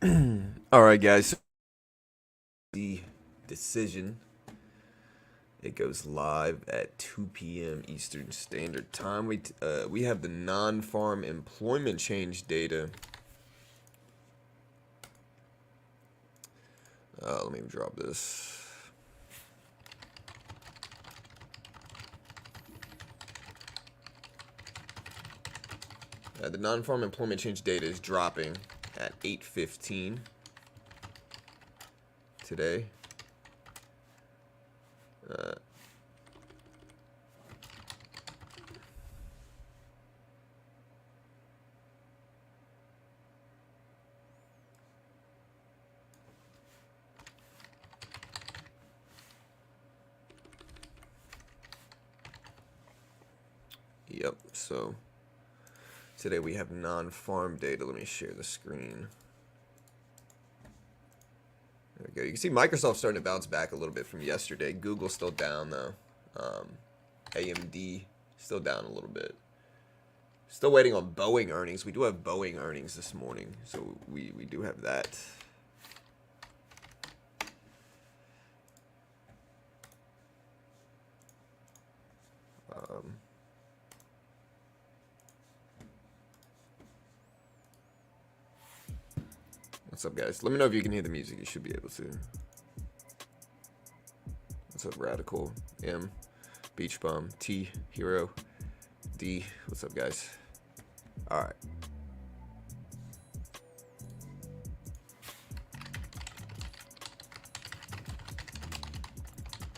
All right, guys. The decision. It goes live at 2 p.m. Eastern Standard Time. We have the non-farm employment change data. Let me drop this. The non-farm employment change data is dropping at 8:15 today. Yep, so today we have non-farm data. Let me share the screen. There we go. You can see Microsoft starting to bounce back a little bit from yesterday. Google's still down though. AMD still down a little bit. Still waiting on Boeing earnings. We do have Boeing earnings this morning, so we do have that. What's up, guys? Let me know if you can hear the music. You should be able to. What's up, Radical? M, Beach Bum, T, Hero, D. What's up, guys? All right.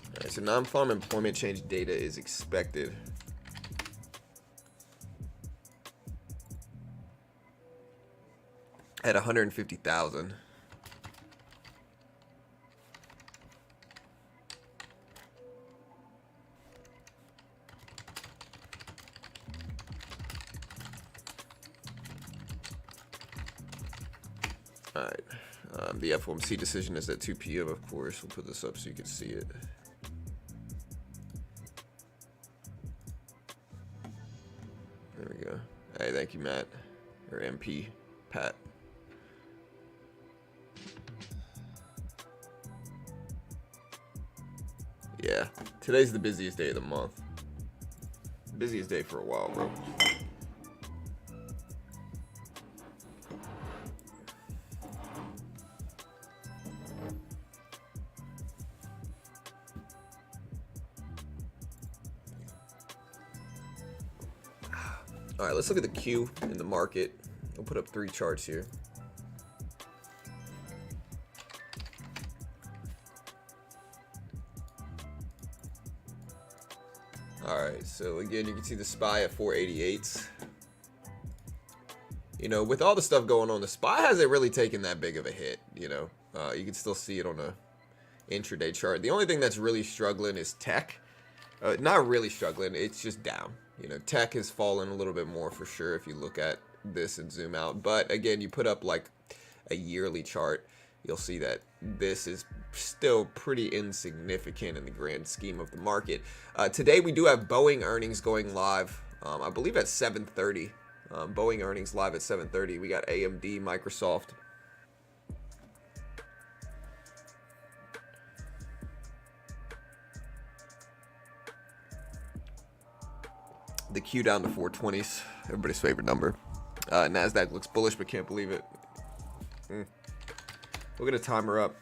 All right, so non-farm employment change data is expected. At 150,000. All right. The FOMC decision is at 2 p.m. Of course, we'll put this up so you can see it. There we go. Hey, thank you, Matt, or MP, Pat. Yeah, today's the busiest day of the month. Busiest day for a while, bro. All right, let's look at the Q in the market. We'll put up 3 charts here. Alright, so again, you can see the SPY at 488. You know, with all the stuff going on, the SPY hasn't really taken that big of a hit, you know. You can still see it on a intraday chart. The only thing that's really struggling is tech. Not really struggling, it's just down. You know, tech has fallen a little bit more for sure if you look at this and zoom out. But again, you put up like a yearly chart, you'll see that this is still pretty insignificant in the grand scheme of the market. Today we do have Boeing earnings going live, I believe at 7:30. Boeing earnings live at 7:30. We got AMD, Microsoft. The Q down to 420s, everybody's favorite number. NASDAQ looks bullish but can't believe it. We're gonna timer up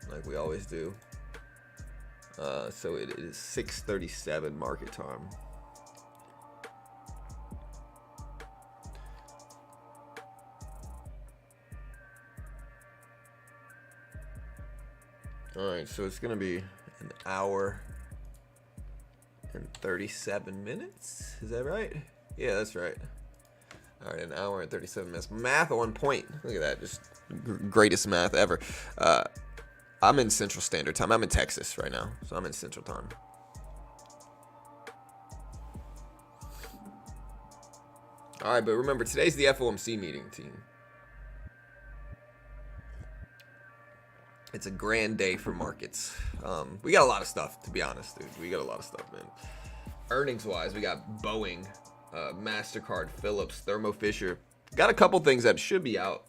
like we always do. So it is 6:37 market time. All right, so it's gonna be an hour and 37 minutes. Is that right? Yeah, that's right. All right, an hour and 37 minutes. Math on point. Look at that, just greatest math ever. I'm in Central Standard Time. I'm in Texas right now, so I'm in Central Time. All right, but remember, today's the FOMC meeting, team. It's a grand day for markets. We got a lot of stuff, to be honest, dude. We got a lot of stuff, man. Earnings-wise, we got Boeing, MasterCard, Philips, Thermo Fisher. Got a couple things that should be out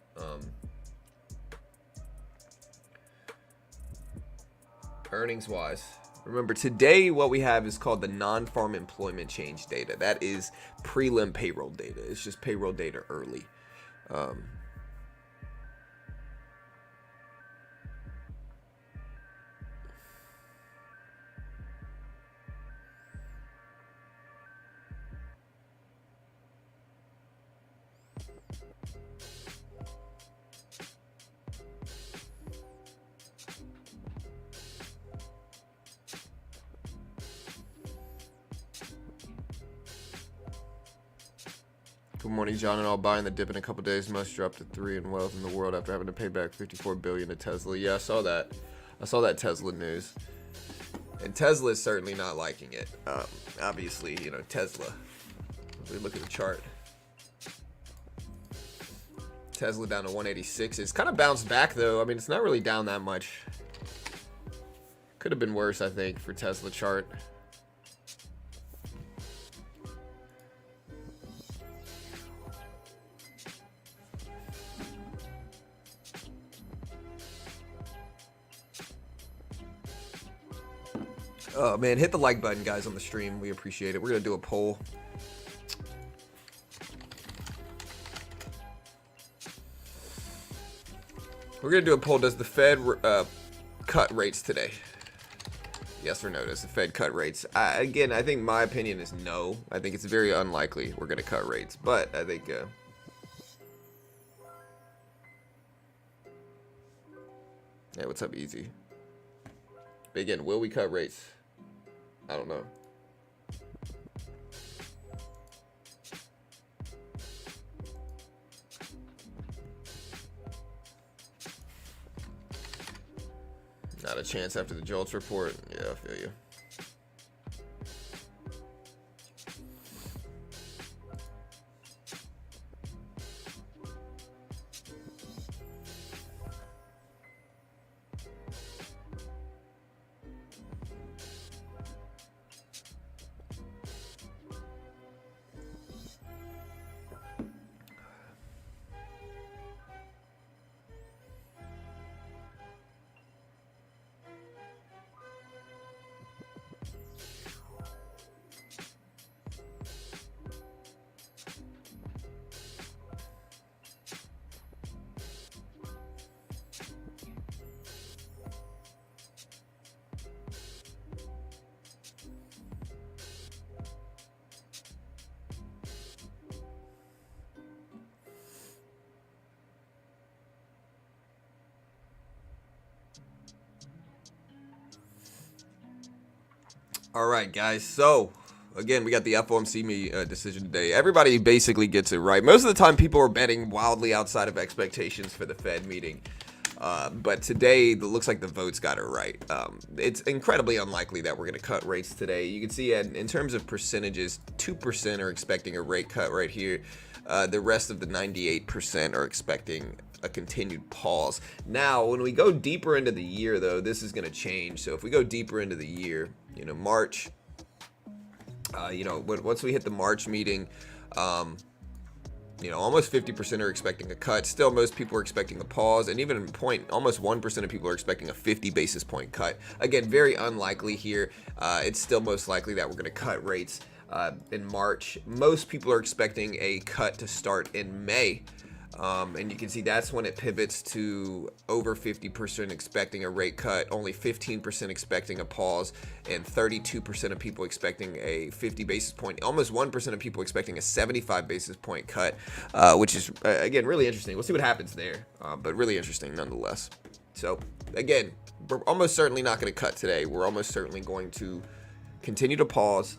Earnings wise, remember today what we have is called the non-farm employment change data. That is prelim payroll data. It's just payroll data early. Good morning, John, and all buying the dip in a couple days. Must drop to 3 in wealth in the world after having to pay back $54 billion to Tesla. Yeah, I saw that. I saw that Tesla news, and Tesla is certainly not liking it. Obviously, you know, Tesla. If we look at the chart, Tesla down to 186. It's kind of bounced back though. I mean, it's not really down that much. Could have been worse, I think, for Tesla chart. Oh man, hit the like button, guys, on the stream. We appreciate it. We're gonna do a poll. We're gonna do a poll. Does the Fed cut rates today? Yes or no? Does the Fed cut rates? Again, I think my opinion is no. I think it's very unlikely we're gonna cut rates, but I think. Hey, what's up, Easy? But again, will we cut rates? I don't know. Not a chance after the JOLTS report. Yeah, I feel you. All right, guys. So, again, we got the FOMC decision today. Everybody basically gets it right. Most of the time, people are betting wildly outside of expectations for the Fed meeting. But today, it looks like the votes got it right. It's incredibly unlikely that we're going to cut rates today. You can see in terms of percentages, 2% are expecting a rate cut right here. The rest of the 98% are expecting a continued pause. Now, when we go deeper into the year, though, this is going to change. So if we go deeper into the year, you know, March, once we hit the March meeting, almost 50% are expecting a cut. Still, most people are expecting a pause, and even almost 1% of people are expecting a 50 basis point cut. Again, very unlikely here. It's still most likely that we're going to cut rates in March. Most people are expecting a cut to start in May. And you can see that's when it pivots to over 50% expecting a rate cut, only 15% expecting a pause, and 32% of people expecting a 50 basis point, almost 1% of people expecting a 75 basis point cut, which is, again, really interesting. We'll see what happens there, but really interesting nonetheless. So, again, we're almost certainly not going to cut today. We're almost certainly going to continue to pause.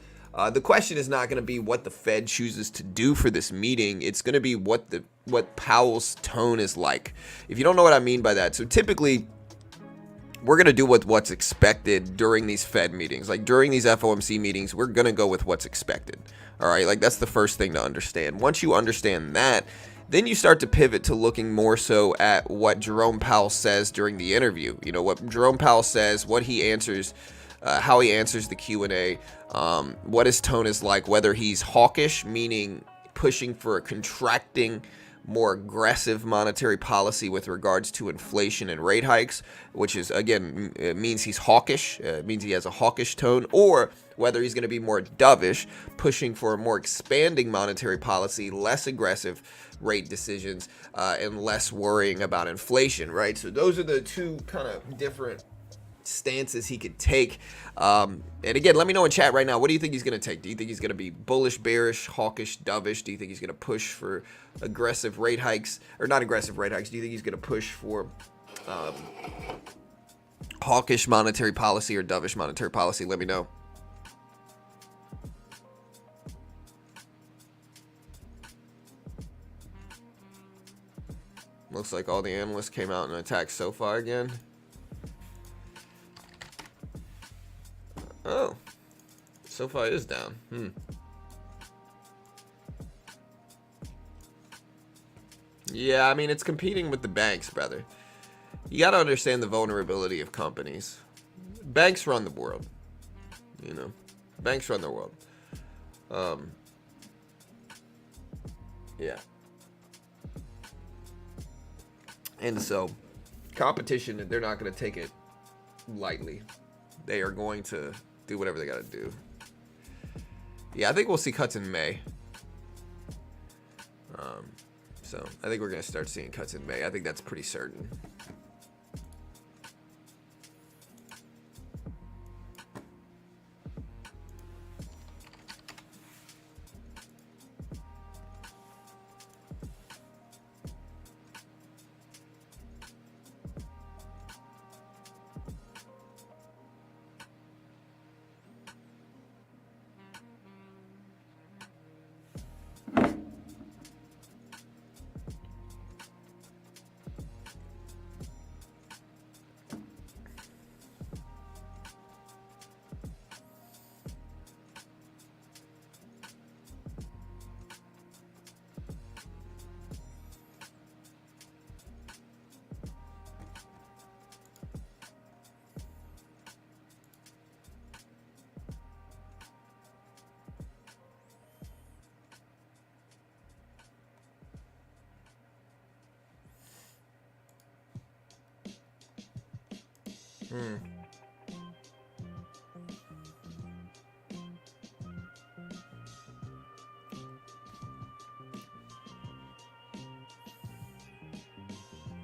The question is not going to be what the Fed chooses to do for this meeting. It's going to be what Powell's tone is like. If you don't know what I mean by that, so typically we're going to do what's expected during these Fed meetings. Like during these FOMC meetings, we're going to go with what's expected. All right, like that's the first thing to understand. Once you understand that, then you start to pivot to looking more so at what Jerome Powell says during the interview. You know, what Jerome Powell says, what he answers, how he answers the Q&A, what his tone is like, whether he's hawkish, meaning pushing for a contracting more aggressive monetary policy with regards to inflation and rate hikes, which is, again, it means he's hawkish, it means he has a hawkish tone, or whether he's going to be more dovish, pushing for a more expanding monetary policy, less aggressive rate decisions, and less worrying about inflation, right? So those are the two kind of different stances he could take. And again, let me know in chat right now, what do you think he's going to take? Do you think he's going to be bullish, bearish, hawkish, dovish? Do you think he's going to push for aggressive rate hikes, or not aggressive rate hikes? Do you think he's going to push for hawkish monetary policy or dovish monetary policy? Let me know. Looks like all the analysts came out and attacked SoFi again. Oh, SoFi is down. Yeah, I mean, it's competing with the banks, brother. You got to understand the vulnerability of companies. Banks run the world. You know, banks run the world. Yeah. And so, competition, they're not going to take it lightly. They are going to do whatever they got to do. Yeah, I think we'll see cuts in May. So I think we're going to start seeing cuts in May. I think that's pretty certain.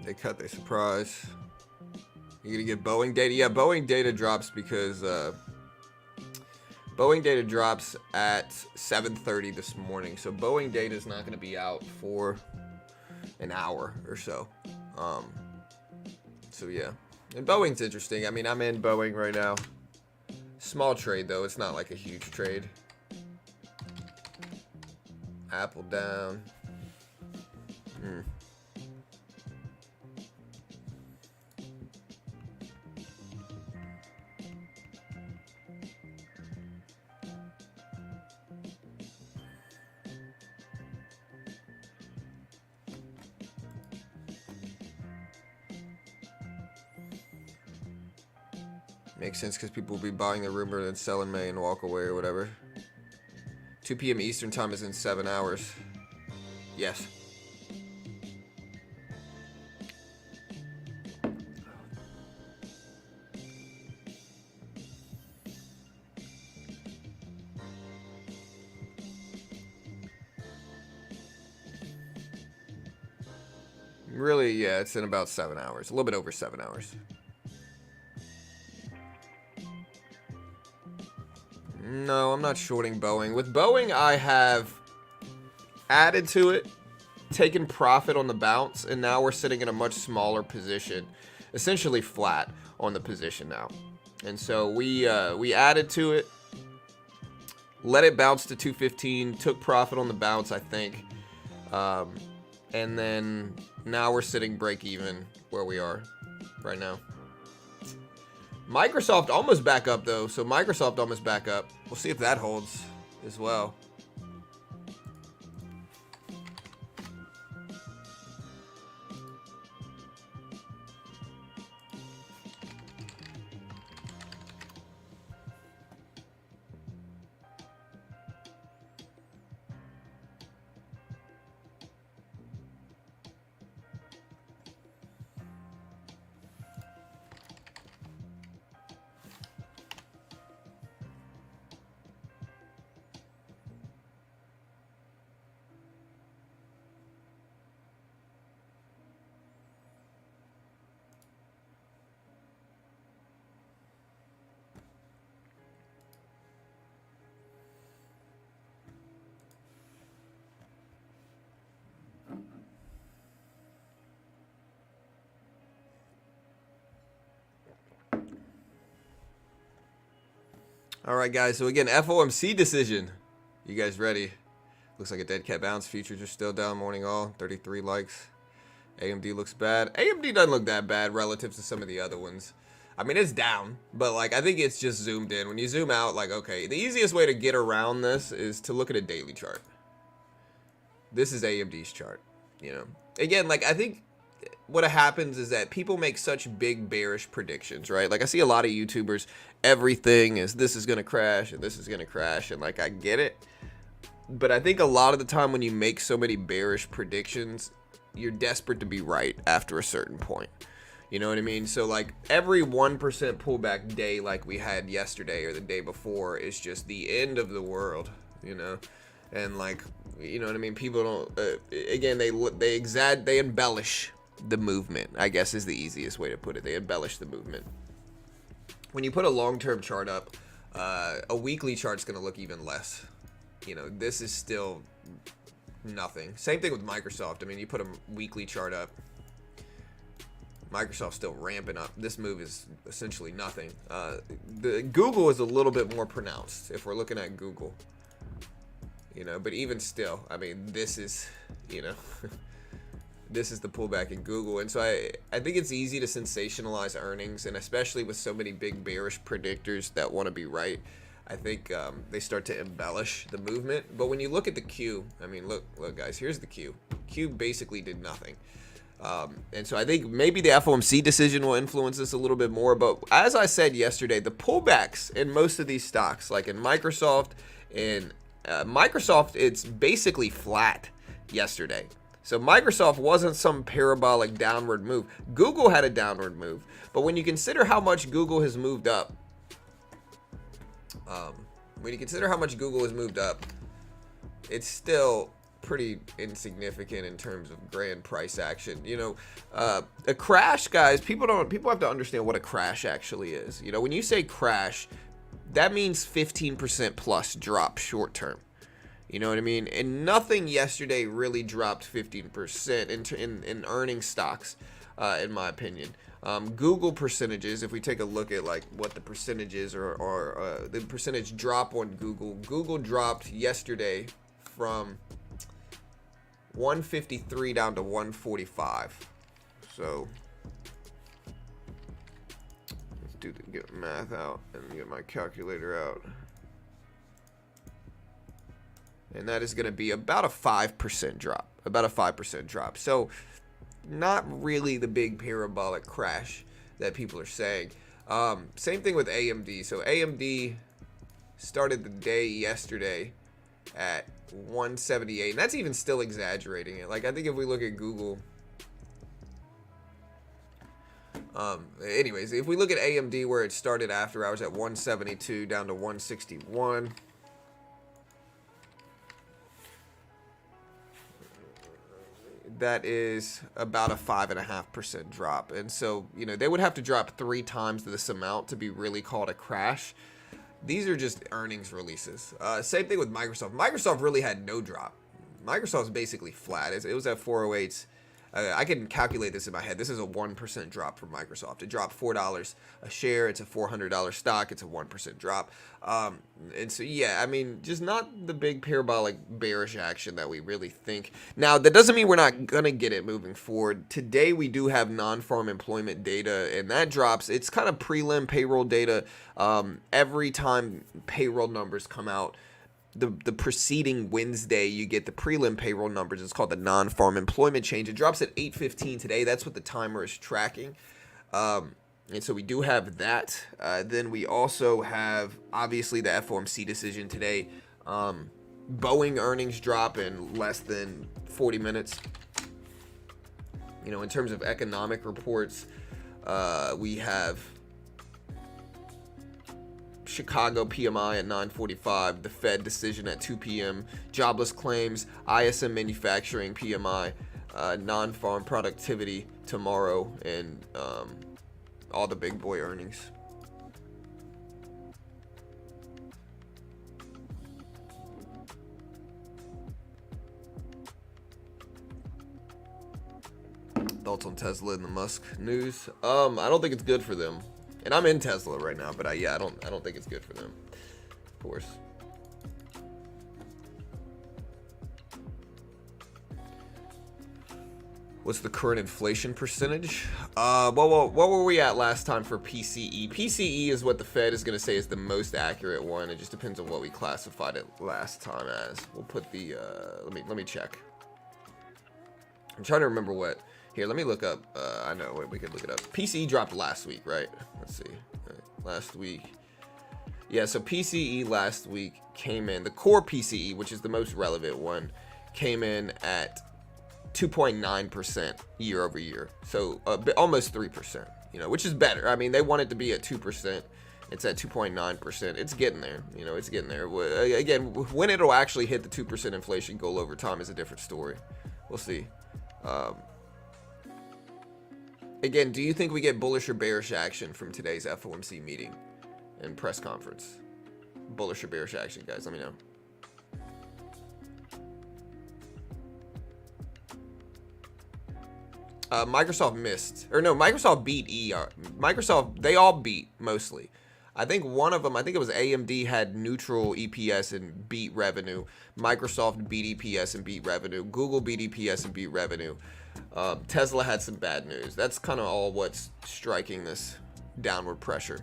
They cut, they surprise. You're gonna get Boeing data. Yeah, Boeing data drops because Boeing data drops at 7:30 this morning. So Boeing data is not gonna be out for an hour or so. So yeah, and Boeing's interesting. I mean, I'm in Boeing right now. Small trade though. It's not like a huge trade. Apple down. Makes sense because people will be buying the rumor and then sell in May and walk away or whatever. 2 p.m. Eastern time is in 7 hours. Yes. Really, yeah, it's in about 7 hours. A little bit over 7 hours. No, I'm not shorting Boeing. With Boeing, I have added to it, taken profit on the bounce, and now we're sitting in a much smaller position, essentially flat on the position now. And so we added to it, let it bounce to 215, took profit on the bounce, I think, and then now we're sitting break even where we are right now. Microsoft almost back up though, so Microsoft almost back up. We'll see if that holds as well. All right, guys. So again, FOMC decision. You guys ready? Looks like a dead cat bounce. Futures are still down. Morning all. 33 likes. AMD looks bad. AMD doesn't look that bad relative to some of the other ones. I mean, it's down, but like I think it's just zoomed in. When you zoom out, like, okay, the easiest way to get around this is to look at a daily chart. This is AMD's chart, you know. Again, like I think what happens is that people make such big bearish predictions, right? Like I see a lot of YouTubers, everything is this is going to crash and this is going to crash, and like I get it. But I think a lot of the time when you make so many bearish predictions, you're desperate to be right after a certain point. You know what I mean? So like every 1% pullback day like we had yesterday or the day before is just the end of the world, you know? And like, you know what I mean? People don't, again, they embellish the movement, I guess is the easiest way to put it. They embellish the movement. When you put a long-term chart up, a weekly chart's going to look even less. You know, this is still nothing. Same thing with Microsoft. I mean, you put a weekly chart up, Microsoft's still ramping up. This move is essentially nothing. The Google is a little bit more pronounced if we're looking at Google, you know, but even still, I mean, this is, you know, this is the pullback in Google. And so I think it's easy to sensationalize earnings, and especially with so many big bearish predictors that want to be right, I think they start to embellish the movement. But when you look at the Q, I mean, look guys, here's the Q. Q basically did nothing. And so I think maybe the FOMC decision will influence this a little bit more. But as I said yesterday, the pullbacks in most of these stocks, like in Microsoft, it's basically flat yesterday. So Microsoft wasn't some parabolic downward move. Google had a downward move. But when you consider how much Google has moved up, it's still pretty insignificant in terms of grand price action. You know, a crash, guys, people have to understand what a crash actually is. You know, when you say crash, that means 15% plus drop short term. You know what I mean? And nothing yesterday really dropped 15% in earnings stocks, in my opinion. Google percentages, if we take a look at like what the percentages or the percentage drop on Google dropped yesterday from 153 down to 145. So let's get math out and get my calculator out. And that is going to be about a 5% drop. About a 5% drop. So not really the big parabolic crash that people are saying. Same thing with AMD. So AMD started the day yesterday at 178, and that's even still exaggerating it. Like I think if we look at Google, anyways, if we look at AMD where it started after hours at 172 down to 161, that is about a 5.5% drop. And so, you know, they would have to drop 3 times this amount to be really called a crash. These are just earnings releases. Same thing with Microsoft. Microsoft really had no drop. Microsoft's basically flat. It was at 408. I can calculate this in my head. This is a 1% drop for Microsoft. It dropped $4 a share. It's a $400 stock. It's a 1% drop. And so, yeah, I mean, just not the big parabolic bearish action that we really think. Now, that doesn't mean we're not going to get it moving forward. Today, we do have non-farm employment data, and that drops. It's kind of prelim payroll data. Every time payroll numbers come out, the preceding Wednesday, you get the prelim payroll numbers. It's called the non-farm employment change. It drops at 8:15 today. That's what the timer is tracking. And so we do have that. Then we also have, obviously, the FOMC decision today. Boeing earnings drop in less than 40 minutes. You know, in terms of economic reports, we have Chicago PMI at 9:45, the Fed decision at 2 p.m., jobless claims, ISM manufacturing PMI, non-farm productivity tomorrow, and all the big boy earnings. Thoughts on Tesla and the Musk news? I don't think it's good for them. And I'm in Tesla right now, but I don't think it's good for them. course. What's the current inflation percentage? What were we at last time for PCE? PCE is what the Fed is going to say is the most accurate one. It just depends on what we classified it last time as. We'll put the let me check. I'm trying to remember what. Here, let me look up. I know, wait, we could look it up. PCE dropped last week, right? Let's see. Last week. Yeah, so PCE last week came in. The core PCE, which is the most relevant one, came in at 2.9% year over year. So almost 3%, you know, which is better. I mean, they want it to be at 2%. It's at 2.9%. It's getting there. You know, it's getting there. Again, when it'll actually hit the 2% inflation goal over time is a different story. We'll see. Again, do you think we get bullish or bearish action from today's FOMC meeting and press conference? Bullish or bearish action, guys? Let me know. Microsoft missed, or no, Microsoft beat Microsoft, they all beat mostly. I think one of them, I think it was AMD, had neutral EPS and beat revenue. Microsoft beat EPS and beat revenue. Google beat EPS and beat revenue. Tesla had some bad news. That's kind of all what's striking this downward pressure.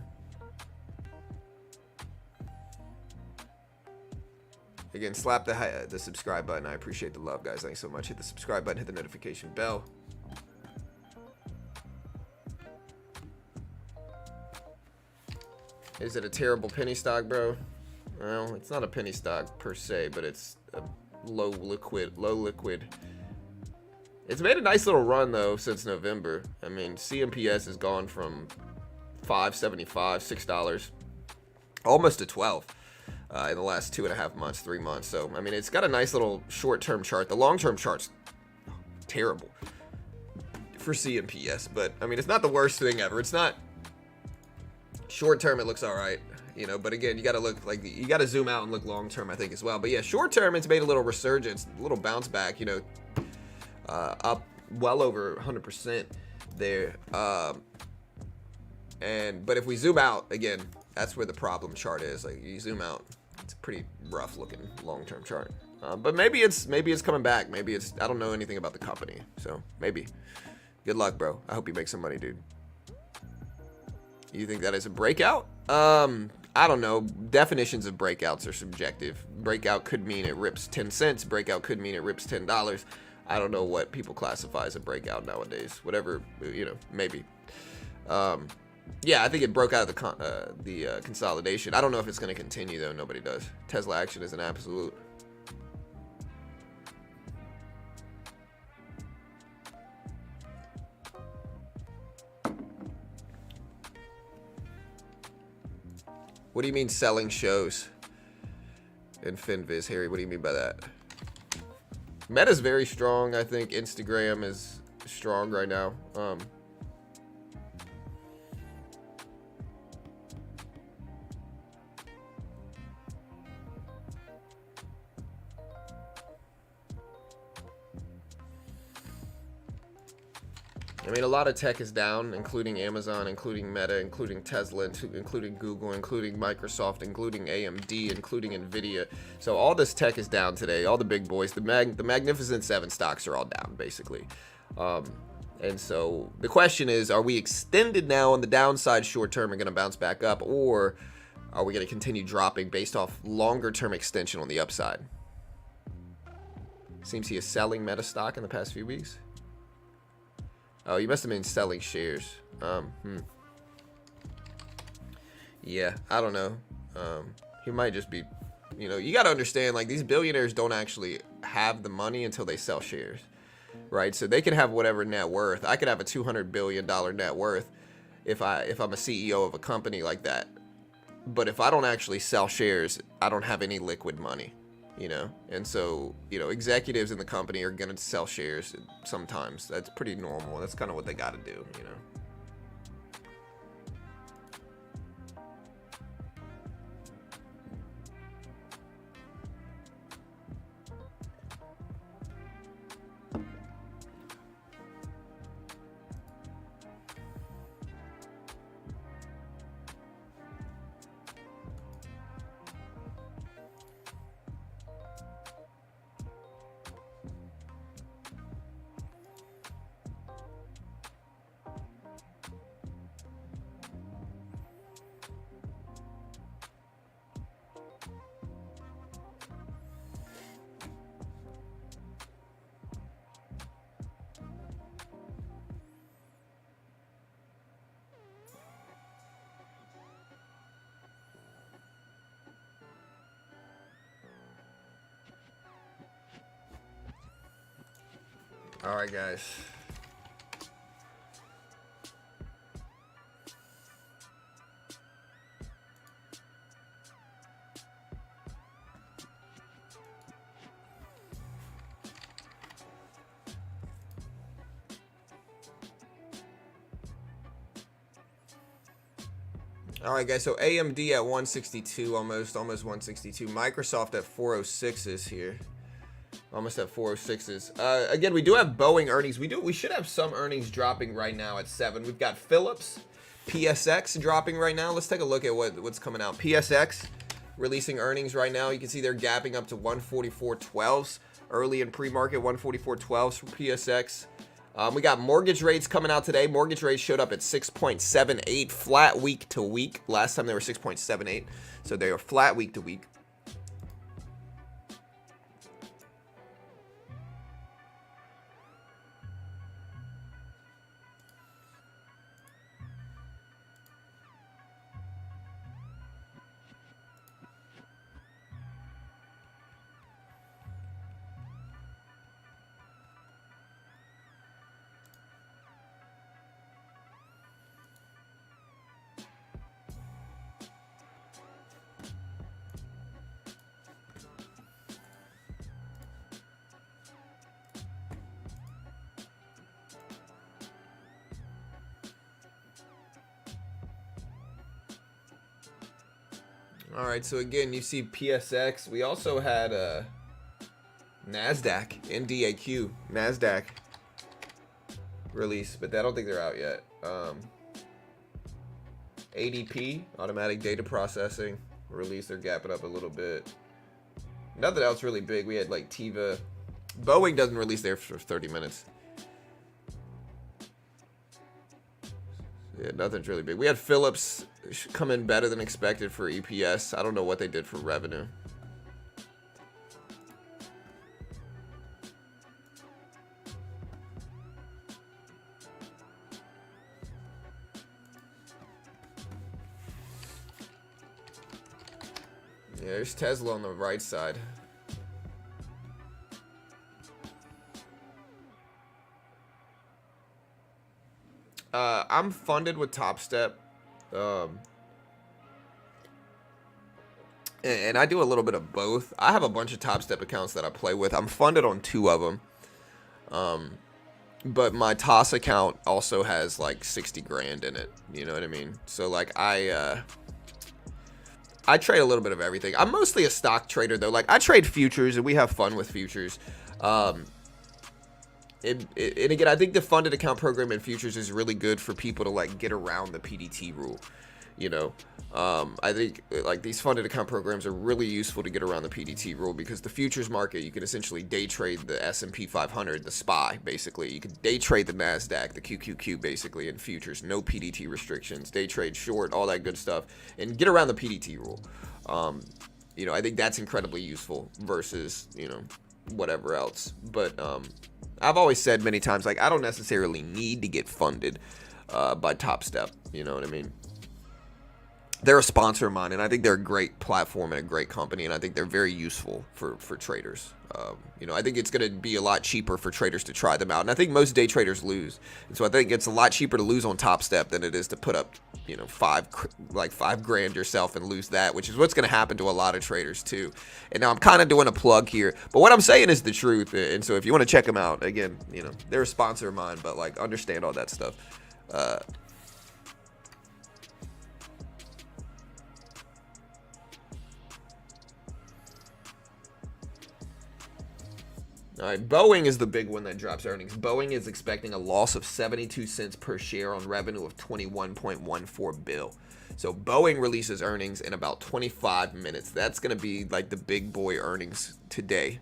Again, slap the subscribe button. I appreciate the love, guys. Thanks so much. Hit the subscribe button, hit the notification bell. Is it a terrible penny stock, bro? Well, it's not a penny stock per se, but it's a low liquid. It's made a nice little run though since November. I mean, CMPS has gone from $5.75, $6, almost to 12 in the last 2.5 months, 3 months. So I mean, it's got a nice little short-term chart. The long-term chart's terrible for CMPS, but I mean, it's not the worst thing ever. It's not. Short term, it looks all right, you know, but again, you got to look like you got to zoom out and look long term, I think, as well. But yeah, short term, it's made a little resurgence, a little bounce back, you know, up well over 100% there. But if we zoom out again, that's where the problem chart is. Like you zoom out, it's a pretty rough looking long term chart. But maybe it's coming back. Maybe it's, I don't know anything about the company, so maybe. Good luck, bro. I hope you make some money, dude. You think that is a breakout? I don't know. Definitions of breakouts are subjective. Breakout could mean it rips 10 cents. Breakout could mean it rips $10. I don't know what people classify as a breakout nowadays. Whatever, you know, maybe. Yeah, I think it broke out of the consolidation. I don't know if it's going to continue, though. Nobody does. Tesla action is an absolute. What do you mean selling shows in FinViz, Harry? What do you mean by that? Meta's very strong. I think Instagram is strong right now. I mean, a lot of tech is down, including Amazon, including Meta, including Tesla, including Google, including Microsoft, including AMD, including Nvidia. So all this tech is down today. All the big boys, the Magnificent Seven stocks are all down, basically. And so the question is, are we extended now on the downside short term and going to bounce back up, or are we going to continue dropping based off longer term extension on the upside? Seems he is selling Meta stock in the past few weeks. Oh, you must have been selling shares. Yeah, I don't know. He might just be, you know, you got to understand, like, these billionaires don't actually have the money until they sell shares, right? So they can have whatever net worth. I could have a $200 billion net worth if I'm a CEO of a company like that. But if I don't actually sell shares, I don't have any liquid money. You know, and so, you know, executives in the company are going to sell shares sometimes. That's pretty normal. That's kind of what they got to do, you know. All right, guys. All right, guys. So AMD at 162, almost 162. Microsoft at 406s here. Almost at 406s. Again, we do have Boeing earnings. We should have some earnings dropping right now at 7. We've got Philips, PSX dropping right now. Let's take a look at what's coming out. PSX releasing earnings right now. You can see they're gapping up to 144.12s early in pre-market. 144.12s for PSX. We got mortgage rates coming out today. Mortgage rates showed up at 6.78, flat week to week. Last time they were 6.78, so they are flat week to week. All right, so again, you see PSX. We also had NASDAQ, NDAQ, NASDAQ release, but I don't think they're out yet. ADP, automatic data processing, release. They're gapping up a little bit. Nothing else really big. We had like Tiva. Boeing doesn't release there for 30 minutes. Yeah, nothing's really big. We had Philips come in better than expected for EPS. I don't know what they did for revenue. Yeah, there's Tesla on the right side. I'm funded with Top Step. And I do a little bit of both. I have a bunch of Top Step accounts that I play with. I'm funded on 2 of them. But my TOS account also has like 60 grand in it. You know what I mean? So like I trade a little bit of everything. I'm mostly a stock trader though. Like I trade futures and we have fun with futures. And again, I think the funded account program in futures is really good for people to like get around the PDT rule. You know, I think like these funded account programs are really useful to get around the PDT rule because the futures market, you can essentially day trade the S&P 500, the SPY, basically. You can day trade the NASDAQ, the QQQ, basically, in futures. No PDT restrictions, day trade short, all that good stuff, and get around the PDT rule. You know, I think that's incredibly useful versus, you know, whatever else. But I've always said many times, like, I don't necessarily need to get funded by Top Step. You know what I mean? They're a sponsor of mine, and I think they're a great platform and a great company, and I think they're very useful for traders. You know, I think it's going to be a lot cheaper for traders to try them out, and I think most day traders lose. And so I think it's a lot cheaper to lose on Top Step than it is to put up, you know, $5 grand yourself and lose that, which is what's going to happen to a lot of traders too. And now I'm kind of doing a plug here, but what I'm saying is the truth. And so if you want to check them out, again, you know, they're a sponsor of mine, but like understand all that stuff. All right, Boeing is the big one that drops earnings. Boeing is expecting a loss of 72 cents per share on revenue of 21.14 bill. So Boeing releases earnings in about 25 minutes. That's going to be like the big boy earnings today.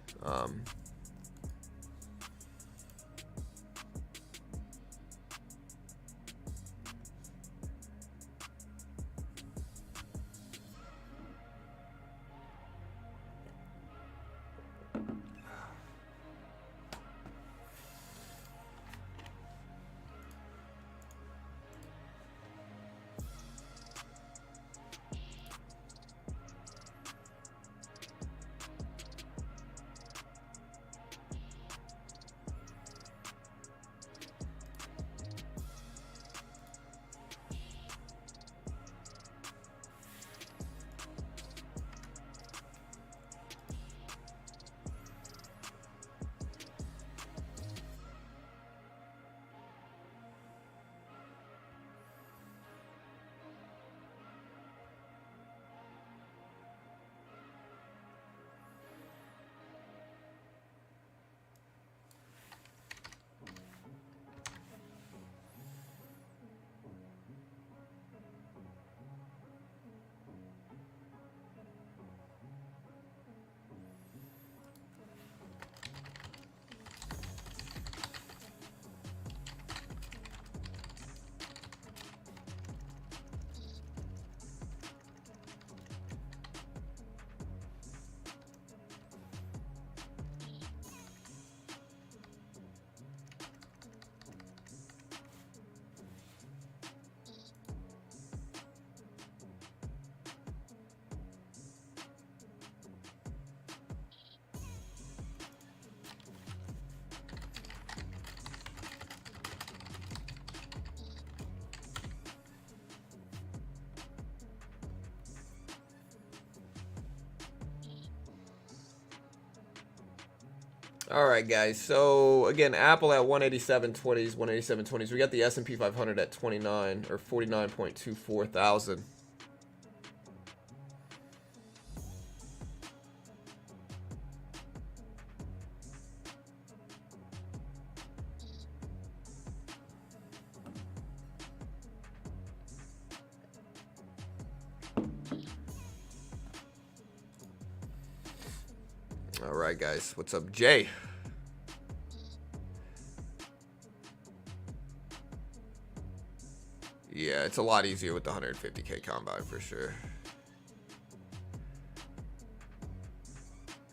All right, guys. So again, Apple at 187.20s, 187.20s. We got the S&P 500 at 29 or 49.24 thousand. All right, guys. What's up, Jay? Yeah, it's a lot easier with the 150K combine for sure.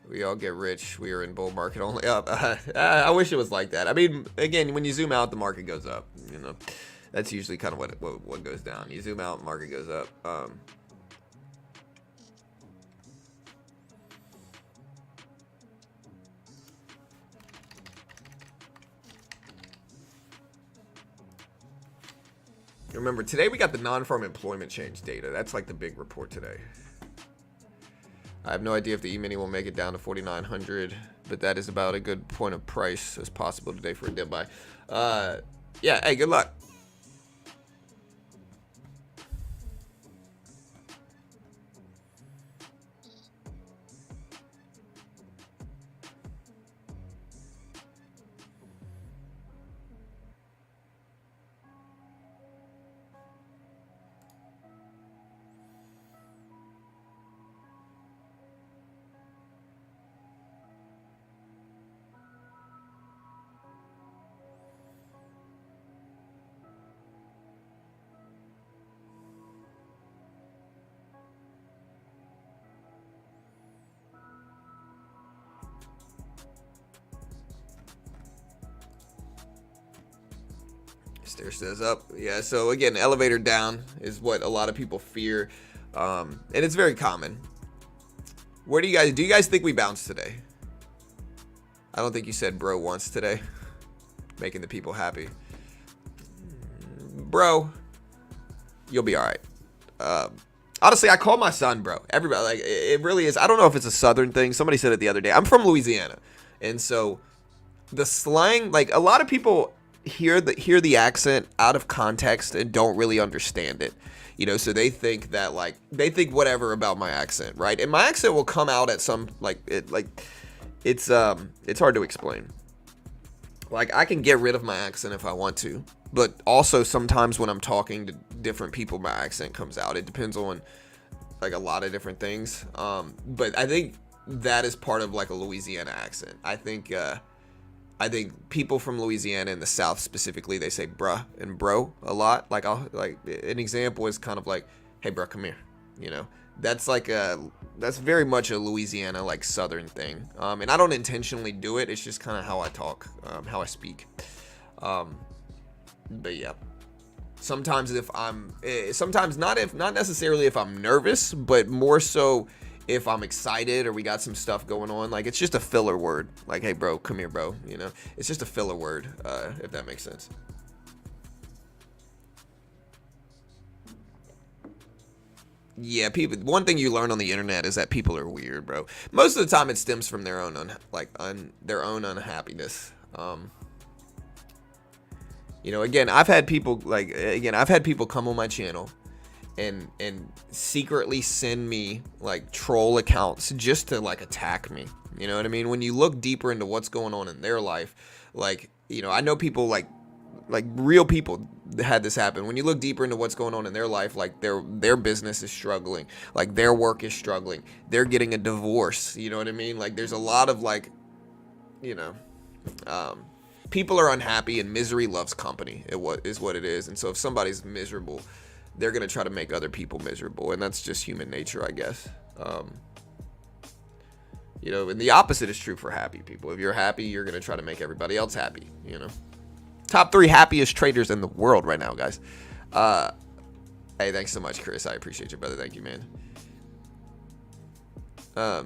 We all get rich. We are in bull market only up. I wish it was like that. I mean, again, when you zoom out, the market goes up. You know, that's usually kind of what goes down. You zoom out, market goes up. Remember, today we got the non-farm employment change data. That's like the big report today. I have no idea if the E-mini will make it down to 4,900, but that is about a good point of price as possible today for a dip buy. Yeah, hey, good luck. Stair says up. Yeah, so again, elevator down is what a lot of people fear. And it's very common. Where do you guys think we bounced today? I don't think you said bro once today. Making the people happy. Bro, you'll be all right. Honestly, I call my son bro. Everybody, like, it really is. I don't know if it's a Southern thing. Somebody said it the other day. I'm from Louisiana. And so the slang, like, a lot of people hear the accent out of context and don't really understand it, you know, so they think that, like, they think whatever about my accent, right? And my accent will come out at some, it's hard to explain. Like, I can get rid of my accent if I want to, but also sometimes when I'm talking to different people, my accent comes out. It depends on, like, a lot of different things. But I think that is part of, like, a Louisiana accent. I think people from Louisiana in the South specifically, they say bruh and bro a lot. Like, an example is kind of like, hey bro, come here. You know, that's very much a Louisiana, like, Southern thing. And I don't intentionally do it. It's just kind of how I talk, how I speak. But yeah, sometimes not necessarily if I'm nervous, but more so if I'm excited or we got some stuff going on. Like, it's just a filler word. Like, hey bro, come here bro, you know, it's just a filler word, if that makes sense. Yeah, people, one thing you learn on the internet is that people are weird, bro. Most of the time it stems from their own their own unhappiness. You know, again, I've had people come on my channel and secretly send me, like, troll accounts just to, like, attack me. You know what I mean? When you look deeper into what's going on in their life, like, you know, I know people, like real people had this happen. When you look deeper into what's going on in their life, like, their business is struggling, like, their work is struggling, they're getting a divorce. You know what I mean? Like, there's a lot of, like, you know, people are unhappy and misery loves company. Is what it is. And so if somebody's miserable, they're going to try to make other people miserable. And that's just human nature, I guess. You know, and the opposite is true for happy people. If you're happy, you're going to try to make everybody else happy, you know. Top 3 happiest traders in the world right now, guys. Hey, thanks so much, Chris. I appreciate you, brother. Thank you, man. I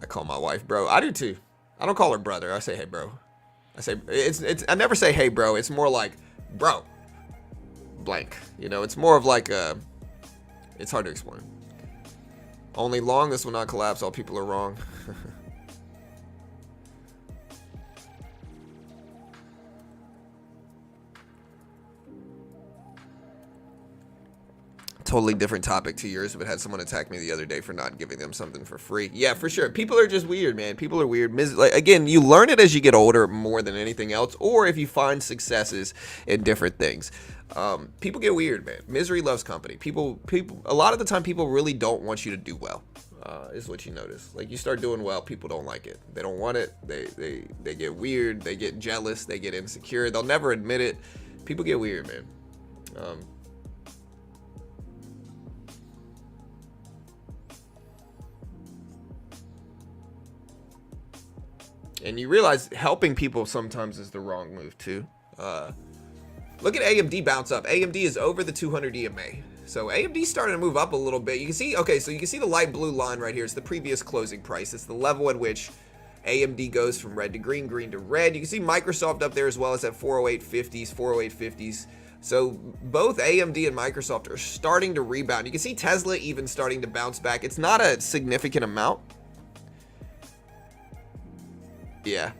call my wife bro. I do too. I don't call her brother. I say hey bro. I never say hey bro. It's more like bro blank. You know, it's more of like it's hard to explain. Only long, this will not collapse. All people are wrong. Totally different topic to yours, but had someone attack me the other day for not giving them something for free. Yeah, for sure. People are just weird, man. People are weird. Like, again, you learn it as you get older more than anything else, or if you find successes in different things. People get weird, man. Misery loves company. People. A lot of the time, people really don't want you to do well. Is what you notice. Like, you start doing well, people don't like it. They don't want it. They get weird. They get jealous. They get insecure. They'll never admit it. People get weird, man. And you realize helping people sometimes is the wrong move too. Look at AMD bounce up. AMD is over the 200 EMA. So AMD starting to move up a little bit. You can see, okay, so you can see the light blue line right here. It's the previous closing price. It's the level at which AMD goes from red to green, green to red. You can see Microsoft up there as well as at 408.50s, 408.50s. So both AMD and Microsoft are starting to rebound. You can see Tesla even starting to bounce back. It's not a significant amount. Yeah.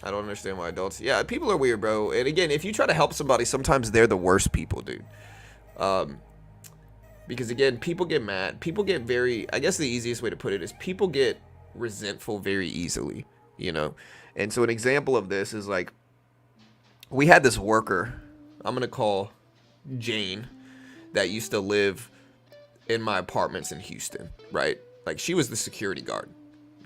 I don't understand why adults. Yeah, people are weird, bro. And again, if you try to help somebody, sometimes they're the worst people, dude. Because again, people get mad. People get very, I guess the easiest way to put it is people get resentful very easily, you know? And so an example of this is like, we had this worker, I'm going to call Jane, that used to live in my apartments in Houston, right? Like, she was the security guard.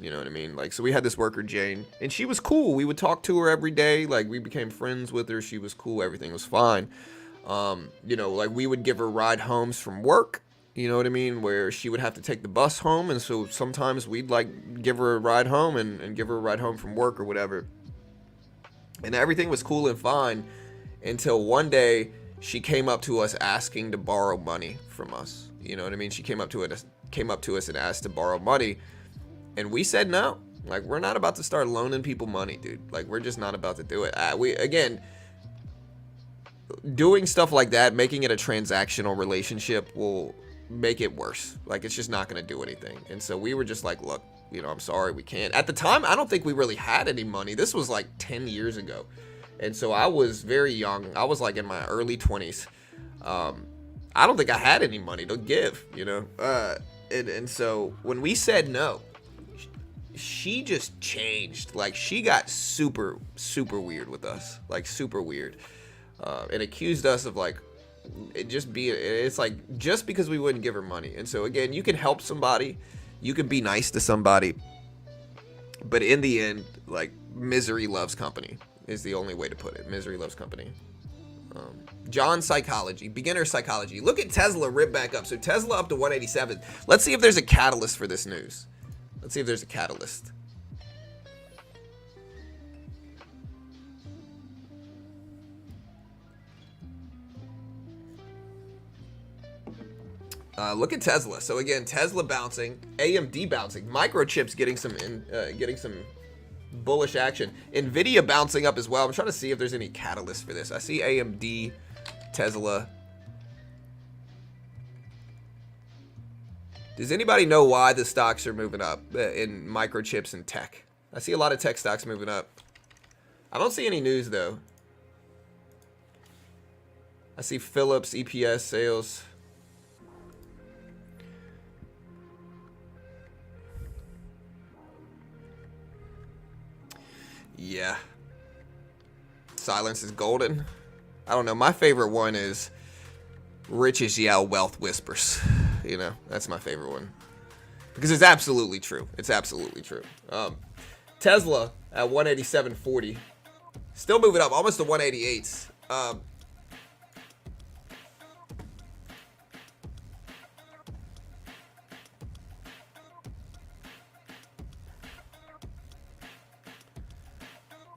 You know what I mean? Like, so we had this worker, Jane, and she was cool. We would talk to her every day. Like, we became friends with her. She was cool. Everything was fine. You know, like, we would give her ride homes from work. You know what I mean? Where she would have to take the bus home. And so sometimes we'd, like, give her a ride home and give her a ride home from work or whatever. And everything was cool and fine until one day she came up to us asking to borrow money from us. You know what I mean? She came up to us and asked to borrow money. And we said no. Like, we're not about to start loaning people money, dude. Like, we're just not about to do it. Again, doing stuff like that, making it a transactional relationship will make it worse. Like, it's just not going to do anything. And so we were just like, look, you know, I'm sorry, we can't. At the time, I don't think we really had any money. This was like 10 years ago. And so I was very young. I was like in my early 20s. I don't think I had any money to give, you know. And so when we said no, she just changed. Like, she got super, super weird with us. Like, super weird. And accused us of, like, it's like, just because we wouldn't give her money. And so, again, you can help somebody. You can be nice to somebody. But in the end, like, misery loves company is the only way to put it. Misery loves company. John Psychology, beginner psychology. Look at Tesla rip back up. So Tesla up to 187. Let's see if there's a catalyst for this news. Let's see if there's a catalyst. Look at Tesla. So again, Tesla bouncing, AMD bouncing, microchips getting some bullish action. Nvidia bouncing up as well. I'm trying to see if there's any catalyst for this. I see AMD, Tesla. Does anybody know why the stocks are moving up in microchips and tech? I see a lot of tech stocks moving up. I don't see any news though. I see Philips, EPS, sales. Yeah. Silence is golden. I don't know. My favorite one is Riches Yell, Wealth Whispers. You know, that's my favorite one. Because it's absolutely true. It's absolutely true. Tesla at 187.40. Still moving up, almost to 188s.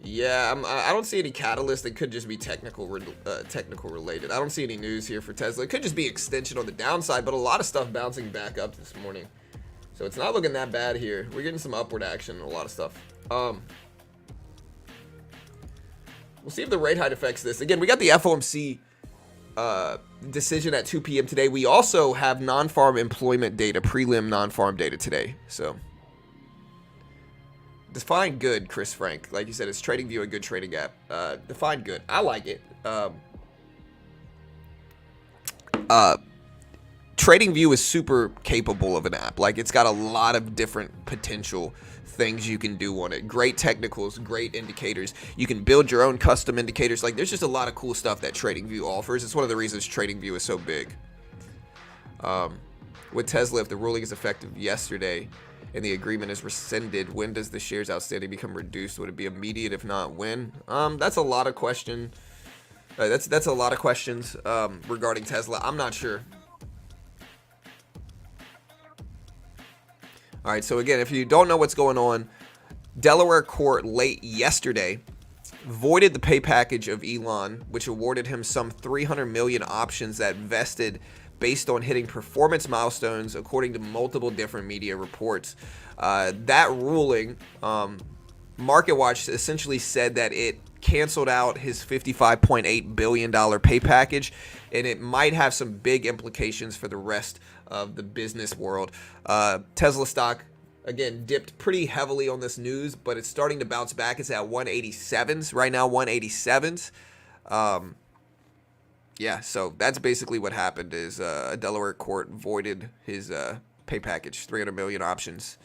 Yeah, I don't see any catalyst. It could just be technical related. I don't see any news here for Tesla. It could just be extension on the downside, but a lot of stuff bouncing back up this morning. So it's not looking that bad here. We're getting some upward action and a lot of stuff. We'll see if the rate hike affects this. Again, we got the FOMC decision at 2 p.m. today. We also have non-farm employment data, prelim non-farm data today. So define good, Chris Frank. Like you said, is TradingView a good trading app? Define good. I like it. TradingView is super capable of an app. Like, it's got a lot of different potential things you can do on it. Great technicals, great indicators. You can build your own custom indicators. Like, there's just a lot of cool stuff that TradingView offers. It's one of the reasons TradingView is so big. With Tesla, if the ruling is effective yesterday and the agreement is rescinded, when does the shares outstanding become reduced? Would it be immediate? If not, when? That's a lot of question. That's a lot of questions regarding Tesla. I'm not sure. All right, so again, if you don't know what's going on, Delaware court late yesterday voided the pay package of Elon, which awarded him some 300 million options that vested based on hitting performance milestones, according to multiple different media reports. That ruling, MarketWatch essentially said that it canceled out his $55.8 billion pay package, and it might have some big implications for the rest of the business world. Tesla stock, again, dipped pretty heavily on this news, but it's starting to bounce back. It's at 187s right now, 187s. Yeah, so that's basically what happened is a Delaware court voided his pay package, 300 million options.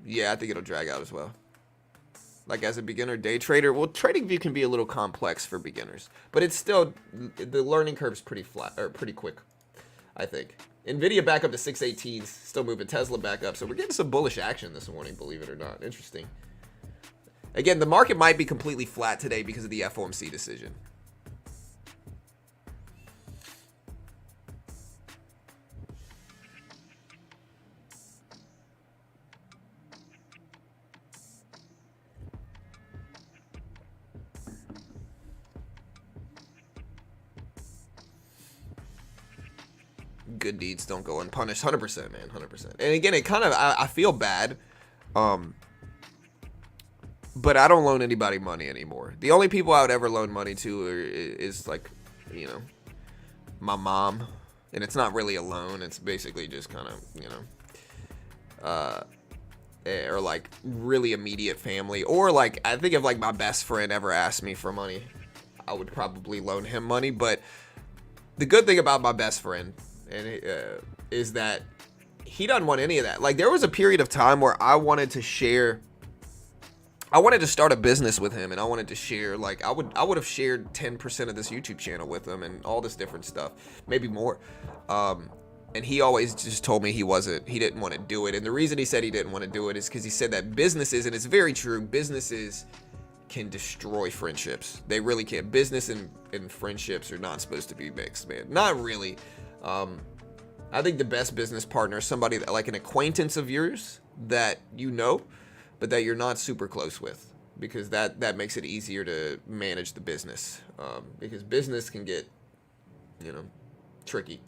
Yeah, I think it'll drag out as well. Like, as a beginner day trader, well, TradingView can be a little complex for beginners, but it's still, the learning curve's pretty flat, or pretty quick, I think. Nvidia back up to 618s, still moving. Tesla back up, so we're getting some bullish action this morning, believe it or not. Interesting. Again, the market might be completely flat today because of the FOMC decision. Good deeds don't go unpunished. 100%, man. 100%. And again, it kind of, I feel bad. But I don't loan anybody money anymore. The only people I would ever loan money to is like, you know, my mom. And it's not really a loan. It's basically just kind of, you know, or like really immediate family. Or like, I think if like my best friend ever asked me for money, I would probably loan him money. But the good thing about my best friend is that he doesn't want any of that. Like, there was a period of time where I wanted to start a business with him, and I wanted to share, like, I would have shared 10% of this YouTube channel with him and all this different stuff, maybe more. And he always just told me he didn't want to do it. And the reason he said he didn't want to do it is because he said that businesses, and it's very true, businesses can destroy friendships. They really can. Business and friendships are not supposed to be mixed, man. Not really. I think the best business partner is somebody that, like, an acquaintance of yours that you know, but that you're not super close with, because that makes it easier to manage the business, because business can get, you know, tricky.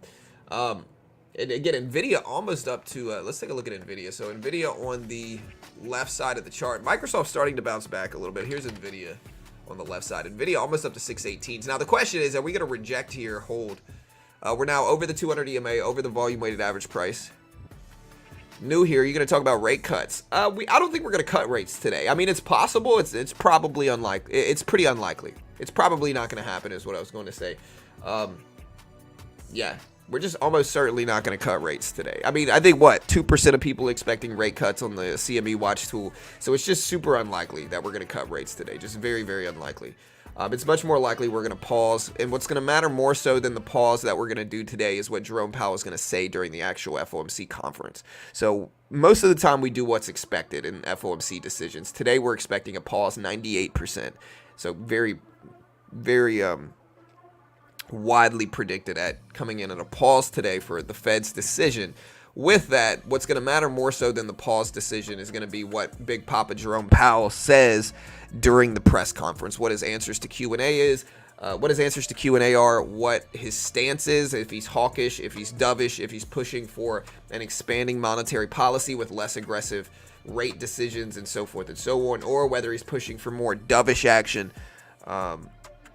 And again, Nvidia almost up to, let's take a look at Nvidia. So Nvidia on the left side of the chart. Microsoft's starting to bounce back a little bit. Here's Nvidia on the left side. Nvidia almost up to 618s. Now the question is, are we going to reject here, hold? We're now over the 200 EMA, over the volume weighted average price. New here, you're going to talk about rate cuts. I don't think we're going to cut rates today. I mean, it's possible. It's probably unlikely. It's pretty unlikely. It's probably not going to happen is what I was going to say. Yeah, we're just almost certainly not going to cut rates today. I mean, I think, 2% of people expecting rate cuts on the CME watch tool. So it's just super unlikely that we're going to cut rates today. Just very, very unlikely. It's much more likely we're going to pause. And what's going to matter more so than the pause that we're going to do today is what Jerome Powell is going to say during the actual FOMC conference. So most of the time we do what's expected in FOMC decisions. Today we're expecting a pause, 98%. So very, very widely predicted at coming in at a pause today for the Fed's decision. With that, what's going to matter more so than the pause decision is going to be what Big Papa Jerome Powell says during the press conference, what his answers to Q&A is, what his answers to Q&A are, what his stance is, if he's hawkish, if he's dovish, if he's pushing for an expanding monetary policy with less aggressive rate decisions and so forth and so on, or whether he's pushing for more dovish action.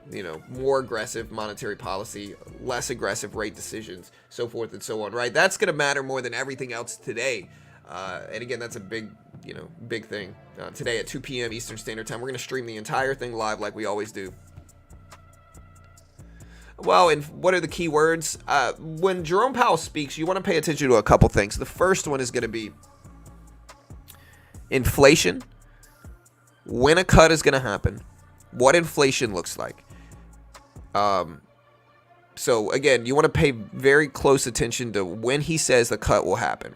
You know, more aggressive monetary policy, less aggressive rate decisions, so forth and so on, right? That's going to matter more than everything else today. And again, that's a big, you know, big thing. Today at 2 p.m. Eastern Standard Time, we're going to stream the entire thing live like we always do. Well, and what are the key words? When Jerome Powell speaks, you want to pay attention to a couple things. The first one is going to be inflation, when a cut is going to happen, what inflation looks like. So again, you want to pay very close attention to when he says the cut will happen.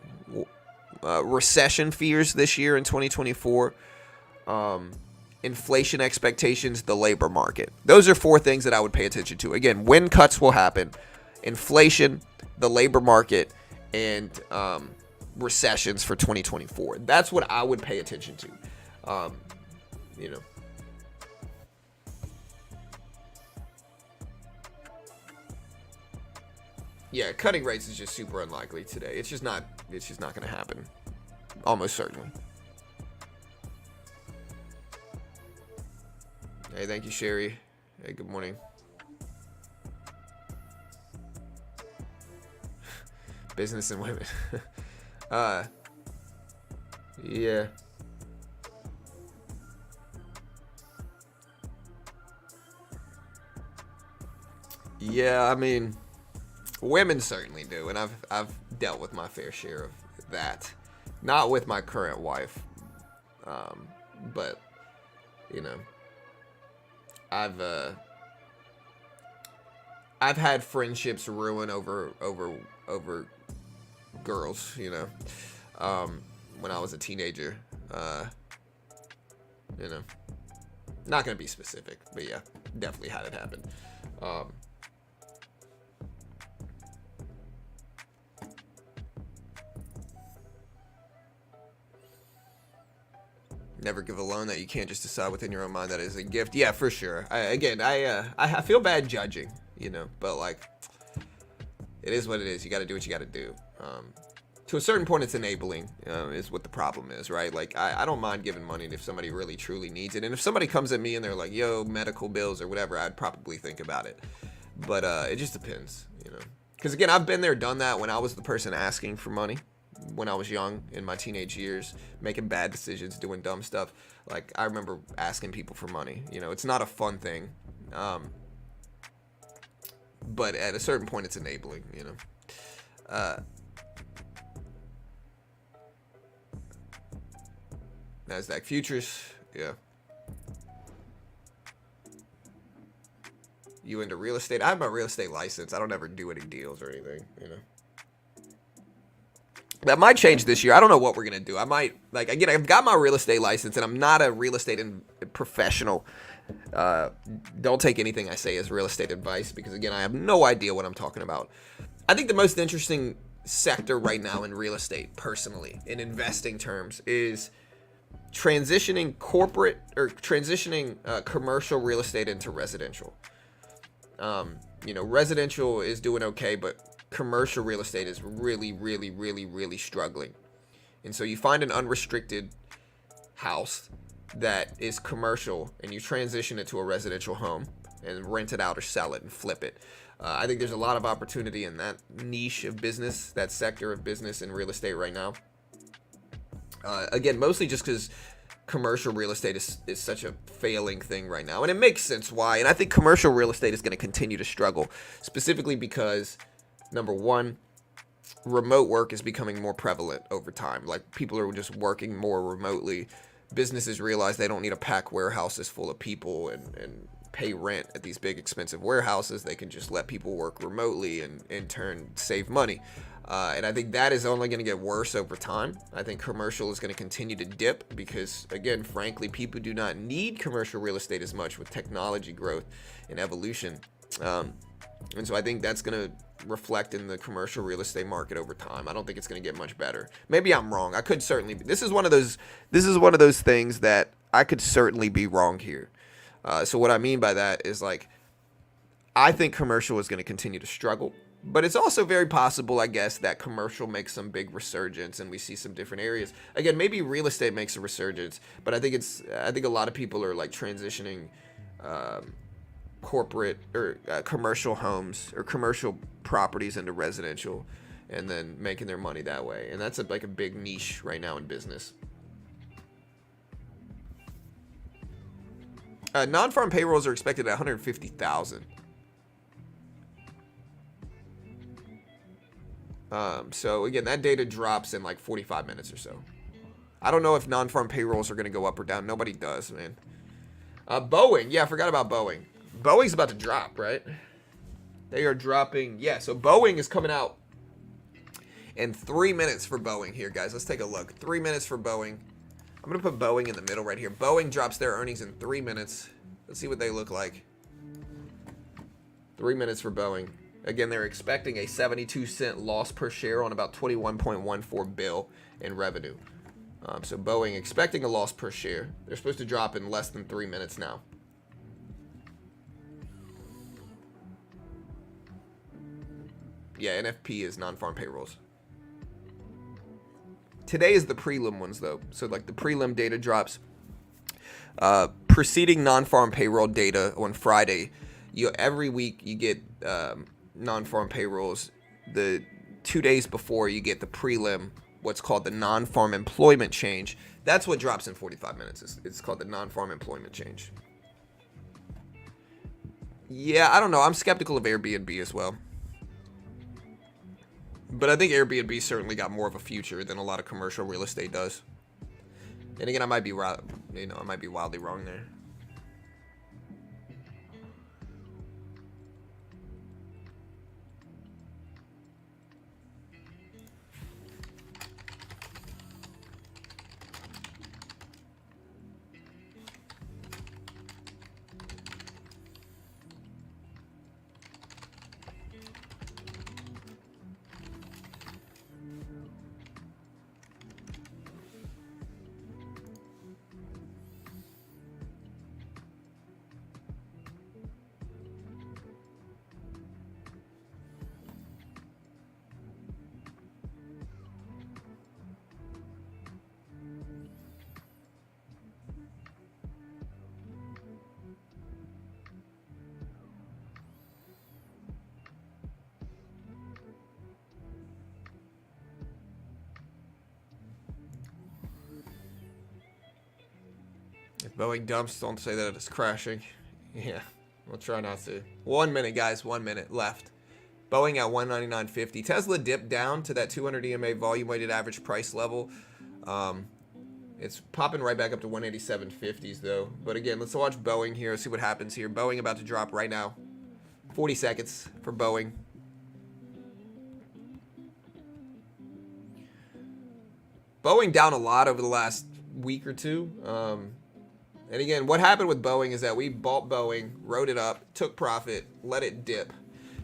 Recession fears this year in 2024. Inflation expectations, the labor market. Those are 4 things that I would pay attention to. Again, when cuts will happen, inflation, the labor market, and recessions for 2024. That's what I would pay attention to. You know. Yeah, cutting rates is just super unlikely today. It's just not going to happen. Almost certainly. Hey, thank you, Sherry. Hey, good morning. Business and women. Yeah. Yeah, I mean, women certainly do, and I've dealt with my fair share of that. Not with my current wife, but you know, I've had friendships ruin over girls, you know, when I was a teenager. You know, not gonna be specific, but yeah, definitely had it happen. Never give a loan that you can't just decide within your own mind that is a gift. Yeah, for sure. I feel bad judging, you know, but like, it is what it is. You got to do what you got to do. To a certain point, it's enabling, is what the problem is, right? Like, I don't mind giving money if somebody really truly needs it. And if somebody comes at me and they're like, yo, medical bills or whatever, I'd probably think about it. But it just depends, you know. Because again, I've been there, done that when I was the person asking for money. When I was young, in my teenage years, making bad decisions, doing dumb stuff. Like, I remember asking people for money. You know, it's not a fun thing. But at a certain point, it's enabling, you know. NASDAQ futures, yeah. You into real estate? I have my real estate license. I don't ever do any deals or anything, you know. That might change this year. I don't know what we're going to do. I might, like, again, I've got my real estate license, and I'm not a real estate professional. Don't take anything I say as real estate advice, because, again, I have no idea what I'm talking about. I think the most interesting sector right now in real estate, personally, in investing terms, is transitioning commercial real estate into residential. You know, residential is doing okay, but commercial real estate is really, really, really, really struggling. And so you find an unrestricted house that is commercial and you transition it to a residential home and rent it out or sell it and flip it. I think there's a lot of opportunity in that niche of business, that sector of business in real estate right now. Again, mostly just because commercial real estate is such a failing thing right now. And it makes sense why. And I think commercial real estate is going to continue to struggle, specifically because, number one, remote work is becoming more prevalent over time. Like, people are just working more remotely. Businesses realize they don't need to pack warehouses full of people and pay rent at these big expensive warehouses. They can just let people work remotely and in turn save money. And I think that is only going to get worse over time. I think commercial is going to continue to dip because, again, frankly, people do not need commercial real estate as much with technology growth and evolution. And so I think that's going to reflect in the commercial real estate market over time. I don't think it's going to get much better. Maybe I'm wrong. I could certainly be. This is one of those things that I could certainly be wrong here. So what I mean by that is, like, I think commercial is going to continue to struggle. But it's also very possible, I guess, that commercial makes some big resurgence and we see some different areas. Again, maybe real estate makes a resurgence, but I think a lot of people are like transitioning corporate or commercial homes or commercial properties into residential, and then making their money that way. And that's like a big niche right now in business. Non-farm payrolls are expected at 150,000. So again, that data drops in like 45 minutes or so. I don't know if non-farm payrolls are going to go up or down. Nobody does, man. Boeing. Yeah, I forgot about Boeing. Boeing's about to drop, right? They are dropping. Yeah, so Boeing is coming out in 3 minutes for Boeing here, guys. Let's take a look. 3 minutes for Boeing. I'm going to put Boeing in the middle right here. Boeing drops their earnings in 3 minutes. Let's see what they look like. 3 minutes for Boeing. Again, they're expecting a 72-cent loss per share on about 21.14 bill in revenue. So Boeing expecting a loss per share. They're supposed to drop in less than 3 minutes now. Yeah, NFP is non-farm payrolls. Today is the prelim ones, though. So, like, the prelim data drops. Preceding non-farm payroll data on Friday. Every week you get non-farm payrolls. The 2 days before you get the prelim, what's called the non-farm employment change. That's what drops in 45 minutes. It's called the non-farm employment change. Yeah, I don't know. I'm skeptical of Airbnb as well. But I think Airbnb certainly got more of a future than a lot of commercial real estate does. And again, I might be wildly wrong there. If Boeing dumps, don't say that it's crashing. Yeah, we'll try not to. 1 minute, guys. 1 minute left. Boeing at 199.50. Tesla dipped down to that 200 EMA volume weighted average price level. It's popping right back up to 187.50s though. But again, let's watch Boeing here. See what happens here. Boeing about to drop right now. 40 seconds for Boeing. Boeing down a lot over the last week or two. And again, what happened with Boeing is that we bought Boeing, wrote it up, took profit, let it dip,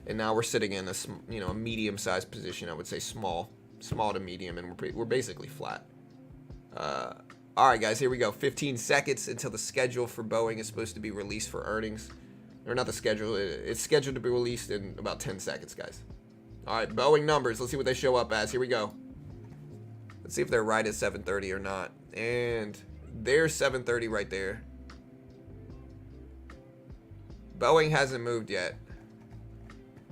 and now we're sitting in a medium-sized position. I would say small to medium, and we're basically flat. All right, guys, here we go. 15 seconds until the schedule for Boeing is supposed to be released for earnings, or not the schedule. It's scheduled to be released in about 10 seconds, guys. All right, Boeing numbers. Let's see what they show up as. Here we go. Let's see if they're right at 7:30 or not. And there's 7:30 right there. Boeing hasn't moved yet.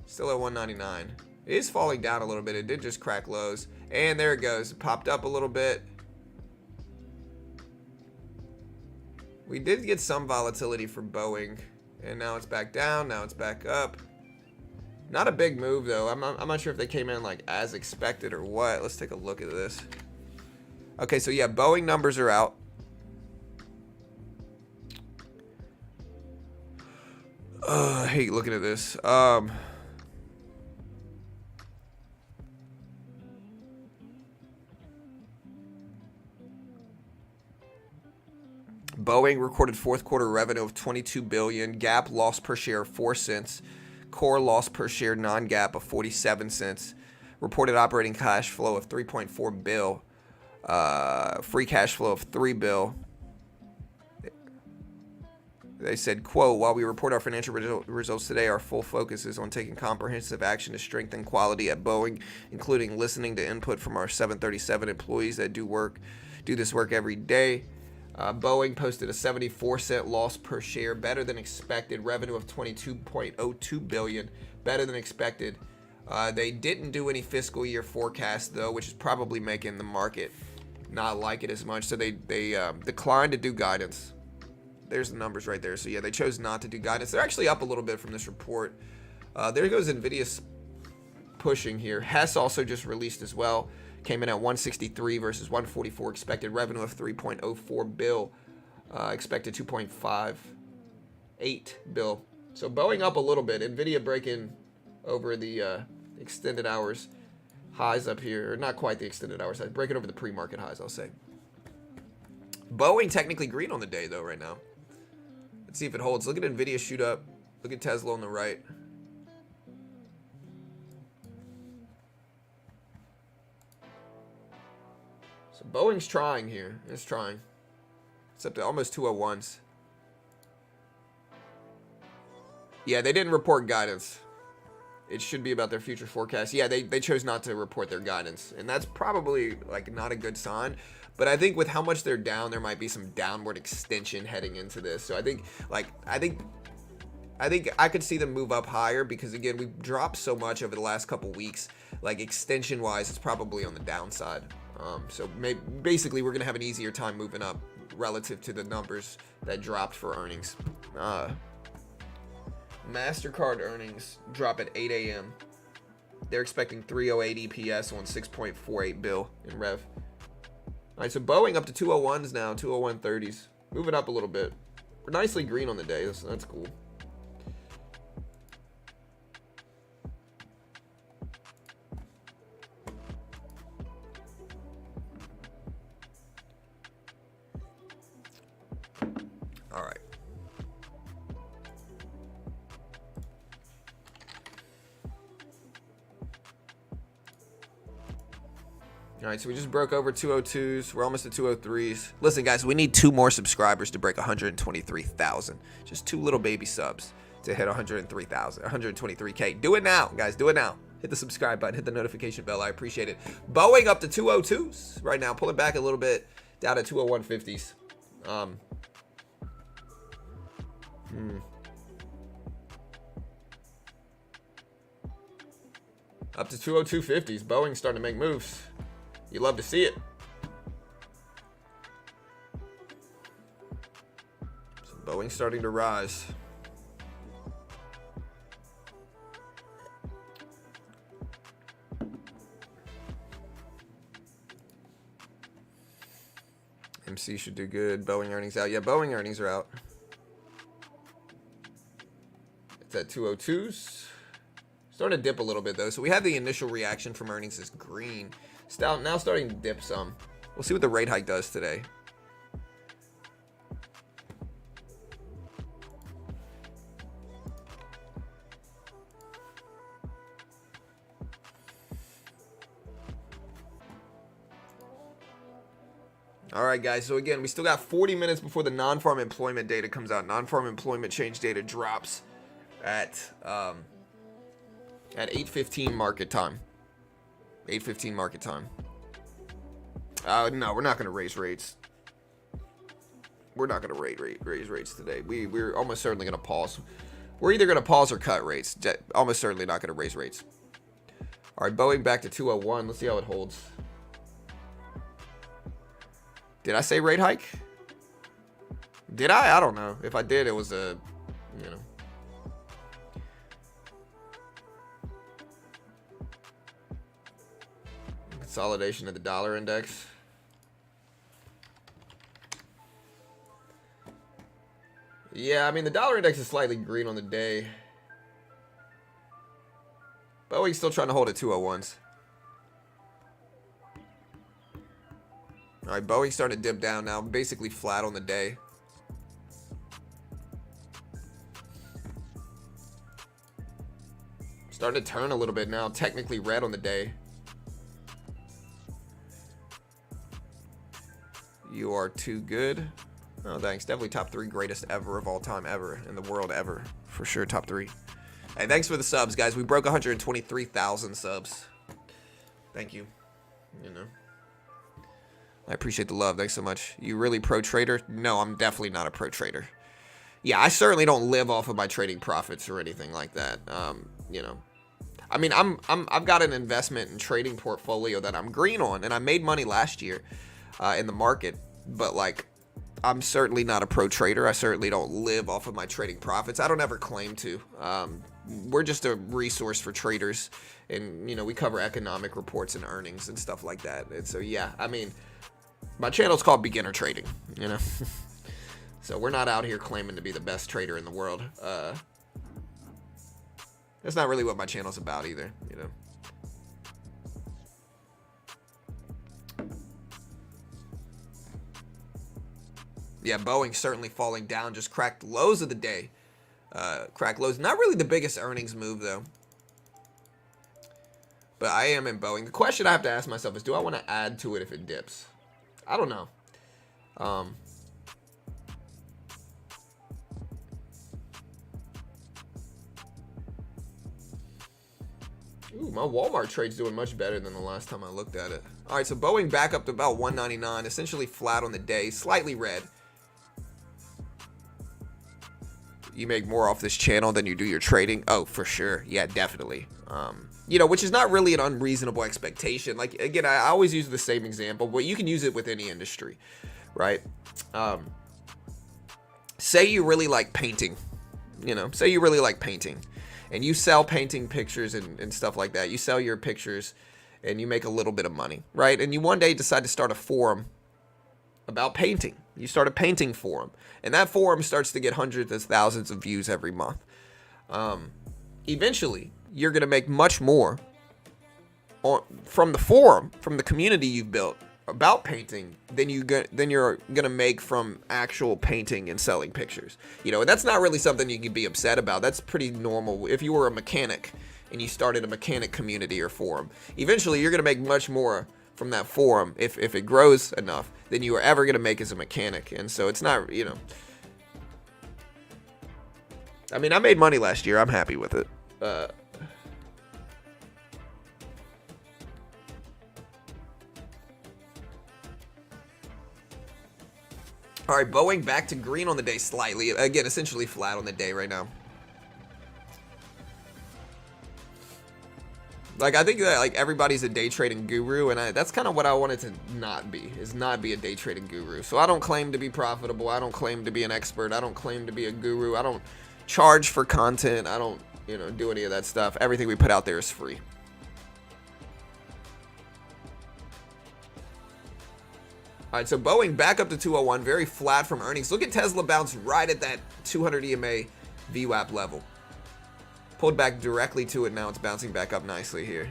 Still at 199. It is falling down a little bit. It did just crack lows. And there it goes. It popped up a little bit. We did get some volatility for Boeing. And now it's back down. Now it's back up. Not a big move, though. I'm not sure if they came in like as expected or what. Let's take a look at this. Okay, so yeah, Boeing numbers are out. I hate looking at this. Boeing recorded fourth quarter revenue of $22 billion, GAAP loss per share of 4 cents, core loss per share non-GAAP of 47 cents, reported operating cash flow of 3.4 bill, free cash flow of 3 bill. They said, quote, while we report our financial results today, our full focus is on taking comprehensive action to strengthen quality at Boeing, including listening to input from our 737 employees that do this work every day. Boeing posted a 74-cent loss per share, better than expected. Revenue of $22.02 billion, better than expected. They didn't do any fiscal year forecast though, which is probably making the market not like it as much. So they declined to do guidance. There's the numbers right there. So yeah, they chose not to do guidance. They're actually up a little bit from this report. There goes Nvidia pushing here. Hess also just released as well. Came in at 163 versus 144. Expected revenue of 3.04 bill. Expected 2.58 bill. So Boeing up a little bit. Nvidia breaking over the extended hours highs up here. Or not quite the extended hours highs. Breaking over the pre-market highs, I'll say. Boeing technically green on the day, though, right now. Let's see if it holds. Look at Nvidia shoot up. Look at Tesla on the right. So Boeing's trying here. It's trying. It's up to almost 201s. Yeah, they didn't report guidance. It should be about their future forecast. Yeah, they chose not to report their guidance. And that's probably like not a good sign. But I think with how much they're down, there might be some downward extension heading into this. So I think I could see them move up higher because again, we've dropped so much over the last couple weeks. Like extension wise, it's probably on the downside. So basically, we're gonna have an easier time moving up relative to the numbers that dropped for earnings. MasterCard earnings drop at 8 a.m. They're expecting 308 EPS on 6.48 bill in rev. All right, so Boeing up to 201s now, 201.30s, moving up a little bit. We're nicely green on the day, so that's cool. All right. All right, so we just broke over 202s. We're almost at 203s. Listen, guys, we need 2 more subscribers to break 123,000. Just 2 little baby subs to hit 103,000, 123K. Do it now, guys. Do it now. Hit the subscribe button. Hit the notification bell. I appreciate it. Boeing up to 202s right now. Pulling back a little bit down at 201.50s. Up to 202.50s. Boeing's starting to make moves. You love to see it. So Boeing's starting to rise. MC should do good. Boeing earnings out. Yeah, Boeing earnings are out. It's at 202s. Starting to dip a little bit though. So we had the initial reaction from earnings is green. Now starting to dip some. We'll see what the rate hike does today. All right, guys. So again, we still got 40 minutes before the non-farm employment data comes out. Non-farm employment change data drops at 8:15 market time. 8:15 market time. No, we're not going to raise rates. We're not going to raise rates today. We're almost certainly going to pause. We're either going to pause or cut rates. Almost certainly not going to raise rates. All right, Boeing back to 201. Let's see how it holds. Did I say rate hike? Did I? I don't know. If I did, it was a, you know. Consolidation of the dollar index. Yeah, I mean, the dollar index is slightly green on the day. Boeing's still trying to hold at 201s. All right, Boeing's starting to dip down now, basically flat on the day. Starting to turn a little bit now, technically red on the day. You are too good. Oh, thanks. Definitely top 3 greatest ever of all time ever in the world ever. For sure, top 3. Hey, thanks for the subs, guys. We broke 123,000 subs. Thank you. You know. I appreciate the love. Thanks so much. You really pro trader? No, I'm definitely not a pro trader. Yeah, I certainly don't live off of my trading profits or anything like that. You know, I mean, I've got an investment and trading portfolio that I'm green on, and I made money last year in the market. But like, I'm certainly not a pro trader. I certainly don't live off of my trading profits. I don't ever claim to. We're just a resource for traders, and you know, we cover economic reports and earnings and stuff like that. And so yeah, I mean, my channel's called Beginner Trading. You know. So we're not out here claiming to be the best trader in the world. That's not really what my channel's about either, you know. Yeah, Boeing certainly falling down, just cracked lows of the day. Cracked lows. Not really the biggest earnings move, though. But I am in Boeing. The question I have to ask myself is, do I want to add to it if it dips? I don't know. Ooh, my Walmart trade's doing much better than the last time I looked at it. All right, so Boeing back up to about 199, essentially flat on the day, slightly red. You make more off this channel than you do your trading? Oh, for sure. Yeah, definitely. You know, which is not really an unreasonable expectation. Like, again, I always use the same example, but you can use it with any industry, right? Say you really like painting, you know, say you really like painting. And you sell painting pictures and stuff like that. You sell your pictures and you make a little bit of money, right? And you one day decide to start a forum about painting. You start a painting forum. And that forum starts to get hundreds of thousands of views every month. Eventually, you're going to make much more from the forum, from the community you've built about painting than you're gonna make from actual painting and selling pictures. You know, and that's not really something you can be upset about. That's pretty normal. If you were a mechanic and you started a mechanic community or forum, eventually you're gonna make much more from that forum if it grows enough than you are ever gonna make as a mechanic. And so it's not, you know, I mean, I made money last year. I'm happy with it. All right, Boeing back to green on the day slightly. Again, essentially flat on the day right now. Like, I think that like everybody's a day trading guru, and that's kind of what I wanted to not be, is not be a day trading guru. So I don't claim to be profitable. I don't claim to be an expert. I don't claim to be a guru. I don't charge for content. I don't, you know, do any of that stuff. Everything we put out there is free. All right, so Boeing back up to 201, very flat from earnings. Look at Tesla bounce right at that 200 EMA VWAP level. Pulled back directly to it. Now it's bouncing back up nicely here.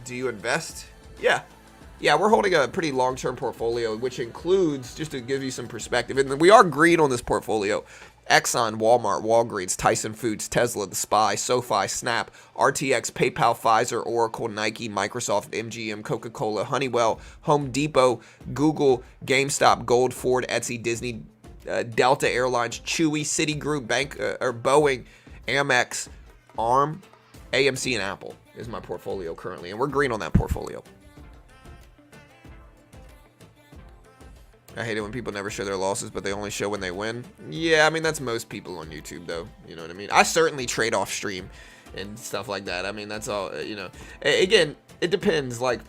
Do you invest? Yeah. Yeah, we're holding a pretty long-term portfolio, which includes, just to give you some perspective, and we are green on this portfolio. Exxon, Walmart, Walgreens, Tyson Foods, Tesla, The SPY, SoFi, Snap, RTX, PayPal, Pfizer, Oracle, Nike, Microsoft, MGM, Coca-Cola, Honeywell, Home Depot, Google, GameStop, Gold, Ford, Etsy, Disney, Delta Airlines, Chewy, Citigroup, Boeing, Amex, ARM, AMC, and Apple is my portfolio currently, and we're green on that portfolio. I hate it when people never show their losses, but they only show when they win. Yeah, I mean, that's most people on YouTube, though. You know what I mean? I certainly trade off stream and stuff like that. I mean, that's all, you know. Again, it depends. Like,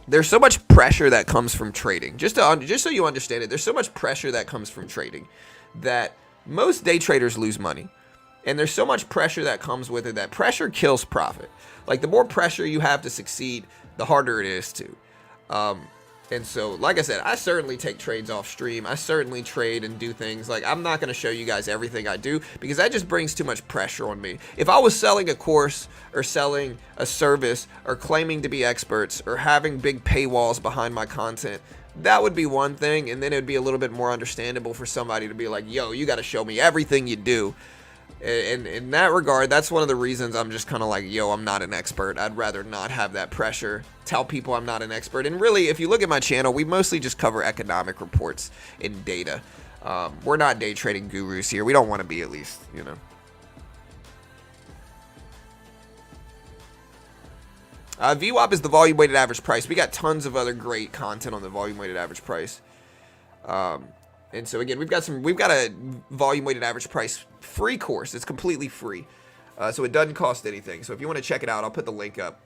there's so much pressure that comes from trading. Just so you understand it, there's so much pressure that comes from trading that most day traders lose money. And there's so much pressure that comes with it that pressure kills profit. Like, the more pressure you have to succeed, the harder it is to. And so, like I said, I certainly take trades off stream. I certainly trade and do things. Like, I'm not going to show you guys everything I do because that just brings too much pressure on me. If I was selling a course or selling a service or claiming to be experts or having big paywalls behind my content, that would be one thing. And then it would be a little bit more understandable for somebody to be like, yo, you got to show me everything you do. And in that regard, that's one of the reasons I'm just kind of like, yo, I'm not an expert. I'd rather not have that pressure. Tell people I'm not an expert. And really, if you look at my channel, we mostly just cover economic reports and data. We're not day trading gurus here. We don't want to be, at least, you know. VWAP is the volume weighted average price. We got tons of other great content on the volume weighted average price. And so again, we've got a volume weighted average price free course. It's completely free. So it doesn't cost anything. So if you want to check it out, I'll put the link up.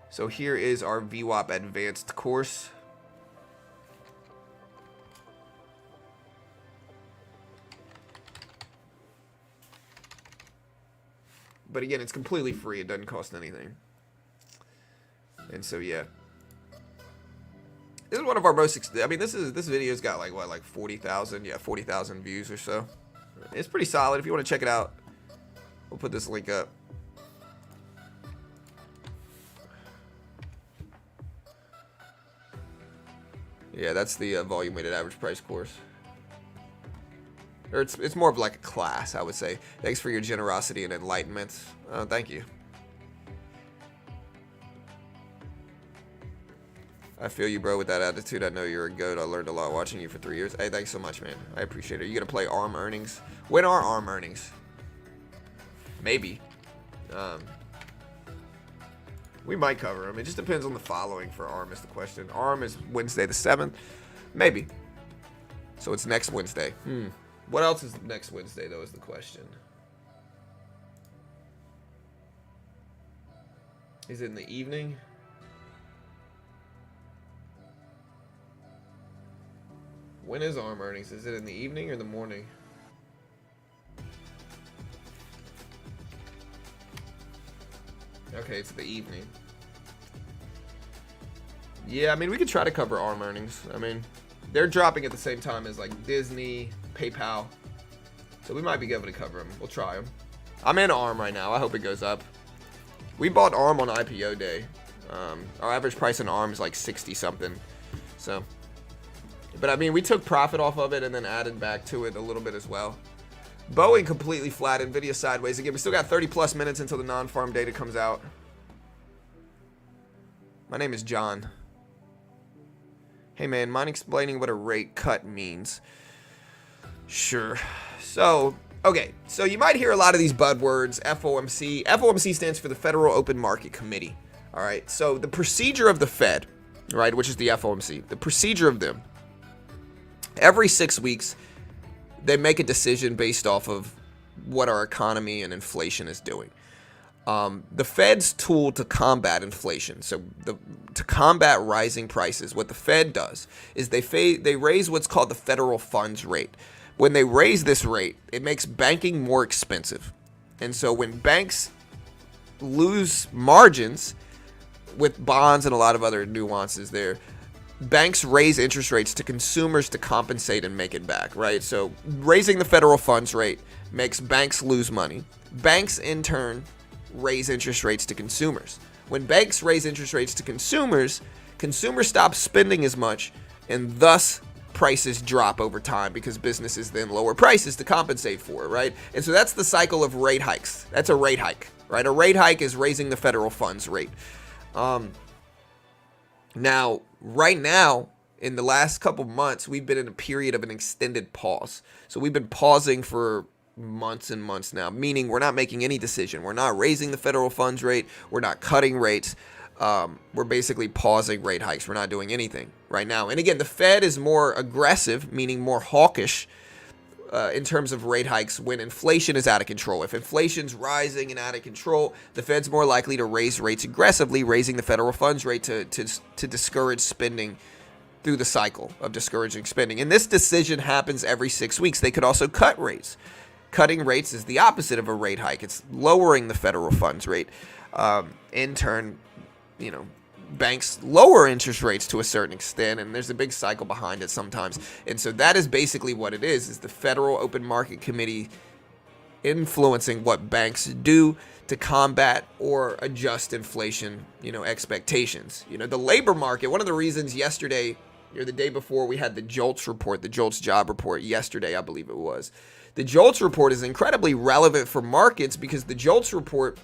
So here is our VWAP advanced course. But again, it's completely free. It doesn't cost anything. And so yeah. This is one of our most, I mean, this video's got like what, like 40,000, yeah, 40,000 views or so. It's pretty solid. If you want to check it out, we'll put this link up. Yeah, that's the volume weighted average price course. Or it's more of like a class, I would say. Thanks for your generosity and enlightenment. Thank you. I feel you, bro, with that attitude. I know you're a goat. I learned a lot watching you for 3 years. Hey, thanks so much, man. I appreciate it. Are you going to play ARM earnings? When are ARM earnings? Maybe. We might cover them. It just depends on the following for ARM is the question. ARM is Wednesday the 7th. Maybe. So it's next Wednesday. What else is next Wednesday, though, is the question. Is it in the evening? When is ARM earnings? Is it in the evening or the morning? Okay, it's the evening. Yeah, I mean, we could try to cover ARM earnings. I mean, they're dropping at the same time as like Disney, PayPal. So we might be able to cover them. We'll try them. I'm in ARM right now. I hope it goes up. We bought ARM on IPO day. Our average price in ARM is like 60 something. So, but I mean, we took profit off of it and then added back to it a little bit as well. Boeing completely flat, Nvidia sideways. Again, we still got 30 plus minutes until the non-farm data comes out. My name is John. Hey man, mind explaining what a rate cut means? Sure. So, okay. So you might hear a lot of these buzzwords, FOMC. FOMC stands for the Federal Open Market Committee. All right. So the procedure of the Fed, right, which is the FOMC, the procedure of them, every 6 weeks, they make a decision based off of what our economy and inflation is doing. The Fed's tool to combat inflation, so to combat rising prices, what the Fed does is they raise what's called the federal funds rate. When they raise this rate, it makes banking more expensive. And so when banks lose margins with bonds and a lot of other nuances there, banks raise interest rates to consumers to compensate and make it back, right? So raising the federal funds rate makes banks lose money. Banks, in turn, raise interest rates to consumers. When banks raise interest rates to consumers, consumers stop spending as much, and thus prices drop over time because businesses then lower prices to compensate for it, right? And so that's the cycle of rate hikes. That's a rate hike, right? A rate hike is raising the federal funds rate. Now, right now, in the last couple months, we've been in a period of an extended pause. So we've been pausing for months and months now, meaning we're not making any decision. We're not raising the federal funds rate. We're not cutting rates. We're basically pausing rate hikes. We're not doing anything right now. And again, the Fed is more aggressive, meaning more hawkish in terms of rate hikes when inflation is out of control. If inflation's rising and out of control, the Fed's more likely to raise rates aggressively, raising the federal funds rate to discourage spending through the cycle of discouraging spending. And this decision happens every 6 weeks. They could also cut rates. Cutting rates is the opposite of a rate hike. It's lowering the federal funds rate. In turn, you know, banks lower interest rates to a certain extent, and there's a big cycle behind it sometimes. And so that is basically what it is the Federal Open Market Committee influencing what banks do to combat or adjust inflation, you know, expectations. You know, the labor market, one of the reasons yesterday or the day before we had the JOLTS report, the JOLTS job report yesterday, I believe it was. The JOLTS report is incredibly relevant for markets because the JOLTS report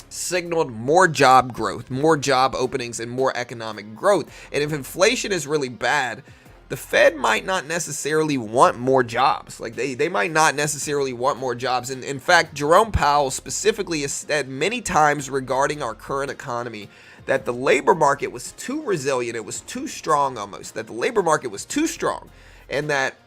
signaled more job growth, more job openings, and more economic growth. And if inflation is really bad, the Fed might not necessarily want more jobs. Like they might not necessarily want more jobs. And in fact, Jerome Powell specifically has said many times regarding our current economy that the labor market was too resilient. It was too strong almost. That the labor market was too strong, and that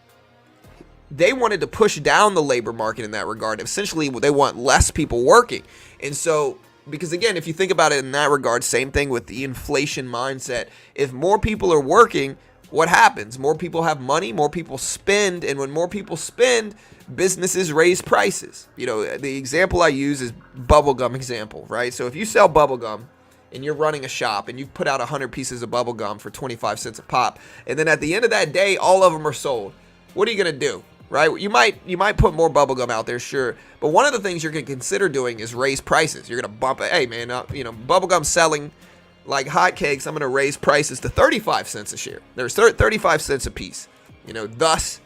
they wanted to push down the labor market in that regard. Essentially, they want less people working. And so, because again, if you think about it in that regard, same thing with the inflation mindset. If more people are working, what happens? More people have money, more people spend, and when more people spend, businesses raise prices. You know, the example I use is bubblegum example, right? So if you sell bubblegum and you're running a shop and you put out 100 pieces of bubblegum for 25 cents a pop, and then at the end of that day, all of them are sold, what are you going to do? Right? You might put more bubblegum out there, sure. But one of the things you're going to consider doing is raise prices. You're going to bump it. Hey, man, bubblegum selling like hotcakes. I'm going to raise prices to 35 cents a share. There's 35 cents a piece. Thus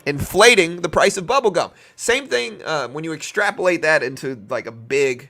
inflating the price of bubblegum. Same thing when you extrapolate that into like a big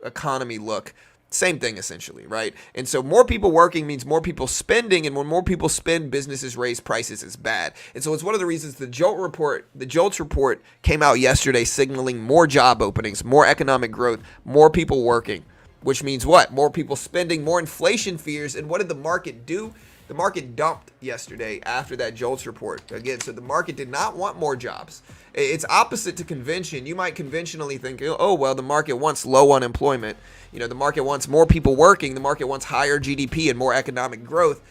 economy look. Same thing essentially, right? And so more people working means more people spending, and when more people spend, businesses raise prices. It's bad. And so it's one of the reasons the JOLTS report came out yesterday signaling more job openings, more economic growth, more people working, which means what? More people spending, more inflation fears. And what did the market do? The market dumped yesterday after that JOLTS report. Again, so the market did not want more jobs. It's opposite to convention. You might conventionally think, oh, well, the market wants low unemployment. The market wants more people working. The market wants higher GDP and more economic growth.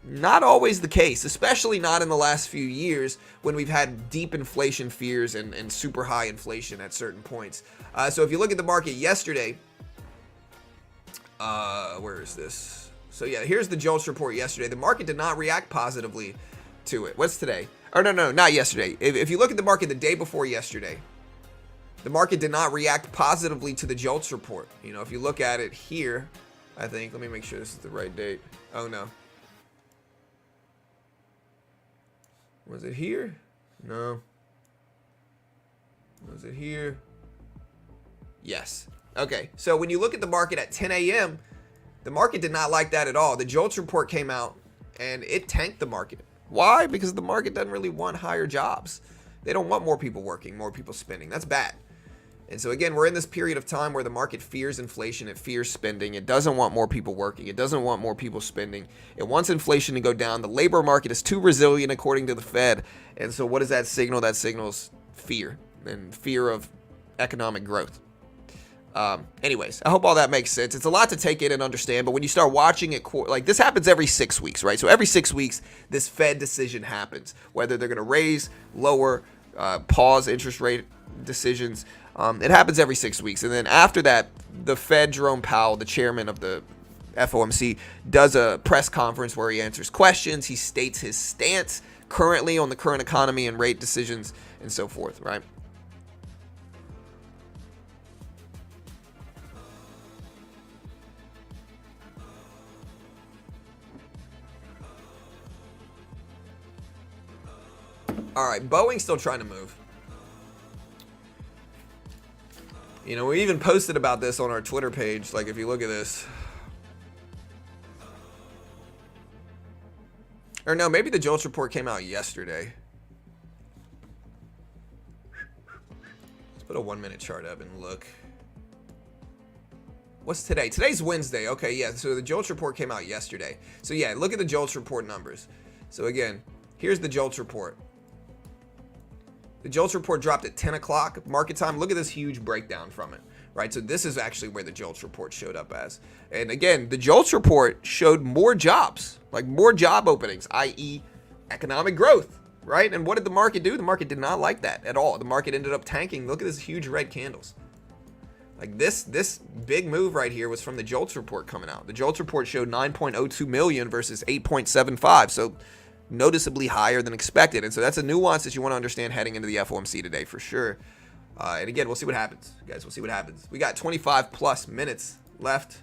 Not always the case, especially not in the last few years when we've had deep inflation fears and super high inflation at certain points. So if you look at the market yesterday, where is this? So yeah, here's the JOLTS report yesterday. The market did not react positively to it. What's today? Or no, not yesterday. If you look at the market the day before yesterday, the market did not react positively to the JOLTS report. If you look at it here, I think, let me make sure this is the right date. Oh no. Was it here? No. Was it here? Yes. Okay, so when you look at the market at 10 a.m., the market did not like that at all. The JOLTS report came out and it tanked the market. Why? Because the market doesn't really want higher jobs. They don't want more people working, more people spending. That's bad. And so again, we're in this period of time where the market fears inflation, it fears spending, it doesn't want more people working, it doesn't want more people spending, it wants inflation to go down. The labor market is too resilient according to the Fed. And so what does that signal? That signals fear, and fear of economic growth. Anyways, I hope all that makes sense. It's a lot to take in and understand, but when you start watching it, like this happens every 6 weeks, right? So every 6 weeks, this Fed decision happens, whether they're going to raise, lower, pause interest rate decisions. It happens every 6 weeks. And then after that, the Fed, Jerome Powell, the chairman of the FOMC, does a press conference where he answers questions. He states his stance currently on the current economy and rate decisions and so forth, right? All right, Boeing's still trying to move. We even posted about this on our Twitter page. Like, if you look at this. Or no, maybe the JOLTS report came out yesterday. Let's put a 1-minute chart up and look. What's today? Today's Wednesday. Okay, yeah, so the JOLTS report came out yesterday. So yeah, look at the JOLTS report numbers. So again, here's the JOLTS report. The JOLTS report dropped at 10 o'clock market time. Look at this huge breakdown from it, right? So this is actually where the JOLTS report showed up as. And again, the JOLTS report showed more jobs, like more job openings, i.e. economic growth, right? And what did the market do? The market did not like that at all. The market ended up tanking. Look at this huge red candles. Like this big move right here was from the JOLTS report coming out. The JOLTS report showed 9.02 million versus 8.75. So noticeably higher than expected. And so that's a nuance that you want to understand heading into the FOMC today for sure. And again, we'll see what happens, guys. We'll see what happens. We got 25 plus minutes left.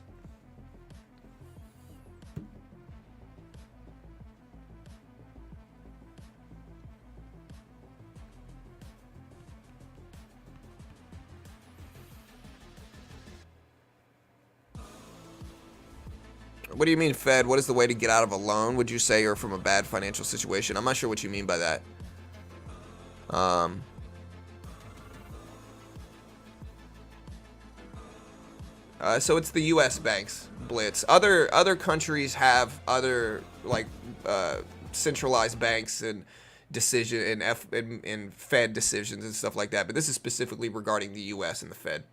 What do you mean, Fed? What is the way to get out of a loan, would you say, or from a bad financial situation? I'm not sure what you mean by that. So it's the U.S. banks, Blitz. Other countries have other like centralized banks and and Fed decisions and stuff like that. But this is specifically regarding the U.S. and the Fed.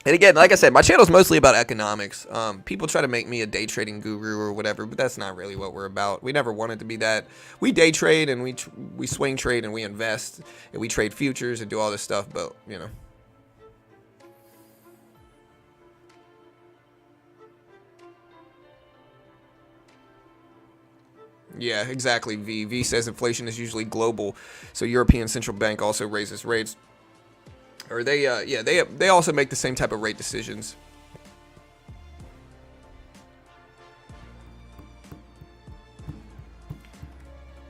And again, like I said, my channel is mostly about economics. People try to make me a day trading guru or whatever, but that's not really what we're about. We never wanted to be that. We day trade and we swing trade and we invest and we trade futures and do all this stuff, but you know. Yeah, exactly. V says inflation is usually global, so European Central Bank also raises rates. Or they also make the same type of rate decisions.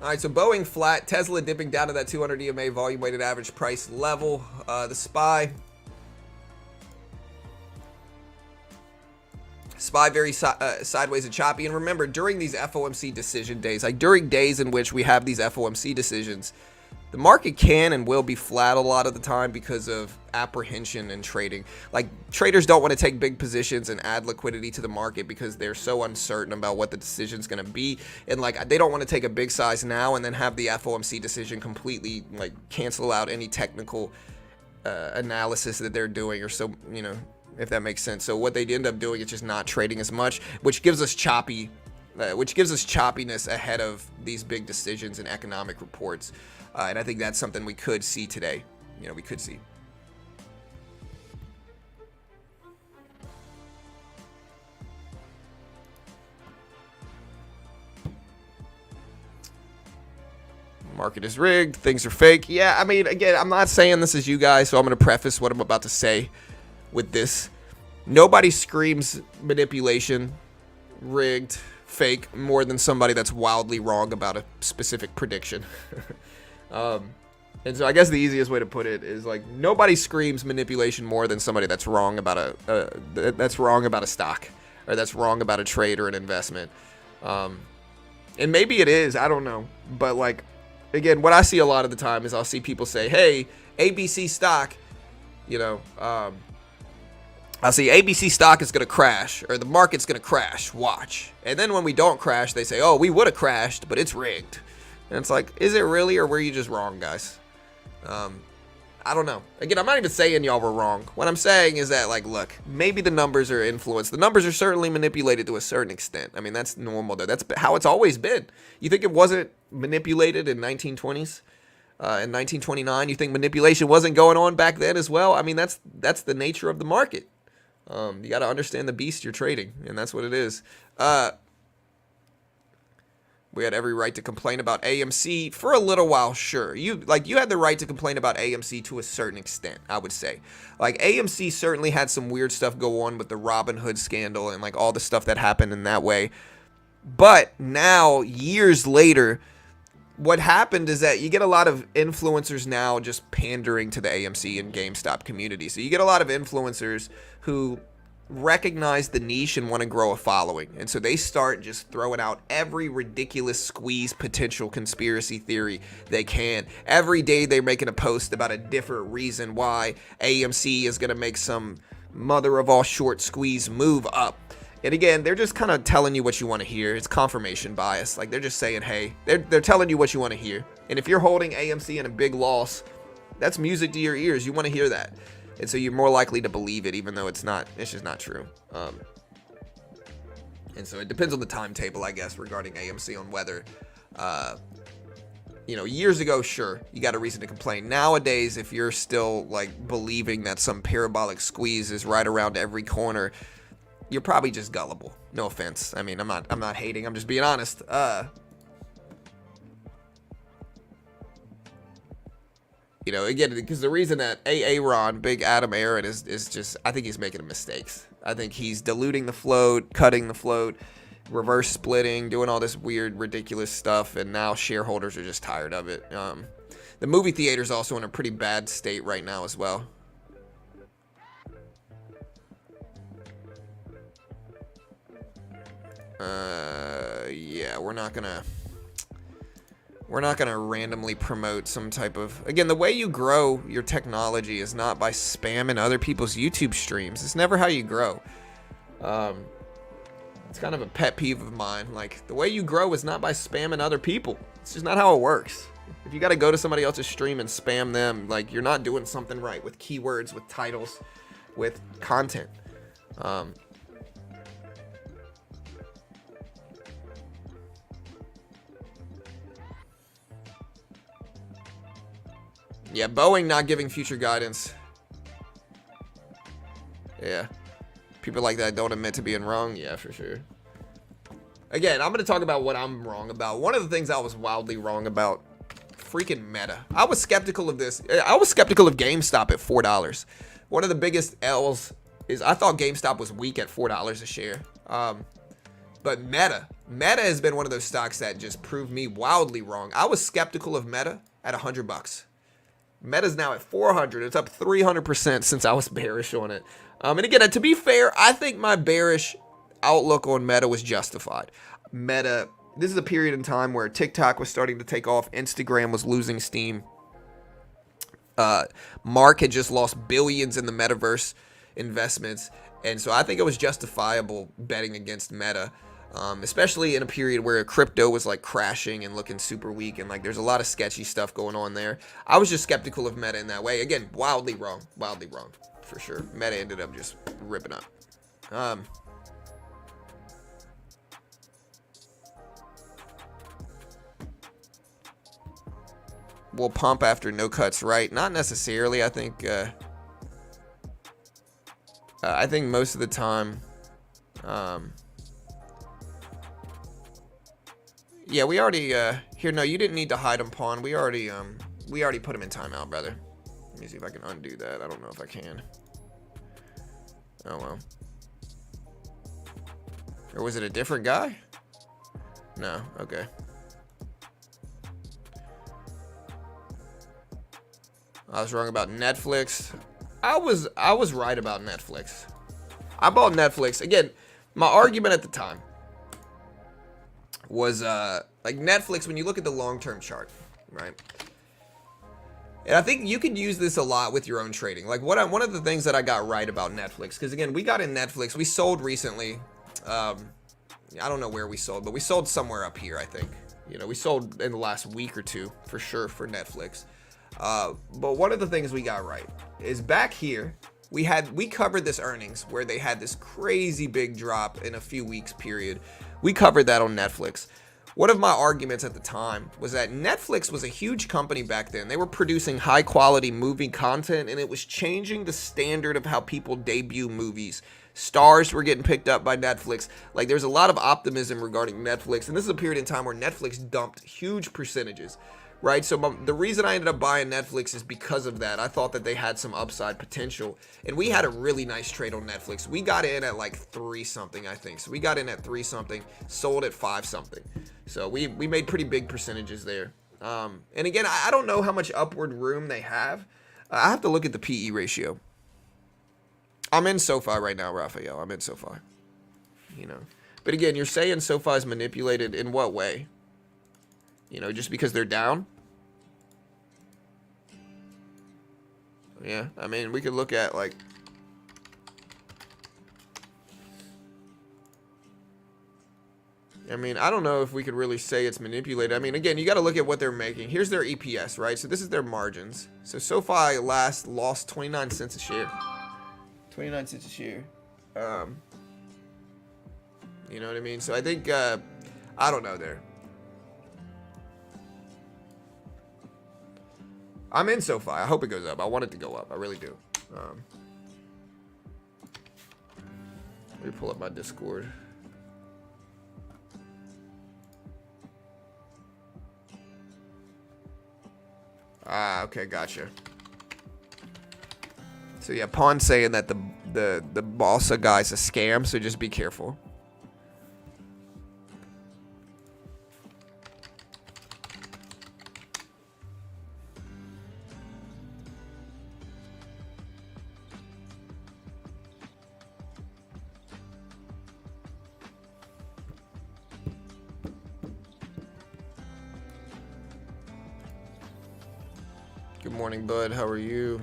All right, so Boeing flat, Tesla dipping down to that 200 EMA volume weighted average price level. The SPY very sideways and choppy. And remember, during these FOMC decision days, like during days in which we have these FOMC decisions, the market can and will be flat a lot of the time because of apprehension and trading. Like, traders don't want to take big positions and add liquidity to the market because they're so uncertain about what the decision's going to be. And, like, they don't want to take a big size now and then have the FOMC decision completely, like, cancel out any technical analysis that they're doing, or so, you know, if that makes sense. So what they end up doing is just not trading as much, which gives us choppiness ahead of these big decisions and economic reports. And I think that's something we could see today. You know, we could see. Market is rigged. Things are fake. Yeah, I mean, again, I'm not saying this is you guys, so I'm going to preface what I'm about to say with this. Nobody screams manipulation, rigged, fake more than somebody that's wildly wrong about a specific prediction. And so I guess the easiest way to put it is, like, nobody screams manipulation more than somebody that's wrong about a stock, or that's wrong about a trade or an investment. And maybe it is, I don't know, but, like, again, what I see a lot of the time is I'll see people say, hey, ABC stock, you know, I'll see ABC stock is going to crash, or the market's going to crash, watch. And then when we don't crash, they say, oh, we would have crashed, but it's rigged. And it's like, is it really, or were you just wrong, guys? I don't know. Again, I'm not even saying y'all were wrong. What I'm saying is that, like, look, maybe the numbers are influenced. The numbers are certainly manipulated to a certain extent. I mean, that's normal, though. That's how it's always been. You think it wasn't manipulated in 1920s? In 1929, you think manipulation wasn't going on back then as well? I mean, that's the nature of the market. You got to understand the beast you're trading, and that's what it is. We had every right to complain about AMC for a little while, sure. You had the right to complain about AMC to a certain extent, I would say. Like, AMC certainly had some weird stuff go on with the Robin Hood scandal and, like, all the stuff that happened in that way. But now, years later, what happened is that you get a lot of influencers now just pandering to the AMC and GameStop community. So you get a lot of influencers who recognize the niche and want to grow a following, and so they start just throwing out every ridiculous squeeze potential conspiracy theory they can. Every day they're making a post about a different reason why AMC is going to make some mother of all short squeeze move up. And again, they're just kind of telling you what you want to hear. It's confirmation bias. Like, they're just saying, hey, they're telling you what you want to hear. And if you're holding AMC in a big loss, that's music to your ears. You want to hear that. And so you're more likely to believe it, even though it's just not true. And so it depends on the timetable, I guess, regarding AMC on whether, years ago, sure, you got a reason to complain. Nowadays, if you're still, like, believing that some parabolic squeeze is right around every corner, you're probably just gullible. No offense. I mean, I'm not hating. I'm just being honest. Again, because the reason that Aaron, Big Adam Aaron, is just, I think he's making mistakes. I think he's diluting the float, cutting the float, reverse splitting, doing all this weird, ridiculous stuff, and now shareholders are just tired of it. The movie theater's also in a pretty bad state right now as well. Yeah, we're not gonna randomly promote some type of... Again, the way you grow your technology is not by spamming other people's YouTube streams. It's never how you grow. It's kind of a pet peeve of mine. Like, the way you grow is not by spamming other people. It's just not how it works. If you got to go to somebody else's stream and spam them, like, you're not doing something right with keywords, with titles, with content. Yeah, Boeing not giving future guidance. Yeah. People like that don't admit to being wrong. Yeah, for sure. Again, I'm going to talk about what I'm wrong about. One of the things I was wildly wrong about, freaking Meta. I was skeptical of this. I was skeptical of GameStop at $4. One of the biggest L's is I thought GameStop was weak at $4 a share. But Meta has been one of those stocks that just proved me wildly wrong. I was skeptical of Meta at $100. Meta's now at 400. It's up 300% since I was bearish on it. And again, to be fair, I think my bearish outlook on Meta was justified. Meta, this is a period in time where TikTok was starting to take off. Instagram was losing steam. Mark had just lost billions in the metaverse investments. And so I think it was justifiable betting against Meta. Especially in a period where crypto was like crashing and looking super weak, and like there's a lot of sketchy stuff going on there. I was just skeptical of Meta in that way. Again, wildly wrong for sure. Meta ended up just ripping up. We'll pump after no cuts, right? Not necessarily. I think most of the time. Yeah, we already, here, no, you didn't need to hide him, Pawn. We already put him in timeout, brother. Let me see if I can undo that. I don't know if I can. Oh, well. Or was it a different guy? No, okay. I was wrong about Netflix. I was right about Netflix. I bought Netflix. Again, my argument at the time was like Netflix, when you look at the long-term chart, right? And I think you could use this a lot with your own trading. Like one of the things that I got right about Netflix, because again, we got in Netflix, we sold recently. I don't know where we sold, but we sold somewhere up here, I think. You know, we sold in the last week or two for sure for Netflix. But one of the things we got right is back here, we covered this earnings where they had this crazy big drop in a few weeks period. We covered that on Netflix. One of my arguments at the time was that Netflix was a huge company back then. They were producing high quality movie content, and it was changing the standard of how people debut movies. Stars were getting picked up by Netflix. Like, there's a lot of optimism regarding Netflix, and this is a period in time where Netflix dumped huge percentages. Right, so the reason I ended up buying Netflix is because of that. I thought that they had some upside potential, and we had a really nice trade on Netflix. We got in at like 3 something, I think. So we got in at 3 something, sold at 5 something. So we made pretty big percentages there. And again, I don't know how much upward room they have. I have to look at the PE ratio. I'm in SoFi right now, Raphael. I'm in SoFi. You know, but again, you're saying SoFi is manipulated in what way? You know, just because they're down? Yeah, I mean, we could look at, like... I mean, I don't know if we could really say it's manipulated. I mean, again, you got to look at what they're making. Here's their EPS, right? So this is their margins. So SoFi lost 29 cents a share. 29 cents a share. You know what I mean? So I think, I don't know there. I'm in SoFi. I hope it goes up. I want it to go up. I really do. Let me pull up my Discord. Ah, okay, gotcha. So yeah, Pawn saying that the Balsa guy's a scam, so just be careful. Good morning, bud. How are you?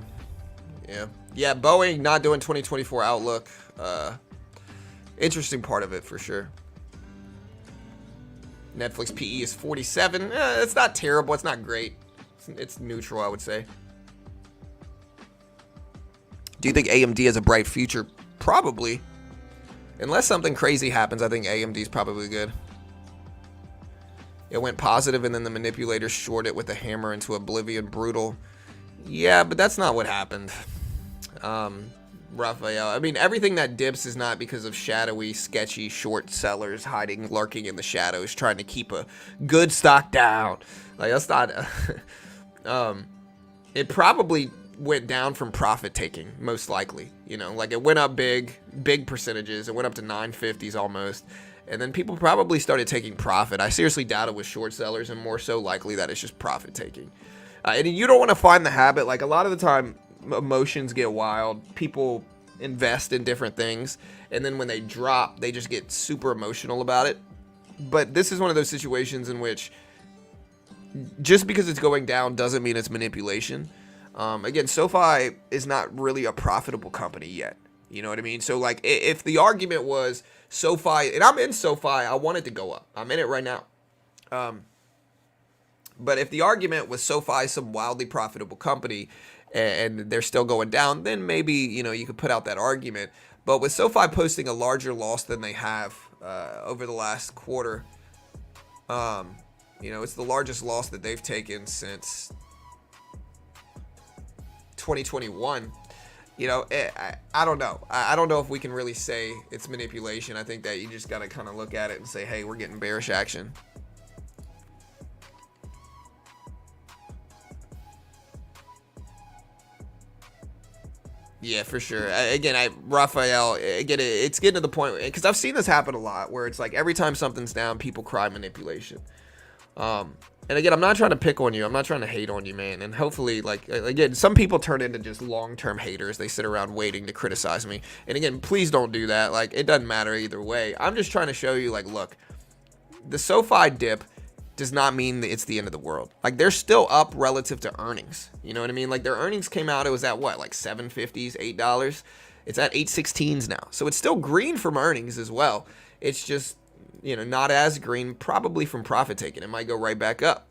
Yeah, Boeing not doing 2024 outlook. Interesting part of it for sure. Netflix PE is 47. It's not terrible. It's not great. It's neutral, I would say. Do you think AMD has a bright future? Probably. Unless something crazy happens, I think AMD is probably good. It went positive and then the manipulators short it with a hammer into oblivion. Brutal. Yeah, but that's not what happened. Raphael, I mean, everything that dips is not because of shadowy, sketchy short sellers hiding, lurking in the shadows, trying to keep a good stock down. Like, that's not... it probably went down from profit taking, most likely. You know, like it went up big percentages. It went up to 950s almost. And then people probably started taking profit. I seriously doubt it was short sellers, and more so likely that it's just profit taking. And you don't want to find the habit. Like, a lot of the time, emotions get wild. People invest in different things, and then when they drop, they just get super emotional about it. But this is one of those situations in which just because it's going down doesn't mean it's manipulation. Again, SoFi is not really a profitable company yet. You know what I mean? So, like, if the argument was SoFi, and I'm in SoFi, I want it to go up. I'm in it right now. But if the argument was SoFi, some wildly profitable company, and they're still going down, then maybe, you know, you could put out that argument. But with SoFi posting a larger loss than they have over the last quarter, you know, it's the largest loss that they've taken since 2021. You know, I don't know. I don't know if we can really say it's manipulation. I think that you just got to kind of look at it and say, hey, we're getting bearish action. Yeah, for sure. Raphael, again, it's getting to the point, because I've seen this happen a lot, where it's like every time something's down, people cry manipulation. And again, I'm not trying to pick on you. I'm not trying to hate on you, man. And hopefully, like, again, some people turn into just long-term haters. They sit around waiting to criticize me. And again, please don't do that. Like, it doesn't matter either way. I'm just trying to show you, like, look, the SoFi dip does not mean that it's the end of the world. Like, they're still up relative to earnings. You know what I mean? Like, their earnings came out, it was at what, like $7.50s, $8? It's at 8.16s now. So it's still green from earnings as well. It's just, you know, not as green, probably from profit taking. It might go right back up.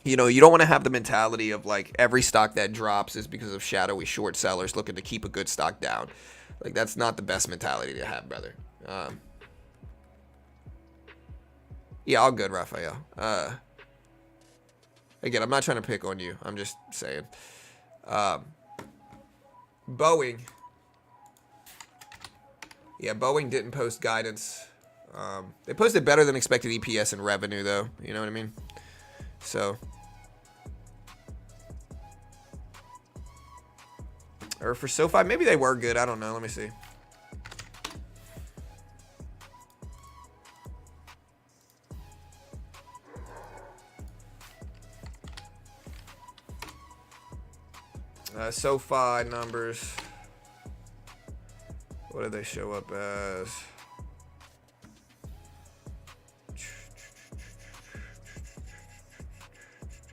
You know, you don't want to have the mentality of, like, every stock that drops is because of shadowy short sellers looking to keep a good stock down. Like, that's not the best mentality to have, brother. Yeah, all good, Raphael. Again, I'm not trying to pick on you. I'm just saying. Boeing. Yeah, Boeing didn't post guidance. They posted better than expected EPS and revenue, though. You know what I mean? So. Or for SoFi, maybe they were good. I don't know. Let me see. SoFi numbers. What do they show up as?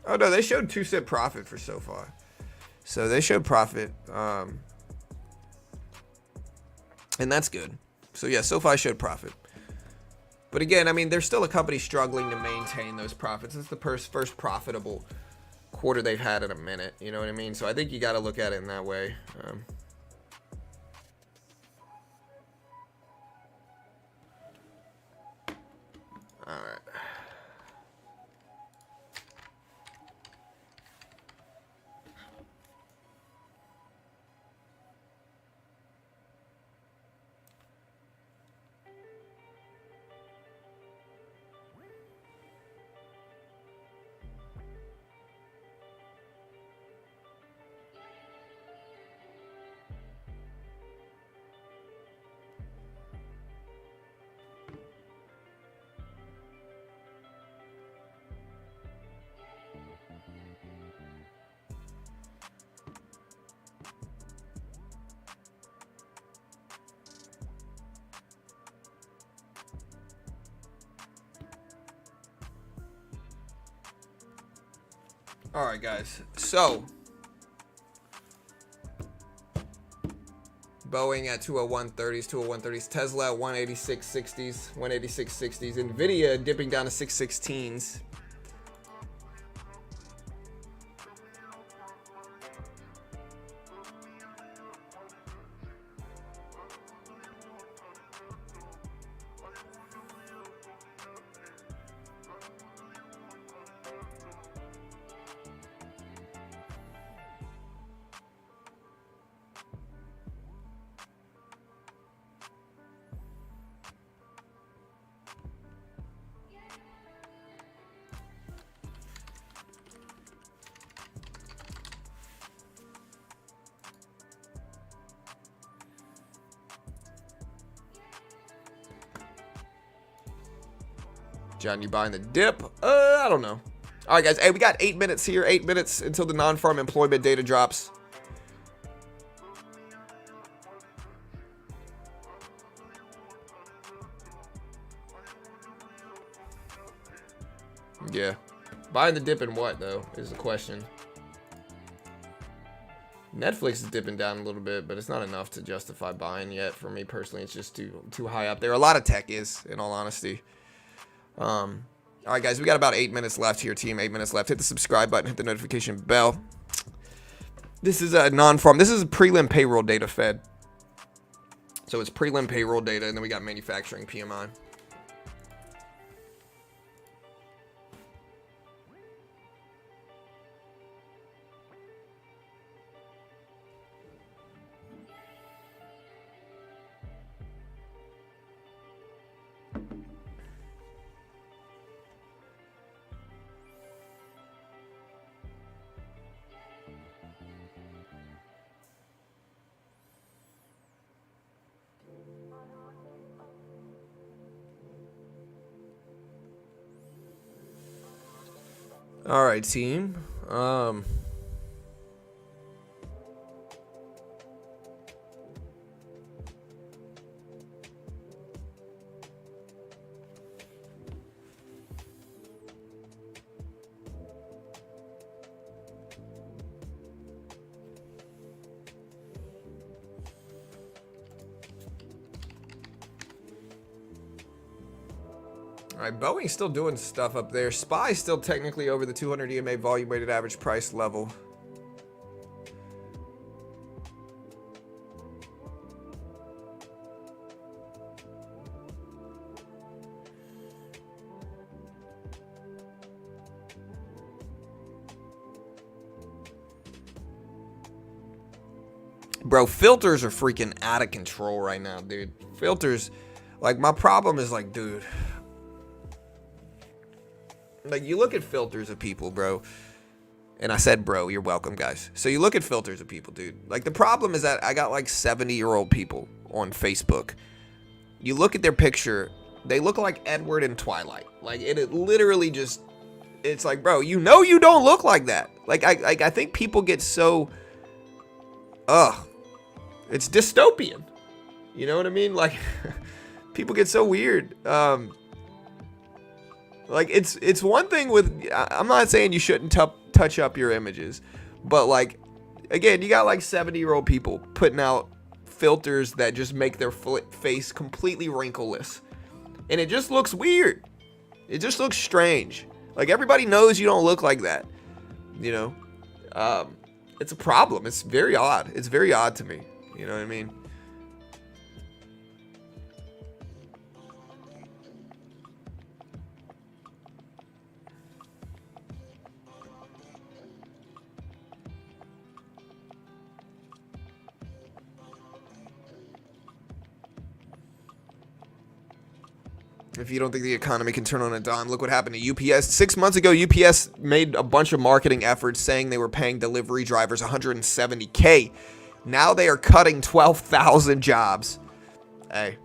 Oh, no, they showed 2-cent profit for SoFi. So they showed profit. And that's good. So, yeah, SoFi showed profit. But again, I mean, they're still a company struggling to maintain those profits. It's the first profitable quarter they've had in a minute. You know what I mean? So I think you got to look at it in that way. All right. All right, guys. So Boeing at 201.30s, 201.30s. Tesla at 186.60s, 186.60s. Nvidia dipping down to 616s. John, you buying the dip? I don't know. All right, guys. Hey, we got 8 minutes here. 8 minutes until the non-farm employment data drops. Yeah. Buying the dip in what, though, is the question. Netflix is dipping down a little bit, but it's not enough to justify buying yet. For me personally, it's just too high up there. A lot of tech is, in all honesty. All right, guys, we got about 8 minutes left here, team. 8 minutes left. Hit the subscribe button. Hit the notification bell. This is a non-farm. This is a prelim payroll data fed. So it's prelim payroll data, and then we got manufacturing PMI. All right, team. All right, Boeing's still doing stuff up there. SPY's still technically over the 200 EMA volume weighted average price level. Bro, filters are freaking out of control right now, dude. Filters, like, my problem is, like, dude, like, you look at filters of people, bro. And I said, bro, you're welcome, guys. So you look at filters of people, dude. Like, the problem is that I got, like, 70-year-old people on Facebook. You look at their picture, they look like Edward in Twilight. Like, it literally just, it's like, bro, you know you don't look like that. Like, I think people get so, it's dystopian. You know what I mean? Like, people get so weird. Like, it's one thing with, I'm not saying you shouldn't touch up your images, but, like, again, you got, like, 70-year-old people putting out filters that just make their face completely wrinkleless. And it just looks weird. It just looks strange. Like, everybody knows you don't look like that, you know? It's a problem. It's very odd. It's very odd to me. You know what I mean? If you don't think the economy can turn on a dime, look what happened to UPS. 6 months ago, UPS made a bunch of marketing efforts saying they were paying delivery drivers $170K. Now they are cutting 12,000 jobs. Hey.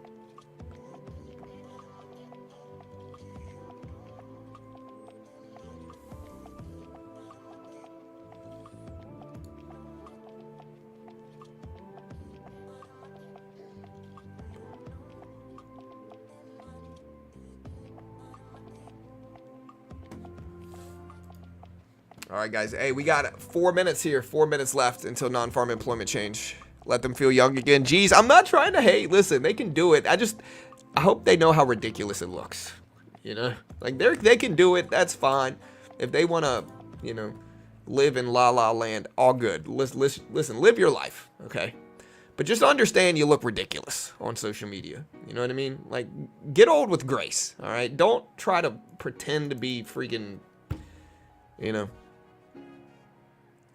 All right, guys. Hey, we got 4 minutes here. 4 minutes left until non-farm employment change. Let them feel young again. Geez, I'm not trying to hate. Listen, they can do it. I hope they know how ridiculous it looks. You know, like they can do it. That's fine. If they want to, you know, live in la la land, all good. Listen, live your life, okay? But just understand you look ridiculous on social media. You know what I mean? Like, get old with grace, all right? Don't try to pretend to be freaking, you know.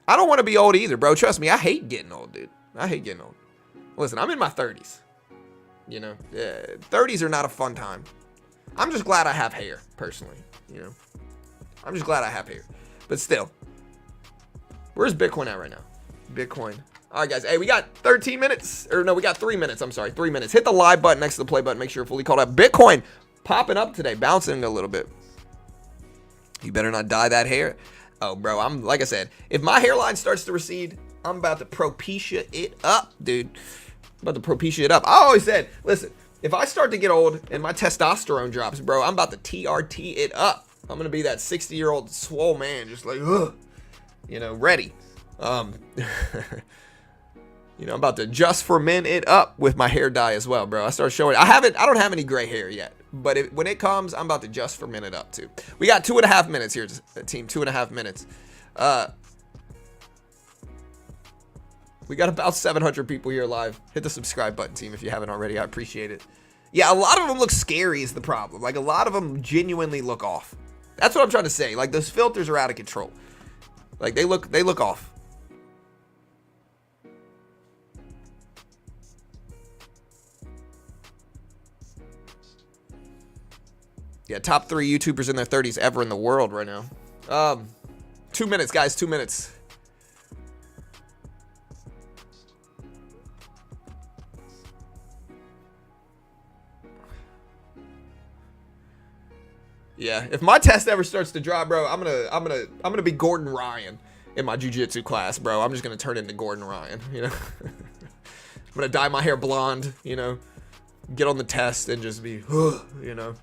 I don't want to be old either, bro. Trust me, I hate getting old, dude. I hate getting old. Listen, I'm in my 30s. You know, 30s are not a fun time. I'm just glad I have hair, personally. You know, I'm just glad I have hair. But still, where's Bitcoin at right now? Bitcoin. All right, guys. Hey, we got 13 minutes. Or no, we got 3 minutes. I'm sorry, 3 minutes. Hit the live button next to the play button. Make sure you're fully called up. Bitcoin popping up today, bouncing a little bit. You better not dye that hair. Oh, bro, like I said, if my hairline starts to recede, I'm about to propecia it up, dude. I'm about to propecia it up. I always said, listen, if I start to get old and my testosterone drops, bro, I'm about to TRT it up. I'm going to be that 60-year-old swole man, just like, ugh, you know, ready. You know, I'm about to just for men it up with my hair dye as well, bro. I start showing. I don't have any gray hair yet, but when it comes, I'm about to just for men it up too. We got 2.5 minutes here, team. 2.5 minutes. We got about 700 people here live. Hit the subscribe button, team, if you haven't already. I appreciate it. Yeah, a lot of them look scary is the problem. Like, a lot of them genuinely look off. That's what I'm trying to say. Like, those filters are out of control. Like, they look off. Yeah, top 3 YouTubers in their 30s ever in the world right now. 2 minutes, guys. 2 minutes. Yeah, if my test ever starts to drop, bro, I'm gonna be Gordon Ryan in my jiu-jitsu class, bro. I'm just gonna turn into Gordon Ryan, you know. I'm gonna dye my hair blonde, you know, get on the test and just be, you know,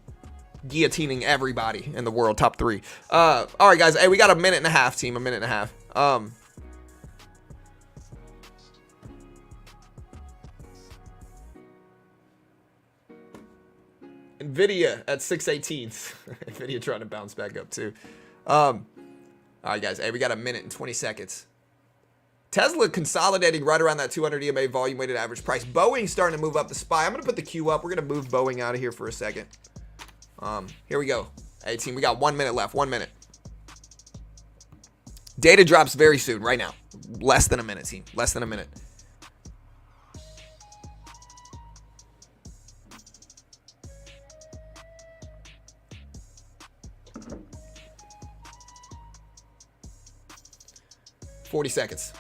guillotining everybody in the world. Top 3. All right, guys. Hey, we got a minute and a half, team. A minute and a half. Nvidia at 618. Nvidia trying to bounce back up too. All right, guys. Hey, we got a minute and 20 seconds. Tesla consolidating right around that 200 EMA volume weighted average price. Boeing starting to move up the SPY. I'm gonna put the queue up. We're gonna move Boeing out of here for a second. Here we go. Hey, team, we got 1 minute left. 1 minute. Data drops very soon, right now. Less than a minute, team. Less than a minute. $40 seconds.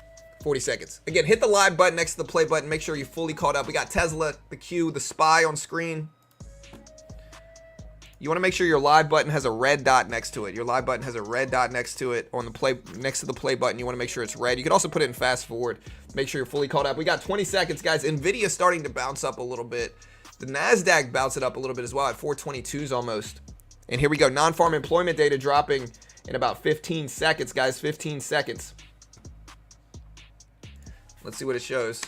40 seconds. Again, hit the live button next to the play button. Make sure you're fully caught up. We got Tesla, the Q, the SPY on screen. You want to make sure your live button has a red dot next to it. Your live button has a red dot next to it on the play, next to the play button. You want to make sure it's red. You can also put it in fast forward. Make sure you're fully caught up. We got 20 seconds, guys. Nvidia starting to bounce up a little bit. The NASDAQ bounced it up a little bit as well at 422s almost. And here we go. Non-farm employment data dropping in about 15 seconds, guys. 15 seconds. Let's see what it shows.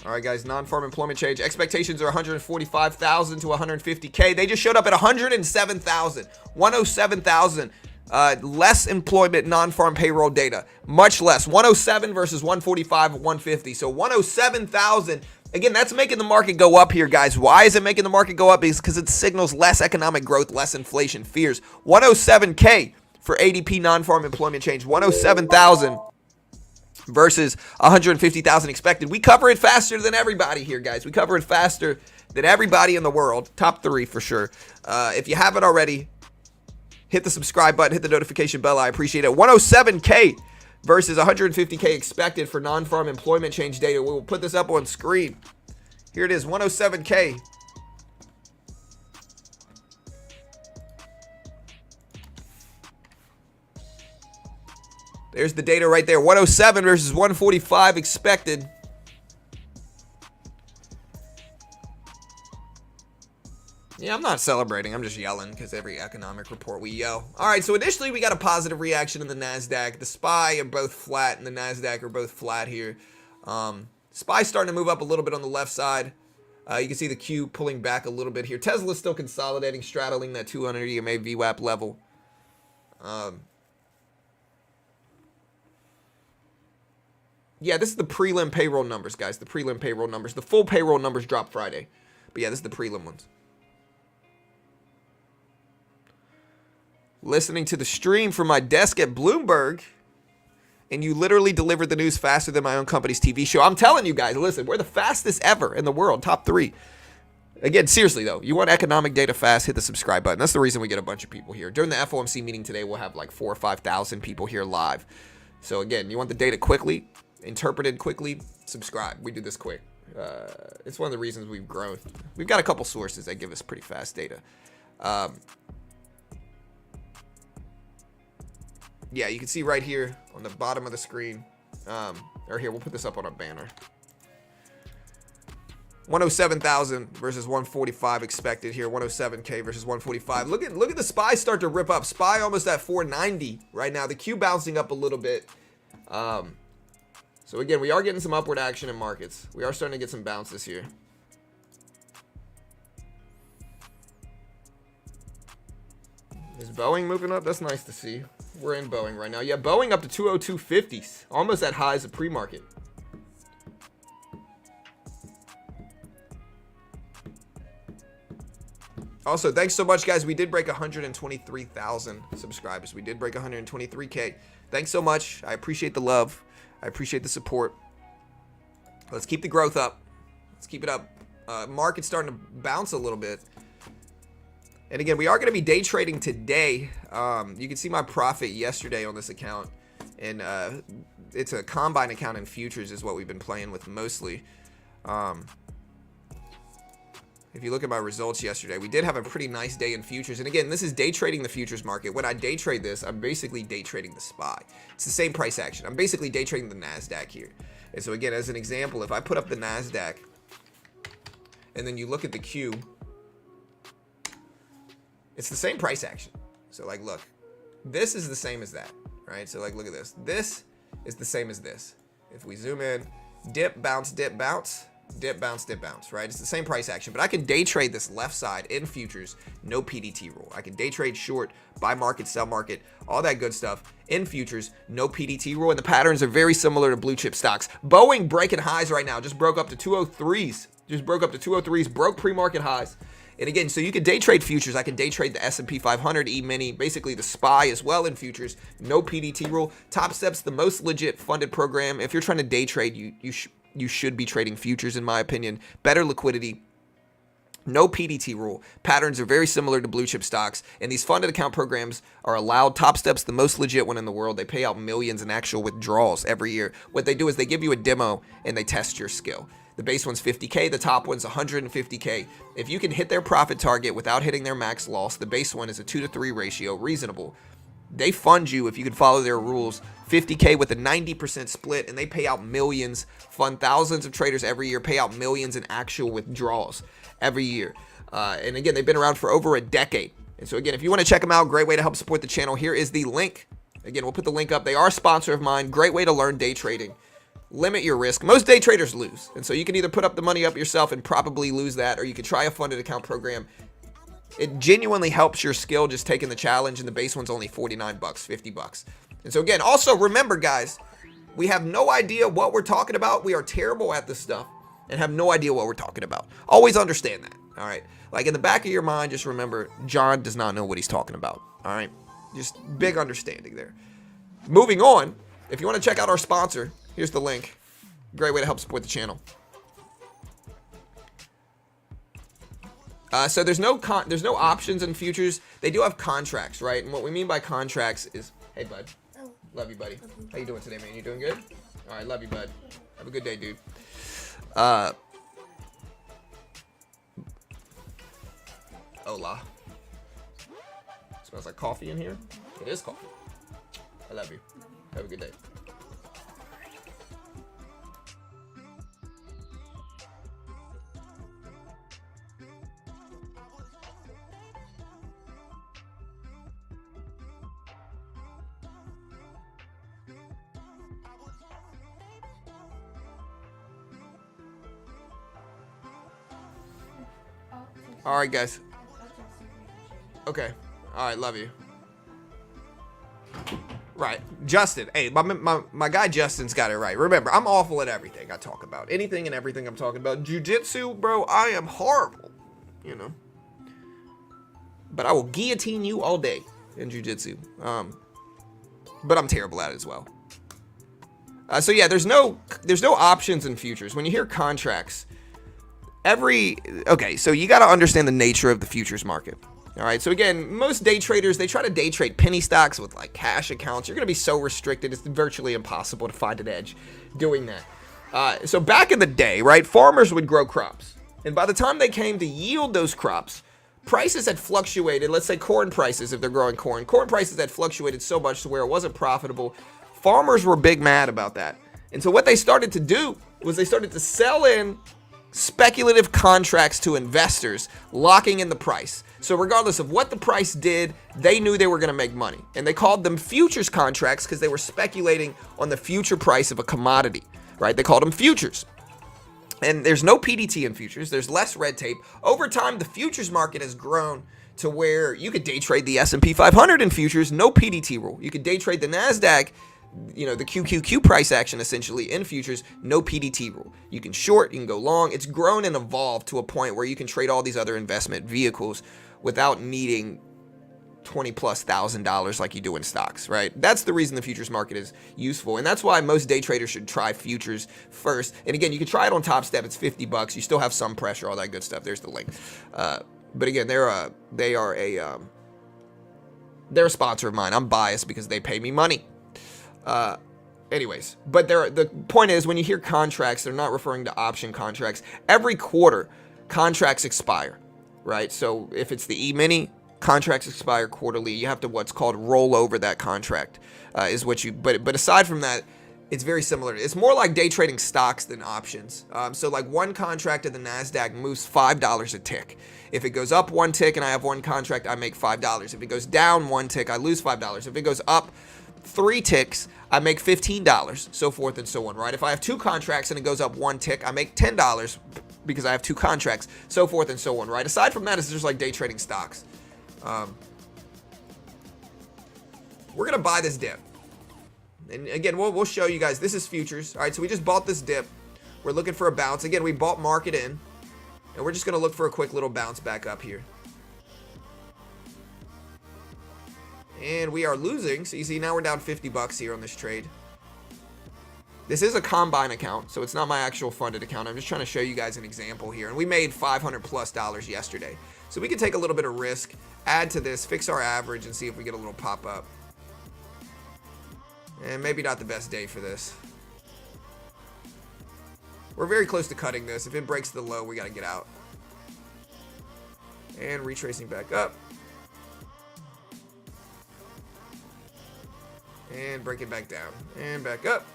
All right, guys, non-farm employment change. Expectations are 145,000 to 150K. They just showed up at 107,000. 107,000. Less employment non-farm payroll data. Much less. 107 versus 145 of 150. So 107,000. Again, that's making the market go up here, guys. Why is it making the market go up? Because it signals less economic growth, less inflation fears. 107K for ADP non-farm employment change. 107,000 versus 150,000 expected. We cover it faster than everybody here, guys. We cover it faster than everybody in the world. Top 3 for sure. If you haven't already, hit the subscribe button, hit the notification bell. I appreciate it. 107K versus 150K expected for non-farm employment change data. We will put this up on screen. Here it is, 107K. There's the data right there. 107 versus 145 expected. Yeah, I'm not celebrating. I'm just yelling because every economic report we yell. All right, so initially we got a positive reaction in the NASDAQ. The SPY are both flat and the NASDAQ are both flat here. SPY starting to move up a little bit on the left side. You can see the Q pulling back a little bit here. Tesla's still consolidating, straddling that 200 EMA VWAP level. Yeah, this is the prelim payroll numbers, guys. The prelim payroll numbers. The full payroll numbers drop Friday. But yeah, this is the prelim ones. Listening to the stream from my desk at Bloomberg, and you literally delivered the news faster than my own company's TV show. I'm telling you guys, listen, we're the fastest ever in the world, top 3. Again, seriously though, you want economic data fast, hit the subscribe button. That's the reason we get a bunch of people here. During the FOMC meeting today, we'll have like 4,000 or 5,000 people here live. So again, you want the data quickly, interpreted quickly, subscribe. We do this quick. It's one of the reasons we've grown. We've got a couple sources that give us pretty fast data. Yeah, you can see right here on the bottom of the screen, or here, we'll put this up on a banner. 107,000 versus 145 expected here. 107K versus 145. Look at the SPY start to rip up. SPY almost at 490 right now. The Q bouncing up a little bit. So again, we are getting some upward action in markets. We are starting to get some bounces here. Is Boeing moving up? That's nice to see. We're in Boeing right now. Yeah, Boeing up to 202.50s. Almost at highs of pre-market. Also, thanks so much, guys. We did break 123,000 subscribers. We did break 123K. Thanks so much. I appreciate the love. I appreciate the support. Let's keep the growth up. Let's keep it up. Market's starting to bounce a little bit. And again, we are going to be day trading today. You can see my profit yesterday on this account. And it's a combine account in futures is what we've been playing with mostly. If you look at my results yesterday, we did have a pretty nice day in futures. And again, this is day trading the futures market. When I day trade this, I'm basically day trading the SPY. It's the same price action. I'm basically day trading the NASDAQ here. And so again, as an example, if I put up the NASDAQ and then you look at the Q, it's the same price action. So like, look, this is the same as that, right? So like, look at this. This is the same as this. If we zoom in, dip, bounce, dip, bounce, dip, bounce, dip, bounce, right? It's the same price action, but I can day trade this left side in futures, no PDT rule. I can day trade short, buy market, sell market, all that good stuff in futures, no PDT rule, and the patterns are very similar to blue chip stocks. Boeing breaking highs right now, just broke up to 203s, broke pre-market highs. And again, so you can day trade futures. I can day trade the S&P 500, E-mini, basically the SPY as well in futures. No PDT rule. Top Step's the most legit funded program. If you're trying to day trade, you should be trading futures, in my opinion. Better liquidity. No PDT rule. Patterns are very similar to blue chip stocks. And these funded account programs are allowed. Top Step's the most legit one in the world. They pay out millions in actual withdrawals every year. What they do is they give you a demo and they test your skill. The base one's 50K, the top one's 150K. If you can hit their profit target without hitting their max loss, the base one is a 2-to-3 ratio, reasonable. They fund you if you can follow their rules. 50K with a 90% split, and they pay out millions, fund thousands of traders every year, pay out millions in actual withdrawals every year. And again, they've been around for over a decade. And so again, if you want to check them out, great way to help support the channel. Here is the link. Again, we'll put the link up. They are a sponsor of mine. Great way to learn day trading. Limit your risk. Most day traders lose. And so you can either put up the money up yourself and probably lose that, or you could try a funded account program. It genuinely helps your skill just taking the challenge, and the base one's only 49 bucks, 50 bucks. And so again, also remember guys, we have no idea what we're talking about. We are terrible at this stuff and have no idea what we're talking about. Always understand that. All right. Like in the back of your mind, just remember John does not know what he's talking about. All right. Just big understanding there. Moving on. If you want to check out our sponsor, here's the link. Great way to help support the channel. So there's no options in futures. They do have contracts, right? And what we mean by contracts is, hey bud, love you, buddy. How you doing today, man? You doing good? All right, love you, bud. Have a good day, dude. Hola. Smells like coffee in here. It is coffee. I love you. Have a good day. All right, guys. Okay. All right, love you. Right. Justin. Hey, my guy Justin's got it right. Remember, I'm awful at everything I talk about. Anything and everything I'm talking about. Jiu-jitsu, bro, I am horrible. You know. But I will guillotine you all day in jiu-jitsu. But I'm terrible at it as well. So yeah, there's no options in futures. When you hear contracts, okay, so you got to understand the nature of the futures market. All right, so again, most day traders, they try to day trade penny stocks with like cash accounts. You're going to be so restricted, it's virtually impossible to find an edge doing that. So back in the day, right, farmers would grow crops. And by the time they came to yield those crops, prices had fluctuated. Let's say corn prices, if they're growing corn prices had fluctuated so much to where it wasn't profitable. Farmers were big mad about that. And so what they started to do was they started to sell in speculative contracts to investors, locking in the price. So regardless of what the price did, they knew they were going to make money. And they called them futures contracts because they were speculating on the future price of a commodity, right? They called them futures. And there's no PDT in futures. There's less red tape. Over time, the futures market has grown to where you could day trade the S&P 500 in futures, no PDT rule. You could day trade the NASDAQ, you know, the QQQ price action essentially in futures, no PDT rule. You can short, you can go long. It's grown and evolved to a point where you can trade all these other investment vehicles without needing $20,000+ like you do in stocks, right? That's the reason the futures market is useful. And that's why most day traders should try futures first. And again, you can try it on Top Step. It's $50. You still have some pressure, all that good stuff. There's the link. But again, they're a sponsor of mine. I'm biased because they pay me money. Anyways, but the point is, when you hear contracts, they're not referring to option contracts. Every quarter, contracts expire, right? So if it's the E-mini, contracts expire quarterly. You have to what's called roll over that contract, is what you. But aside from that, it's very similar. It's more like day trading stocks than options. So like one contract of the NASDAQ moves $5 a tick. If it goes up one tick and I have one contract, I make $5. If it goes down one tick, I lose $5. If it goes up 3 ticks, I make $15, so forth and so on, right? If I have 2 contracts and it goes up 1 tick, I make $10 because I have 2 contracts, so forth and so on, right? Aside from that, it's just like day trading stocks. We're gonna buy this dip, and again, we'll show you guys. This is futures, all right? So we just bought this dip. We're looking for a bounce. Again, we bought market in, and we're just gonna look for a quick little bounce back up here. And we are losing. So you see, now we're down $50 here on this trade. This is a combine account, so it's not my actual funded account. I'm just trying to show you guys an example here. And we made $500+ yesterday. So we can take a little bit of risk, add to this, fix our average, and see if we get a little pop up. And maybe not the best day for this. We're very close to cutting this. If it breaks the low, we got to get out. And retracing back up. And break it back down. And back up.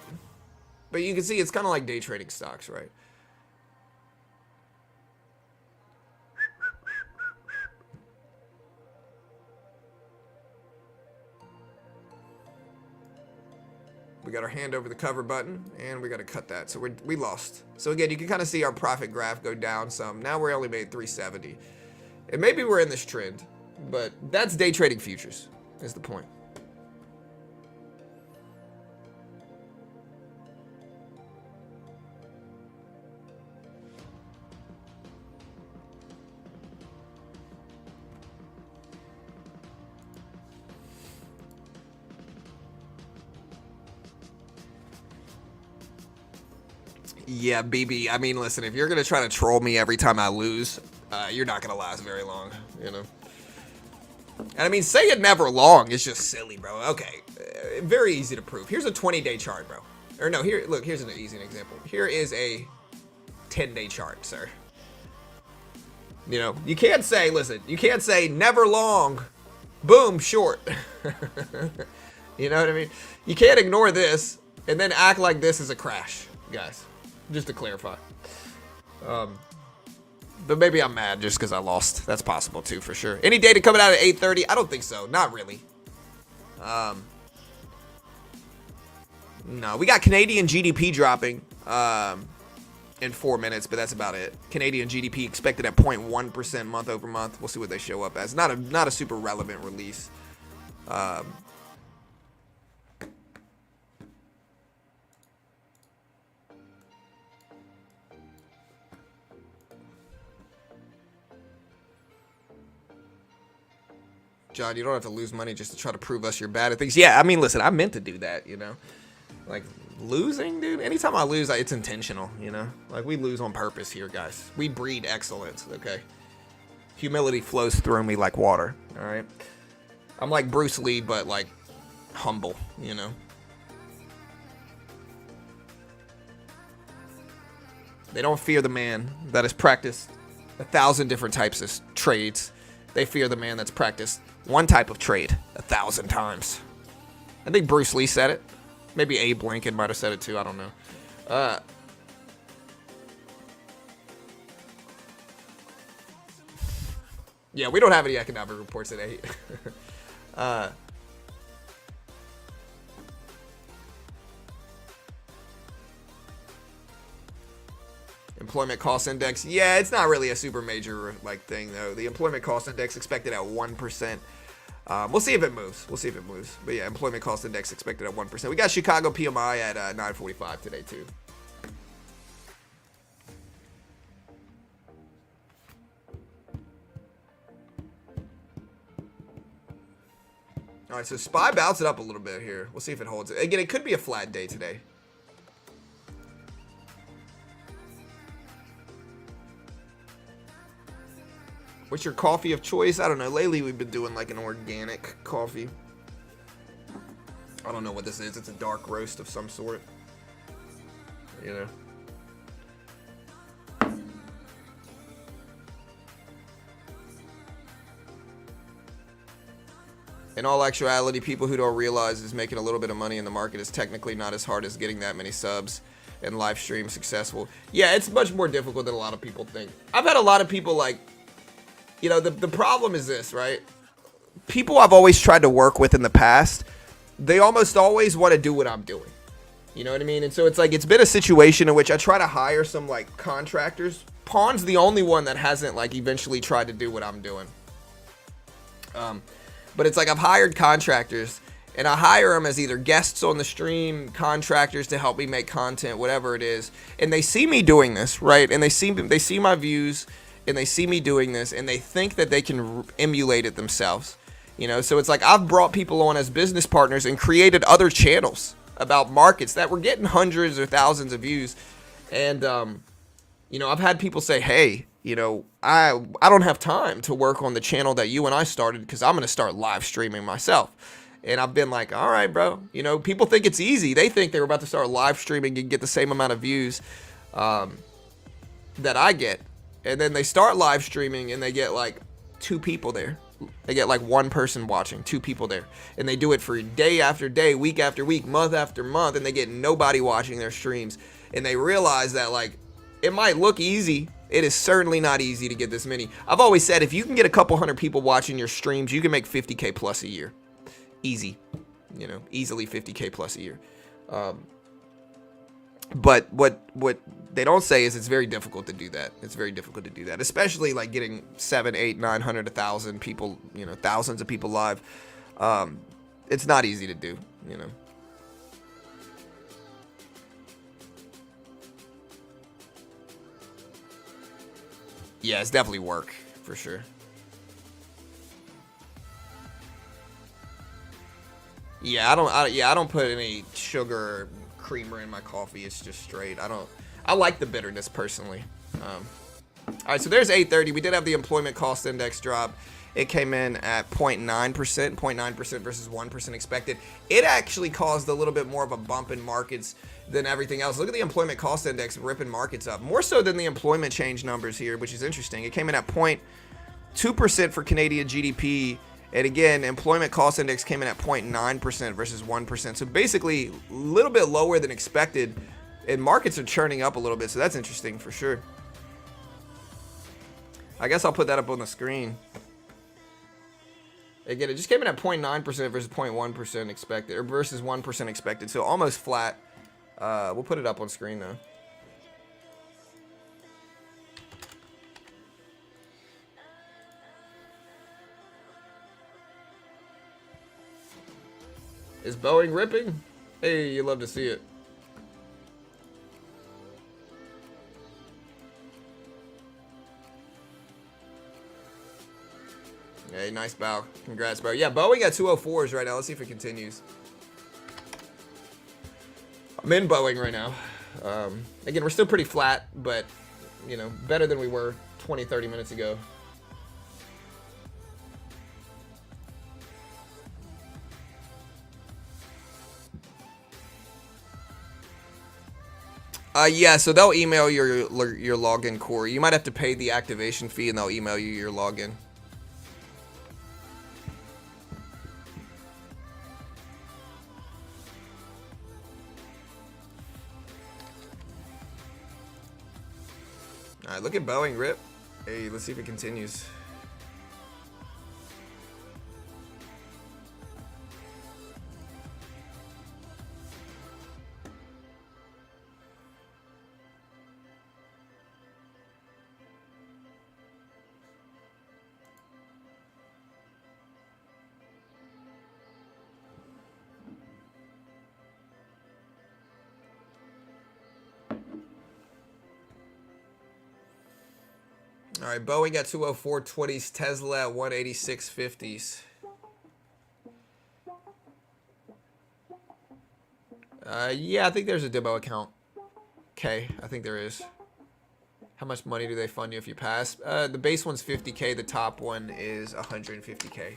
But you can see it's kind of like day trading stocks, right? We got our hand over the cover button, and we got to cut that. So we lost. So again, you can kind of see our profit graph go down some. Now we're only made 370. And maybe we're in this trend, but that's day trading futures, is the point. Yeah, BB, I mean, listen, if you're going to try to troll me every time I lose, you're not going to last very long, you know? And I mean, saying never long is just silly, bro. Okay, very easy to prove. Here's a 20-day chart, bro. Or no, here, look, here's an easy example. Here is a 10-day chart, sir. You know, you can't say, listen, you can't say never long, boom, short. You know what I mean? You can't ignore this and then act like this is a crash, guys. Just to clarify. But maybe I'm mad just because I lost. That's possible too, for sure. Any data coming out at 8:30? I don't think so. Not really. No, we got Canadian GDP dropping. in 4 minutes, but that's about it. Canadian GDP expected at 0.1% month over month. We'll see what they show up as. Not a super relevant release. John, you don't have to lose money just to try to prove us you're bad at things. Yeah, I mean, listen, I meant to do that, you know? Like, losing, dude? Anytime I lose, it's intentional, you know? Like, we lose on purpose here, guys. We breed excellence, okay? Humility flows through me like water, all right? I'm like Bruce Lee, but, like, humble, you know? They don't fear the man that has practiced 1,000 different types of trades. They fear the man that's practiced one type of trade 1,000 times. I think Bruce Lee said it. Maybe Abe Lincoln might have said it too. I don't know. Yeah, we don't have any economic reports today. Employment cost index. Yeah, it's not really a super major like thing though. The employment cost index expected at 1%. We'll see if it moves. But yeah, employment cost index expected at 1%. We got Chicago PMI at 945 today too. All right, so SPY bounced it up a little bit here. We'll see if it holds it. Again, it could be a flat day today. What's your coffee of choice? I don't know. Lately, we've been doing like an organic coffee. I don't know what this is. It's a dark roast of some sort. You know. In all actuality, people who don't realize is making a little bit of money in the market is technically not as hard as getting that many subs and live stream successful. Yeah, it's much more difficult than a lot of people think. I've had a lot of people like, you know, the problem is this, right? People I've always tried to work with in the past, they almost always want to do what I'm doing. You know what I mean? And so it's like, it's been a situation in which I try to hire some like contractors. Pawn's the only one that hasn't like eventually tried to do what I'm doing. But it's like I've hired contractors and I hire them as either guests on the stream, contractors to help me make content, whatever it is. And they see me doing this, right? And they see my views and they see me doing this and they think that they can emulate it themselves. You know, so it's like I've brought people on as business partners and created other channels about markets that were getting hundreds or thousands of views. And, you know, I've had people say, hey, you know, I don't have time to work on the channel that you and I started because I'm going to start live streaming myself. And I've been like, all right, bro. You know, people think it's easy. They think they're about to start live streaming and get the same amount of views that I get. And then they start live streaming and they get like 2 people there. They get like 1 person watching, 2 people there. And they do it for day after day, week after week, month after month. And they get nobody watching their streams. And they realize that like it might look easy. It is certainly not easy to get this many. I've always said if you can get a couple hundred people watching your streams, you can make 50K plus a year. Easy. You know, easily 50K plus a year. But what they don't say is it's very difficult to do that. It's very difficult to do that, especially like getting 7, 8, 900, 1,000 people, you know, thousands of people live. It's not easy to do, you know. Yeah, it's definitely work for sure. Yeah, I don't put any sugar or creamer in my coffee. It's just straight. I like the bitterness personally. All right, so there's 8:30. We did have the employment cost index drop. It came in at 0.9%, 0.9% versus 1% expected. It actually caused a little bit more of a bump in markets than everything else. Look at the employment cost index ripping markets up, more so than the employment change numbers here, which is interesting. It came in at 0.2% for Canadian GDP. And again, employment cost index came in at 0.9% versus 1%. So basically a little bit lower than expected. And markets are churning up a little bit. So that's interesting for sure. I guess I'll put that up on the screen. Again, it just came in at 0.9% versus 0.1% expected, or versus 1% expected. So almost flat. We'll put it up on screen though. Is Boeing ripping? Hey, you love to see it. Hey, nice bow. Congrats, bro. Yeah, Boeing at 204s right now. Let's see if it continues. I'm in Boeing right now. Again, we're still pretty flat, but, you know, better than we were 20, 30 minutes ago. Yeah, so they'll email your login, Corey. You might have to pay the activation fee, and they'll email you your login. All right, look at Boeing rip. Hey, let's see if it continues. All right, Boeing at 204.20s, Tesla at 186.50s. Yeah, I think there's a demo account. Okay, I think there is. How much money do they fund you if you pass? The base one's 50K, the top one is 150K.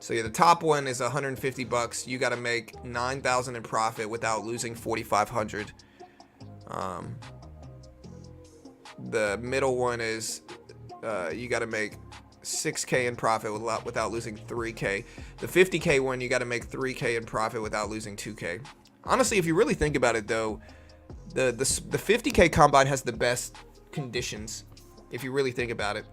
So yeah, the top one is 150 bucks. You got to make 9,000 in profit without losing 4,500. The middle one is you got to make 6K in profit without losing 3K. The 50K one, you got to make 3K in profit without losing 2K. Honestly, if you really think about it, though, the 50K combine has the best conditions. If you really think about it.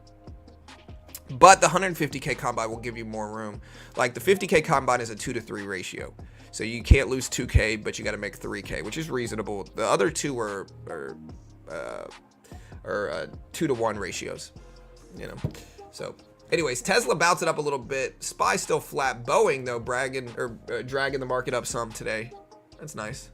But the 150K combine will give you more room. Like the 50K combine is a 2-to-3 ratio. So you can't lose 2K, but you got to make 3K, which is reasonable. The other two are 2-to-1 ratios, you know. So anyways, Tesla bounced it up a little bit. SPY still flat. Boeing, though, dragging the market up some today. That's nice.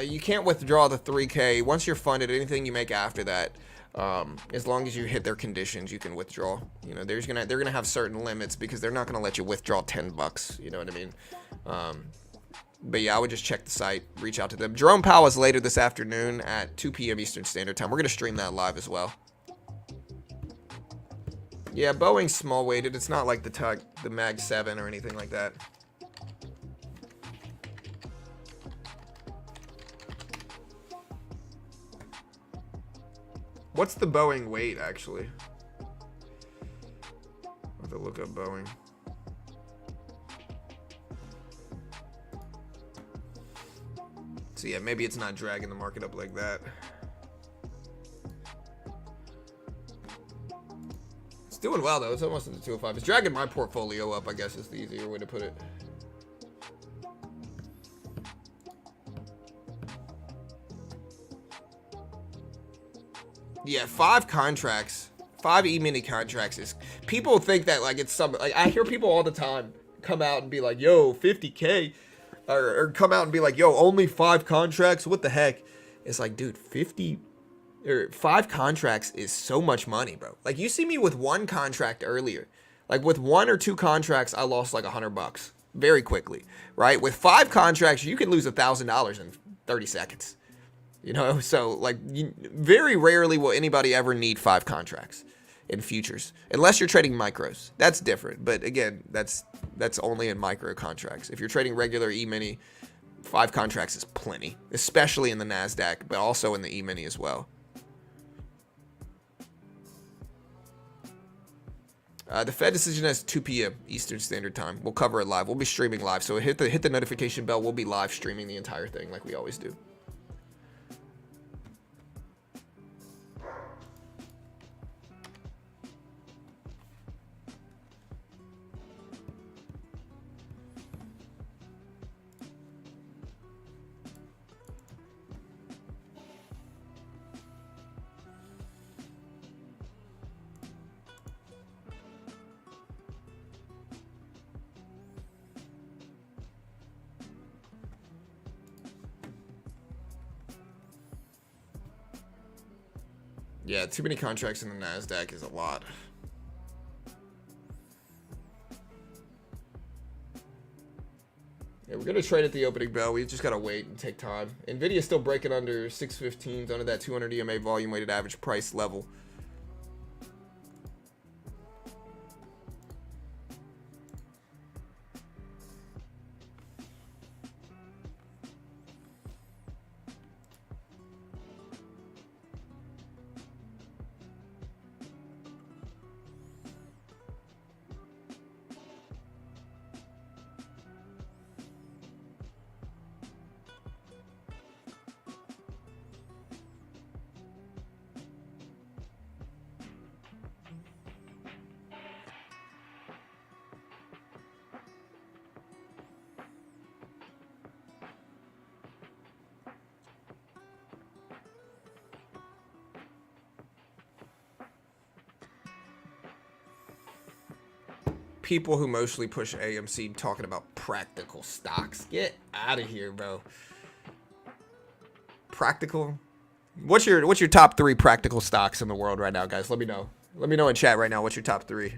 You can't withdraw the 3K. Once you're funded, anything you make after that, as long as you hit their conditions, you can withdraw. You know, they're gonna have certain limits because they're not gonna let you withdraw 10 bucks. You know what I mean? But yeah, I would just check the site, reach out to them. Jerome Powell is later this afternoon at 2 p.m. Eastern Standard Time. We're gonna stream that live as well. Yeah, Boeing's small weighted. It's not like the Mag 7 or anything like that. What's the Boeing weight, actually? I'll have to look up Boeing. So yeah, maybe it's not dragging the market up like that. It's doing well, though. It's almost in the 205. It's dragging my portfolio up, I guess is the easier way to put it. Yeah, 5 contracts, 5 E-mini contracts is. People think that like it's some. Like I hear people all the time come out and be like, "Yo, 50K," or come out and be like, "Yo, only 5 contracts. What the heck?" It's like, dude, 5 contracts is so much money, bro. Like you see me with 1 contract earlier. Like with 1 or 2 contracts, I lost like $100 very quickly, right? With 5 contracts, you can lose $1,000 in 30 seconds. You know, so like very rarely will anybody ever need 5 contracts in futures, unless you're trading micros. That's different. But again, that's only in micro contracts. If you're trading regular E-mini, 5 contracts is plenty, especially in the NASDAQ, but also in the E-mini as well. The Fed decision is 2 p.m. Eastern Standard Time. We'll cover it live. We'll be streaming live. So hit the notification bell. We'll be live streaming the entire thing like we always do. Yeah, too many contracts in the NASDAQ is a lot. Yeah, we're going to trade at the opening bell. We've just got to wait and take time. NVIDIA's still breaking under 615s, under that 200 EMA volume weighted average price level. People who mostly push AMC talking about practical stocks. Get out of here, bro. Practical? What's your top 3 practical stocks in the world right now, guys? Let me know. Let me know in chat right now what's your top 3.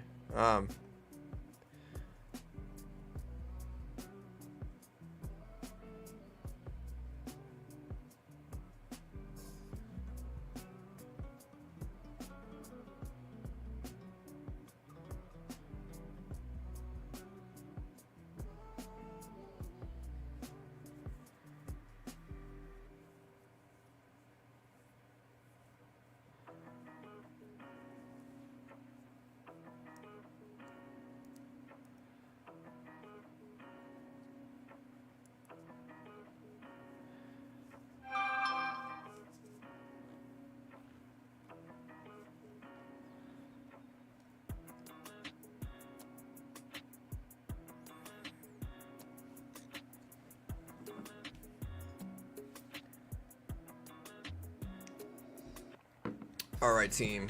All right, team.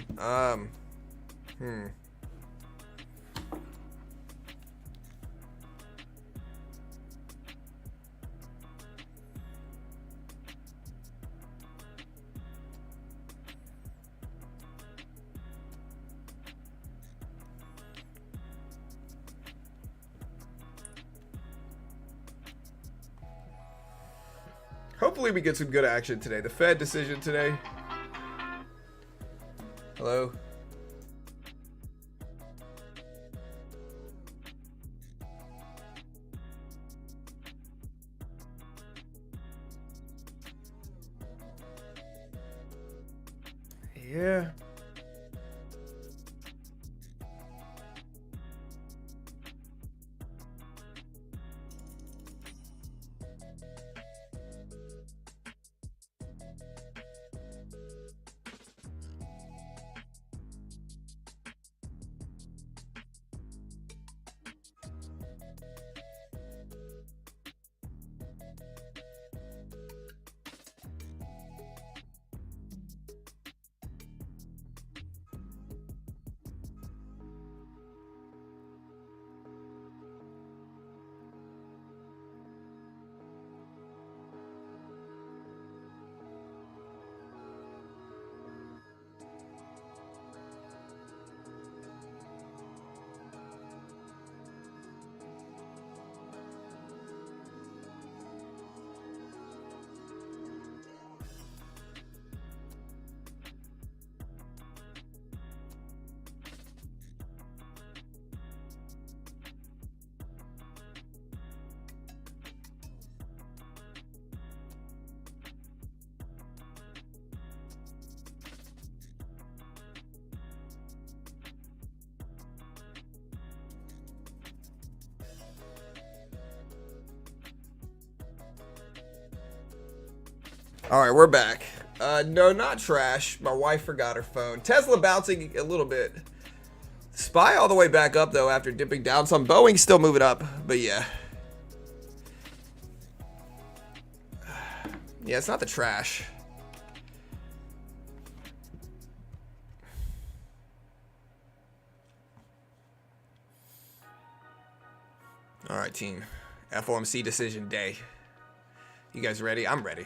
Hopefully we get some good action today. The Fed decision today. Hello? Yeah. All right, we're back. No, not trash. My wife forgot her phone. Tesla bouncing a little bit. SPY all the way back up, though, after dipping down some. Boeing still moving up, but yeah. Yeah, it's not the trash. All right, team. FOMC decision day. You guys ready? I'm ready.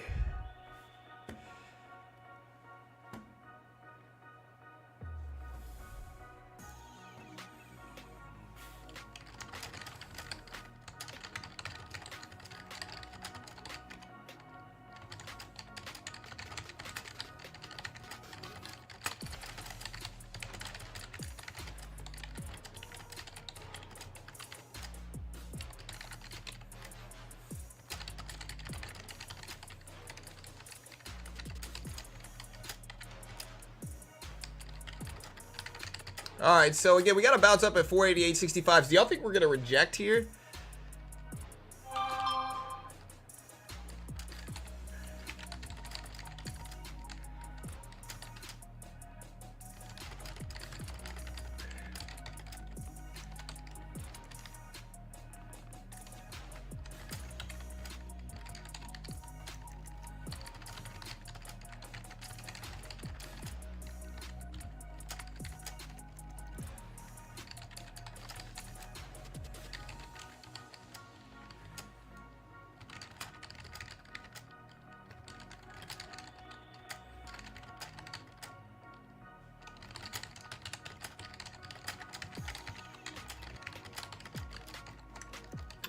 All right, so again, we got to bounce up at 488.65. Do y'all think we're going to reject here?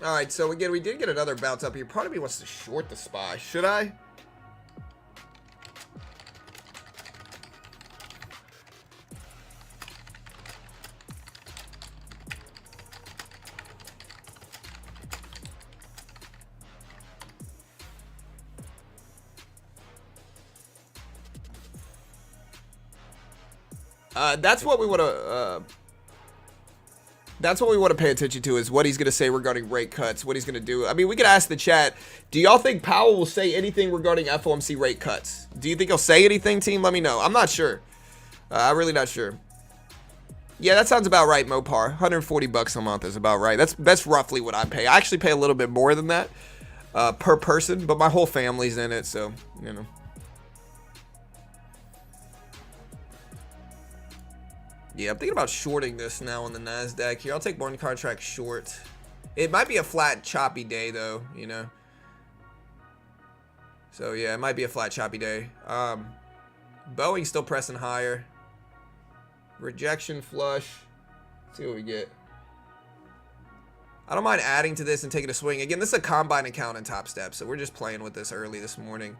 All right, so again, we did get another bounce up here. Part of me wants to short the SPY. Should I? That's what we want to. That's what we want to pay attention to, is what he's going to say regarding rate cuts, what he's going to do. I mean, we could ask the chat, do y'all think Powell will say anything regarding FOMC rate cuts? Do you think he'll say anything, team? Let me know. I'm not sure. I'm really not sure. Yeah, that sounds about right, Mopar. 140 bucks a month is about right. That's roughly what I pay. I actually pay a little bit more than that per person, but my whole family's in it, so, you know. Yeah, I'm thinking about shorting this now on the NASDAQ here. I'll take one contract short. It might be a flat, choppy day, though, you know. So, yeah, it might be a flat, choppy day. Boeing's still pressing higher. Rejection flush. Let's see what we get. I don't mind adding to this and taking a swing. Again, this is a combine account in Top Step, so we're just playing with this early this morning.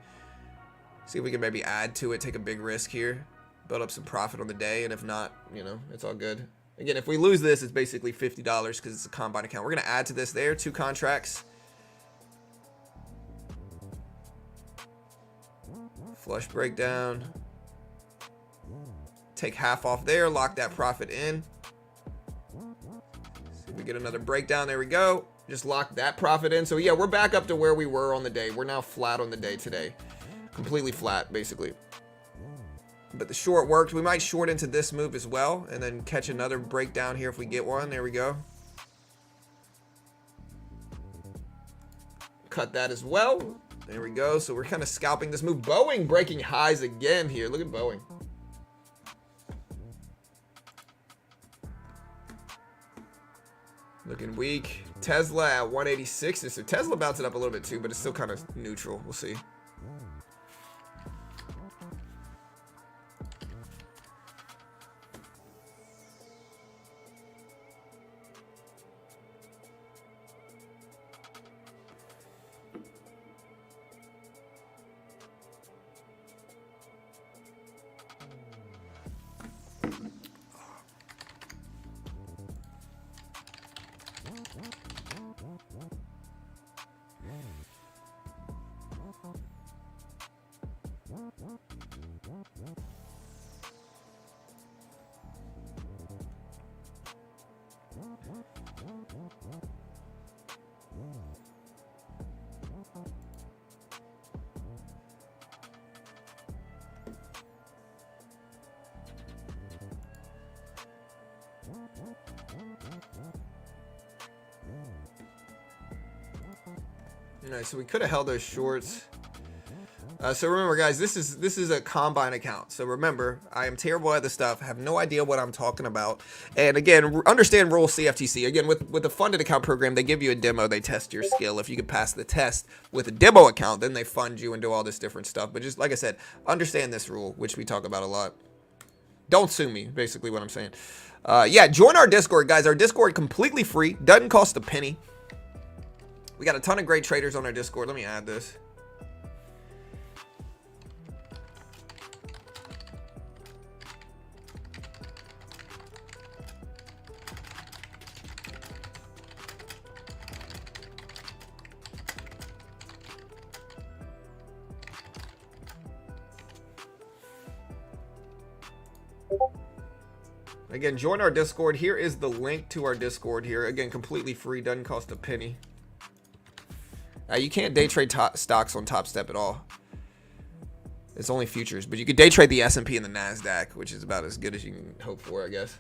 See if we can maybe add to it, take a big risk here. Build up some profit on the day, and if not, you know, it's all good. Again, if we lose this, it's basically $50 because it's a combine account. We're going to add to this there, 2 contracts. Flush breakdown. Take half off there, lock that profit in. See if we get another breakdown. There we go. Just lock that profit in. So, yeah, we're back up to where we were on the day. We're now flat on the day today. Completely flat, basically. But the short worked. We might short into this move as well and then catch another breakdown here if we get one. There we go. Cut that as well. There we go. So we're kind of scalping this move. Boeing breaking highs again here. Look at Boeing. Looking weak. Tesla at 186. So Tesla bounced it up a little bit too, but it's still kind of neutral. We'll see. All right, so we could have held those shorts. So remember, guys, this is a combine account. So remember, I am terrible at this stuff. I have no idea what I'm talking about. And again, understand rule CFTC. Again, with the funded account program, they give you a demo. They test your skill. If you can pass the test with a demo account, then they fund you and do all this different stuff. But just like I said, understand this rule, which we talk about a lot. Don't sue me, basically what I'm saying. Yeah, join our Discord, guys. Our Discord completely free. Doesn't cost a penny. We got a ton of great traders on our Discord. Let me add this. Again, join our Discord. Here is the link to our Discord here. Again, completely free, doesn't cost a penny. You can't day trade stocks on Top Step at all. It's only futures, but you could day trade the S&P and the NASDAQ, which is about as good as you can hope for, I guess.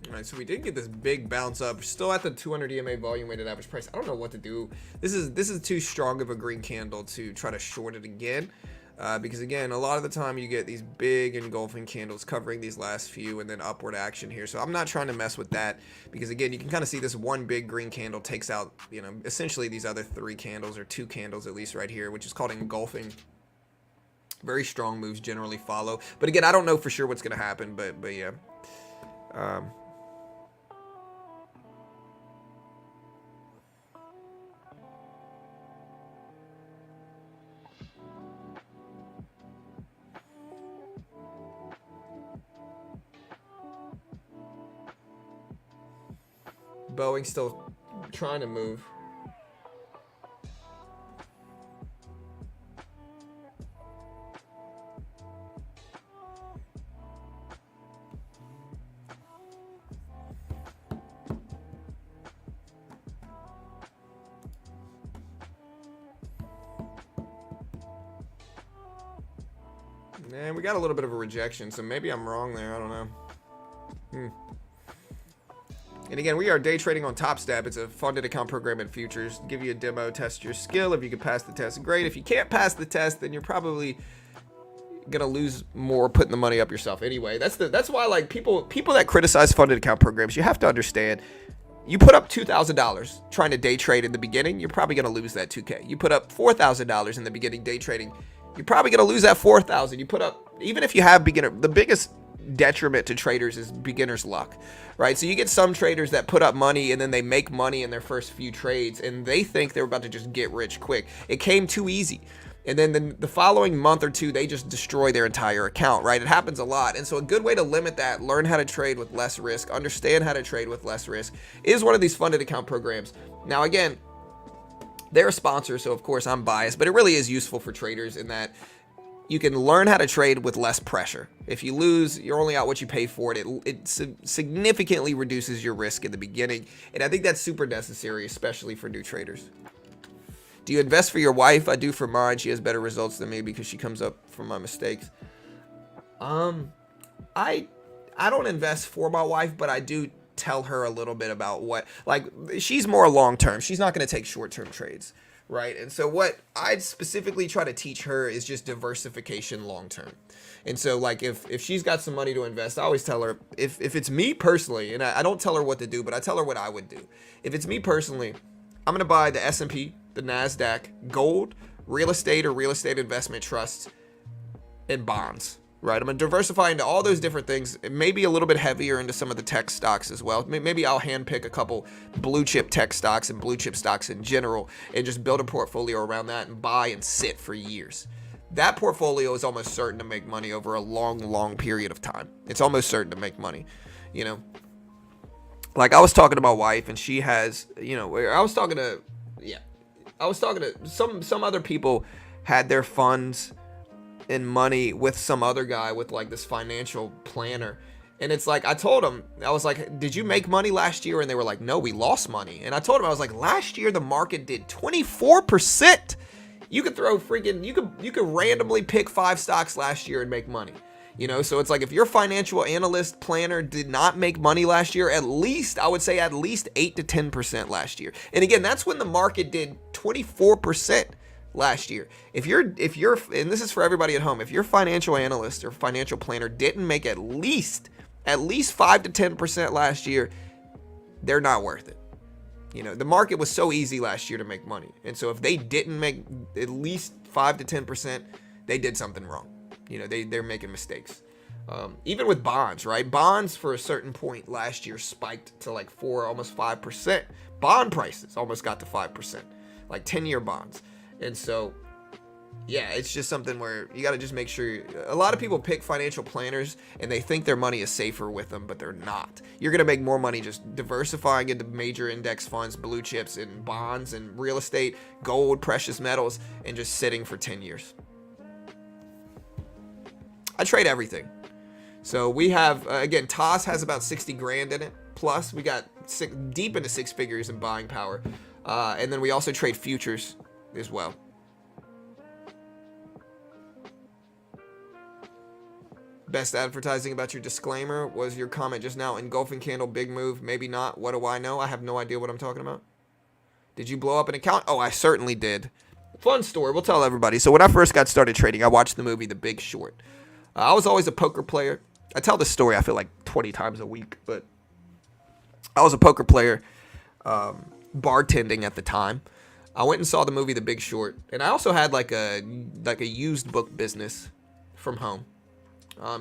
All right, so we did get this big bounce up. Still at the 200 EMA volume weighted average price. I don't know what to do. This is too strong of a green candle to try to short it again. Because again, a lot of the time you get these big engulfing candles covering these last few and then upward action here. So I'm not trying to mess with that, because again, you can kind of see this one big green candle takes out, you know, essentially these other 3 candles, or 2 candles at least right here, which is called engulfing. Very strong moves generally follow. But again, I don't know for sure what's going to happen, but yeah. Boeing still trying to move. And we got a little bit of a rejection, so maybe I'm wrong there. I don't know. And again, we are day trading on Top Step. It's a funded account program in futures. Give you a demo, test your skill. If you can pass the test, great. If you can't pass the test, then you're probably gonna lose more putting the money up yourself anyway. That's why, like, people that criticize funded account programs, you have to understand, you put up $2,000 trying to day trade in the beginning, you're probably gonna lose that 2K. You put up $4,000 in the beginning day trading, you're probably gonna lose that 4,000. You put up, even if you have beginner, the biggest detriment to traders is beginner's luck, right? So you get some traders that put up money and then they make money in their first few trades and they think they're about to just get rich quick. It came too easy. And then the following month or two, they just destroy their entire account, right? It happens a lot. And so a good way to limit that, learn how to trade with less risk, understand how to trade with less risk, is one of these funded account programs. Now, again, they're a sponsor, so of course I'm biased, but it really is useful for traders in that you can learn how to trade with less pressure. If you lose, you're only out what you pay for it. It significantly reduces your risk in the beginning. And I think that's super necessary, especially for new traders. Do you invest for your wife? I do for mine. She has better results than me because she comes up from my mistakes. I don't invest for my wife, but I do tell her a little bit about what, like, she's more long-term. She's not going to take short-term trades. Right. And so what I'd specifically try to teach her is just diversification long term. And so, like, if she's got some money to invest, I always tell her, if it's me personally, and I don't tell her what to do, but I tell her what I would do. If it's me personally, I'm going to buy the S&P, the NASDAQ, gold, real estate or real estate investment trusts, and bonds. Right, I'm going to diversify into all those different things, maybe a little bit heavier into some of the tech stocks as well. Maybe I'll handpick a couple blue chip tech stocks and blue chip stocks in general and just build a portfolio around that and buy and sit for years. That portfolio is almost certain to make money over a long, long period of time. It's almost certain to make money, you know. Like, I was talking to my wife and she has, you know, I was talking to some other people had their funds and money with some other guy with like this financial planner. And it's like, I told him, I was like, did you make money last year? And they were like, no, we lost money. And I told him, I was like, last year the market did 24%. You could throw freaking, you could randomly pick 5 stocks last year and make money. You know, so it's like, if your financial analyst planner did not make money last year, at least, I would say at least 8 to 10% last year. And again, that's when the market did 24%. last year. If you're, and this is for everybody at home, if your financial analyst or financial planner didn't make at least 5 to 10% last year, they're not worth it. You know, the market was so easy last year to make money. And so if they didn't make at least 5 to 10%, they did something wrong. You know, they're making mistakes. Even with bonds, right? Bonds for a certain point last year spiked to like 4, almost 5%. Bond prices almost got to 5%, like 10-year bonds. And so, yeah, it's just something where you got to just make sure. A lot of people pick financial planners and they think their money is safer with them, but they're not. You're going to make more money just diversifying into major index funds, blue chips, and bonds, and real estate, gold, precious metals, and just sitting for 10 years. I trade everything. So we have, again, TOS has about 60 grand in it. Plus, we got deep into 6 figures in buying power. And then we also trade futures as well. Best advertising about your disclaimer was your comment just now. Engulfing candle, big move. Maybe not. What do I know? I have no idea what I'm talking about. Did you blow up an account? Oh, I certainly did. Fun story. We'll tell everybody. So when I first got started trading, I watched the movie The Big Short. I was always a poker player. I tell this story, I feel like 20 times a week, but I was a poker player, bartending at the time. I went and saw the movie The Big Short, and I also had like a used book business from home.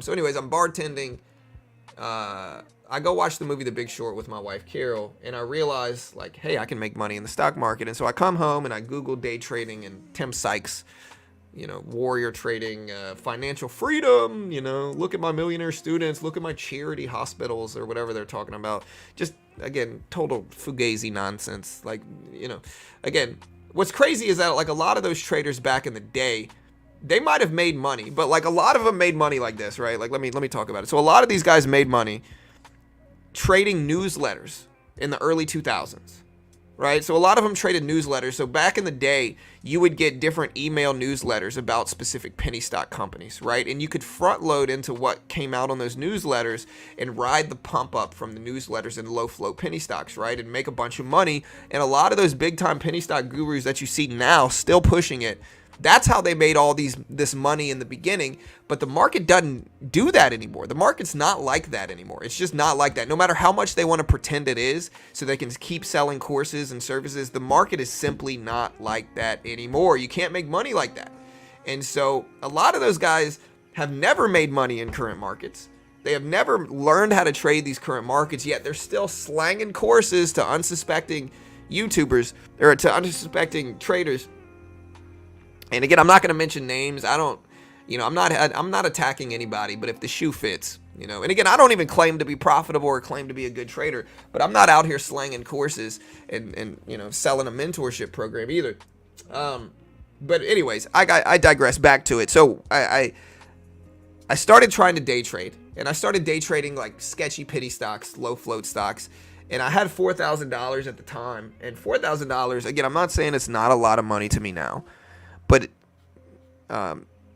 So anyways, I'm bartending. I go watch the movie The Big Short with my wife, Carol, and I realize, like, hey, I can make money in the stock market. And so I come home and I Google day trading and Tim Sykes, you know, warrior trading, financial freedom, you know, look at my millionaire students, look at my charity hospitals or whatever they're talking about. Just, again, total fugazi nonsense. Like, you know, again, what's crazy is that, like, a lot of those traders back in the day, they might have made money, but, like, a lot of them made money like this, right? Like, let me talk about it. So a lot of these guys made money trading newsletters in the early 2000s. Right? So a lot of them traded newsletters. So back in the day, you would get different email newsletters about specific penny stock companies, right? And you could front load into what came out on those newsletters and ride the pump up from the newsletters and low float penny stocks, right? And make a bunch of money. And a lot of those big time penny stock gurus that you see now still pushing it, that's how they made all this money in the beginning. But the market doesn't do that anymore. The market's not like that anymore. It's just not like that. No matter how much they want to pretend it is so they can keep selling courses and services, the market is simply not like that anymore. You can't make money like that. And so a lot of those guys have never made money in current markets. They have never learned how to trade these current markets, yet they're still slanging courses to unsuspecting YouTubers or to unsuspecting traders. And again, I'm not going to mention names. I'm not attacking anybody, but if the shoe fits, you know, and again, I don't even claim to be profitable or claim to be a good trader, but I'm not out here slanging courses and you know, selling a mentorship program either. But anyways, I digress. Back to it. So I started trying to day trade, and I started day trading like sketchy pity stocks, low float stocks. And I had $4,000 at the time, and $4,000, again, I'm not saying it's not a lot of money to me now.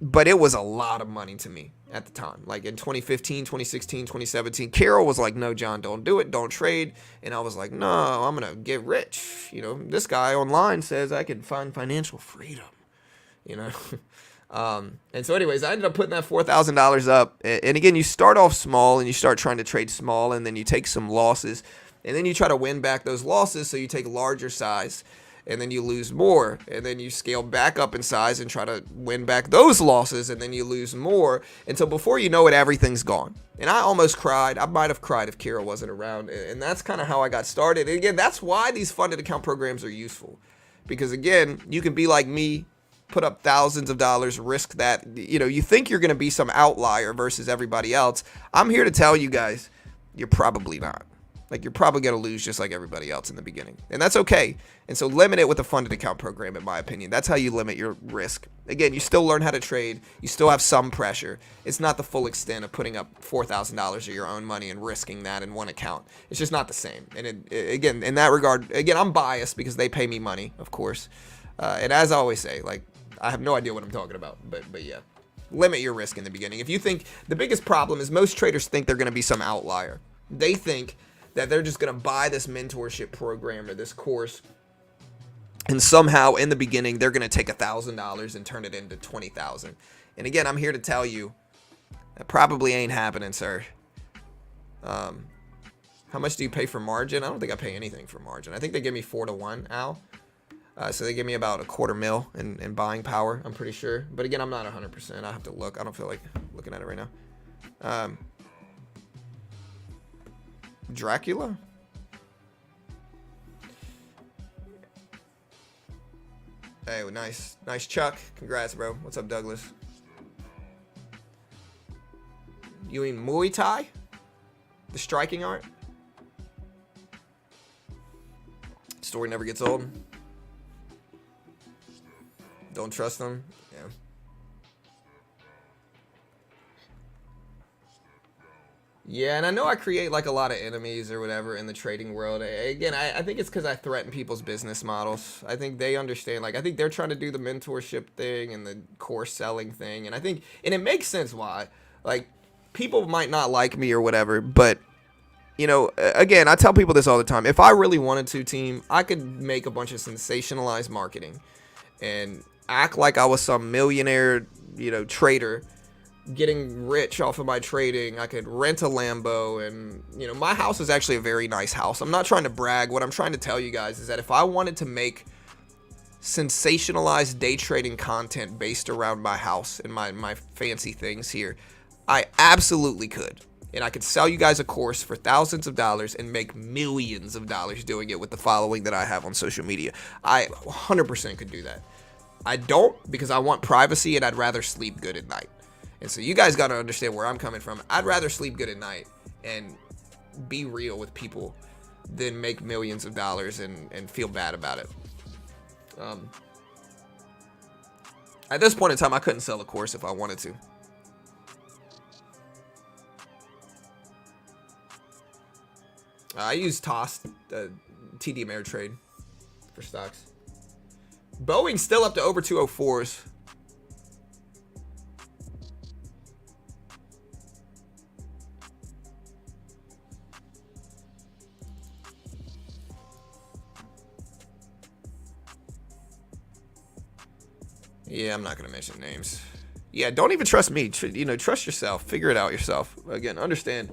But it was a lot of money to me at the time. Like in 2015, 2016, 2017, Carol was like, no, John, don't do it. Don't trade. And I was like, no, I'm going to get rich. You know, this guy online says I can find financial freedom, you know. And so anyways, I ended up putting that $4,000 up. And again, you start off small and you start trying to trade small, and then you take some losses, and then you try to win back those losses. So you take larger size, and then you lose more, and then you scale back up in size and try to win back those losses, and then you lose more, until before you know it, everything's gone. And I almost cried. I might have cried if Carol wasn't around, and that's kind of how I got started. And again, that's why these funded account programs are useful, because again, you can be like me, put up thousands of dollars, risk that, you know, you think you're going to be some outlier versus everybody else. I'm here to tell you guys, you're probably not. Like, you're probably going to lose just like everybody else in the beginning. And that's okay. And so limit it with a funded account program, in my opinion. That's how you limit your risk. Again, you still learn how to trade. You still have some pressure. It's not the full extent of putting up $4,000 of your own money and risking that in one account. It's just not the same. And again, in that regard, again, I'm biased because they pay me money, of course. And as I always say, like, I have no idea what I'm talking about. But yeah, limit your risk in the beginning. If you think, the biggest problem is most traders think they're going to be some outlier. They think that they're just going to buy this mentorship program or this course And somehow in the beginning, they're going to take $1,000 and turn it into $20,000. And again, I'm here to tell you that probably ain't happening, sir. How much do you pay for margin? I don't think I pay anything for margin. I think they give me 4-to-1, Al. So they give me about $250,000 in buying power, I'm pretty sure. But again, I'm not 100%. I have to look. I don't feel like looking at it right now. Dracula? Hey, nice. Nice Chuck. Congrats, bro. What's up, Douglas? You mean Muay Thai? The striking art? Story never gets old. Don't trust them. Yeah. Yeah, and I know I create like a lot of enemies or whatever in the trading world. Again, I think it's because I threaten people's business models. I think they understand. Like, I think they're trying to do the mentorship thing and the course selling thing. And I think, and it makes sense why. Like, people might not like me or whatever, but, you know, again, I tell people this all the time. If I really wanted to, team, I could make a bunch of sensationalized marketing and act like I was some millionaire, you know, trader getting rich off of my trading. I could rent a Lambo, and, you know, my house is actually a very nice house. I'm not trying to brag. What I'm trying to tell you guys is that if I wanted to make sensationalized day trading content based around my house and my fancy things here, I absolutely could. And I could sell you guys a course for thousands of dollars and make millions of dollars doing it with the following that I have on social media. I 100% could do that. I don't, because I want privacy and I'd rather sleep good at night. And so you guys got to understand where I'm coming from. I'd rather sleep good at night and be real with people than make millions of dollars and feel bad about it. At this point in time, I couldn't sell a course if I wanted to. I use TOS, TD Ameritrade, for stocks. Boeing's still up to over 204s. Yeah, I'm not going to mention names. Yeah, don't even trust me. You know, trust yourself. Figure it out yourself. Again, understand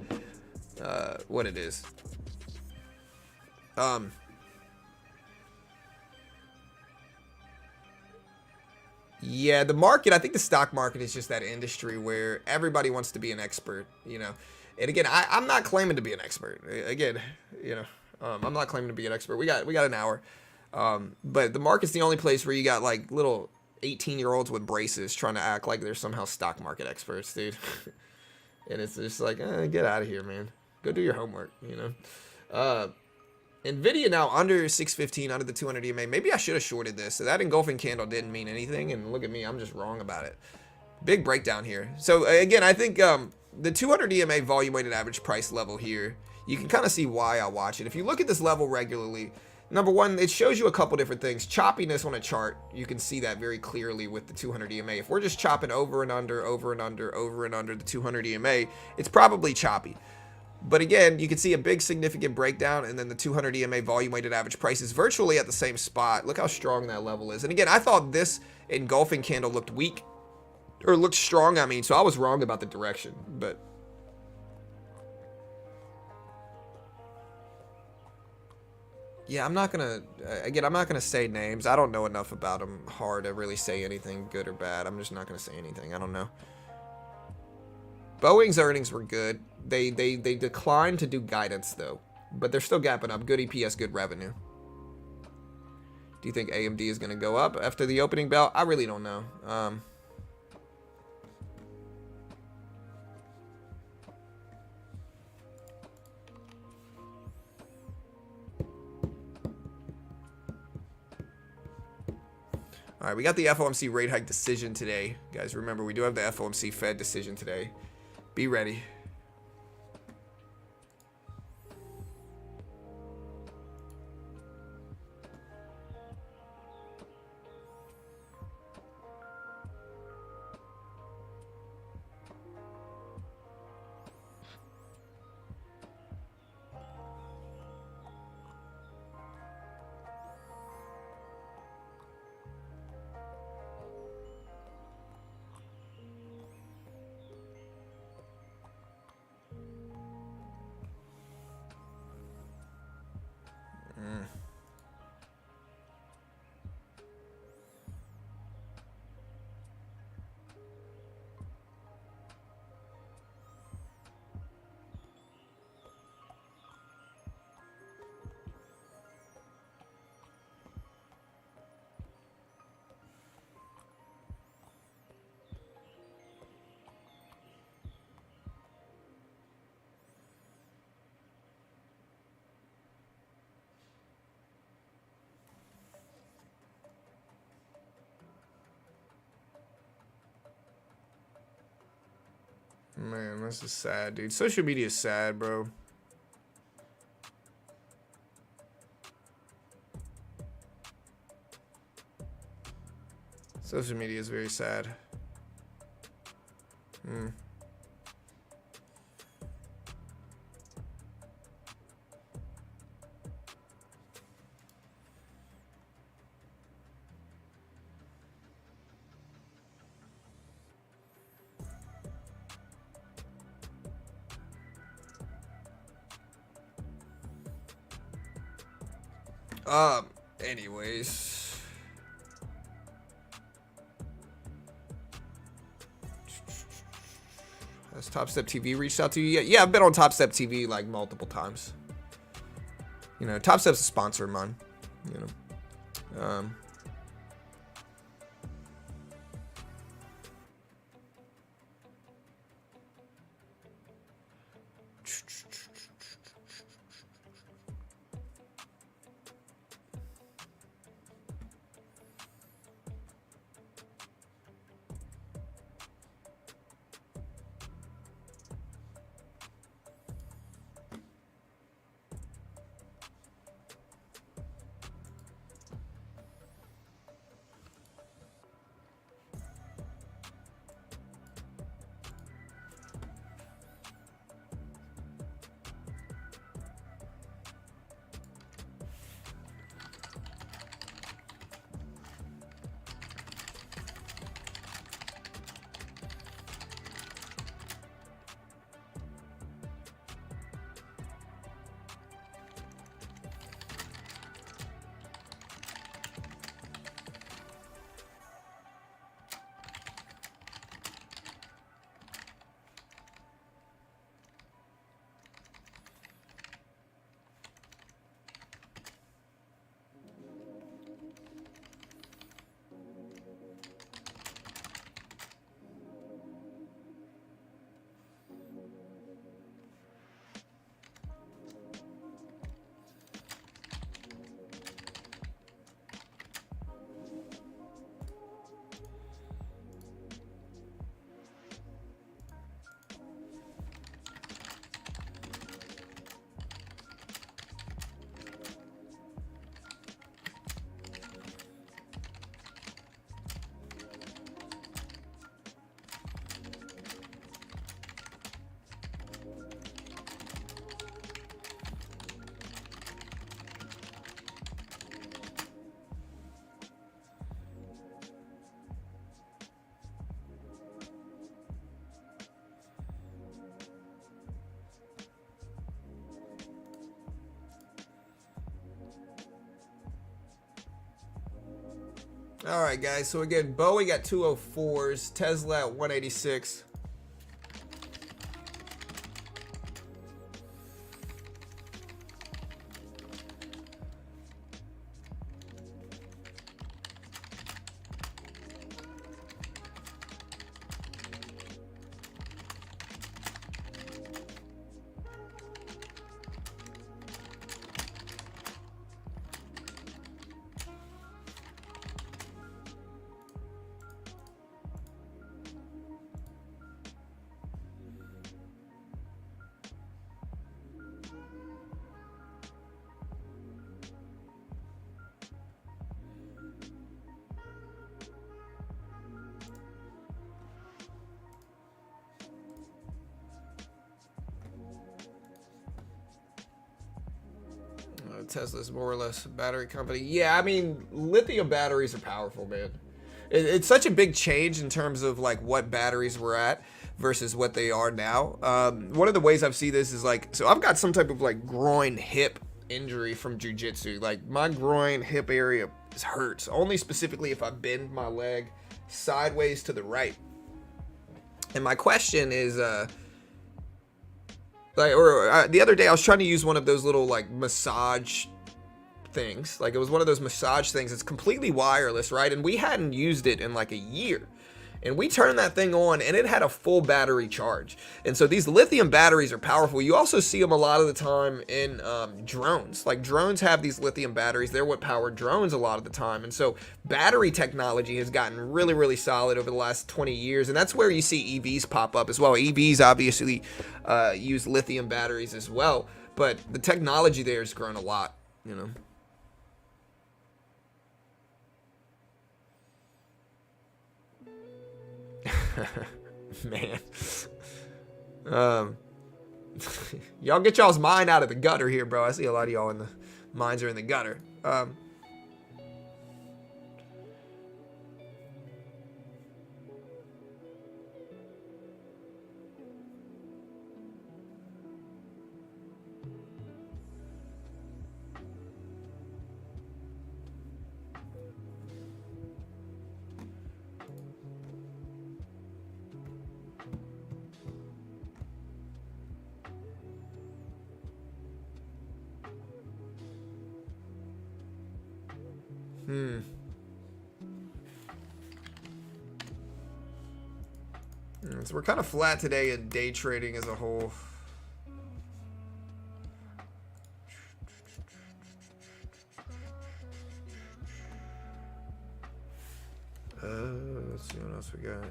what it is. Yeah, the market, I think the stock market is just that industry where everybody wants to be an expert, you know. And again, I'm not claiming to be an expert. Again, you know, I'm not claiming to be an expert. We got an hour. But the market's the only place where you got like little 18-year-olds with braces trying to act like they're somehow stock market experts, dude. And it's just like, get out of here, man. Go do your homework, you know. Nvidia now under 615, under the 200 EMA. Maybe I should have shorted this. So that engulfing candle didn't mean anything, and look at me, I'm just wrong about it. Big breakdown here. So again, I think the 200 EMA volume weighted average price level here, you can kind of see why I watch it. If you look at this level regularly, number one, it shows you a couple different things. Choppiness on a chart, you can see that very clearly with the 200 EMA. If we're just chopping over and under, over and under, over and under the 200 EMA, it's probably choppy. But again, you can see a big significant breakdown, and then the 200 EMA volume weighted average price is virtually at the same spot. Look how strong that level is. And again, I thought this engulfing candle looked weak, or looked strong, I mean, so I was wrong about the direction. But yeah, I'm not gonna say names. I don't know enough about them hard to really say anything good or bad. I'm just not gonna say anything. I don't know. Boeing's earnings were good. They declined to do guidance though, but they're still gapping up. Good EPS, good revenue. Do you think AMD is going to go up after the opening bell? I really don't know. All right, we got the FOMC rate hike decision today. Guys, remember, we do have the FOMC Fed decision today. Be ready. Man, this is sad, dude. Social media is sad, bro. Social media is very sad. Anyways. Has Top Step TV reached out to you yet? Yeah, I've been on Top Step TV like multiple times. You know, Top Step's a sponsor of mine. You know. All right, guys. So again, Bowie got 204s, Tesla at 186. Tesla's more or less a battery company. Yeah, I mean, lithium batteries are powerful, man. It's such a big change in terms of like what batteries we're at versus what they are now. One of the ways I've seen this is like, so I've got some type of like groin hip injury from jiu-jitsu. Like, my groin, hip area hurts. Only specifically if I bend my leg sideways to the right. And my question is, the other day I was trying to use one of those little, like, massage things. Like, it was one of those massage things. It's completely wireless, right? And we hadn't used it in like a year. And we turned that thing on and it had a full battery charge. And so these lithium batteries are powerful. You also see them a lot of the time in drones. Like, drones have these lithium batteries. They're what power drones a lot of the time. And so battery technology has gotten really, really solid over the last 20 years. And that's where you see EVs pop up as well. EVs obviously use lithium batteries as well. But the technology there has grown a lot, you know. Man. Y'all get y'all's mind out of the gutter here, bro. I see a lot of y'all in the minds are in the gutter. So we're kind of flat today in day trading as a whole. Let's see what else we got.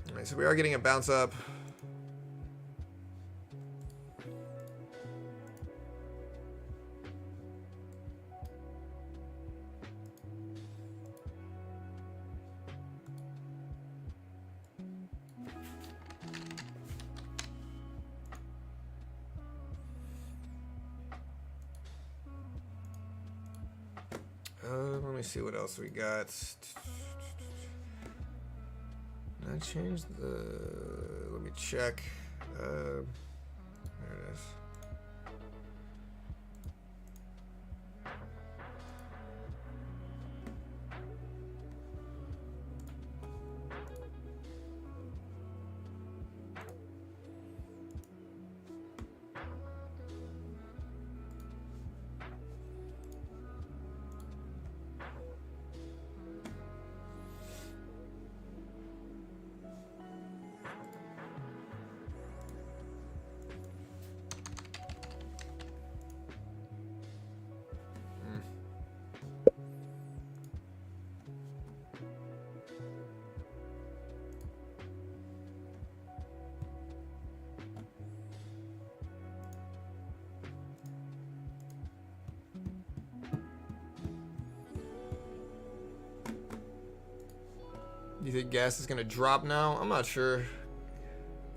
Alright, so we are getting a bounce up. Let me see what else we got. I changed the. Let me check. There it is. You think gas is gonna drop now? I'm not sure.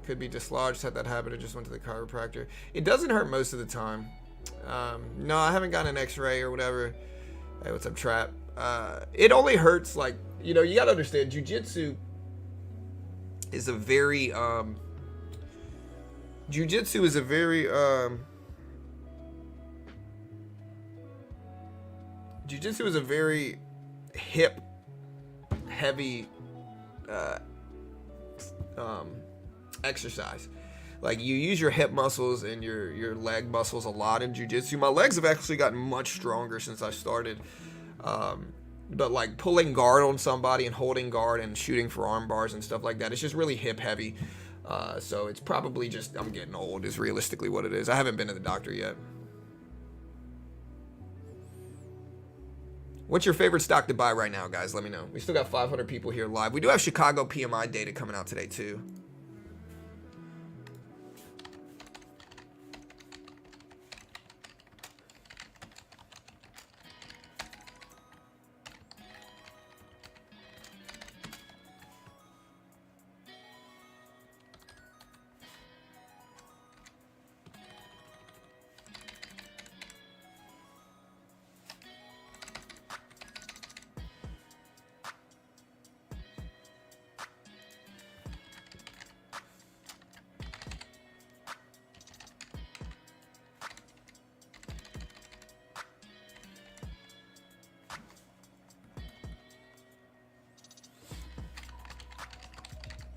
Could be dislodged. Had that habit. I just went to the chiropractor. It doesn't hurt most of the time. No, I haven't gotten an X-ray or whatever. Hey, what's up, Trap? It only hurts like, you know. You gotta understand, jiu-jitsu is a very jiu-jitsu is a very jiu-jitsu is a very hip heavy exercise. Like, you use your hip muscles and your leg muscles a lot in jiu-jitsu. My legs have actually gotten much stronger since I started. But like pulling guard on somebody and holding guard and shooting for arm bars and stuff like that, it's just really hip heavy. So it's probably just I'm getting old is realistically what it is. I haven't been to the doctor yet. What's your favorite stock to buy right now, guys? Let me know. We still got 500 people here live. We do have Chicago PMI data coming out today, too.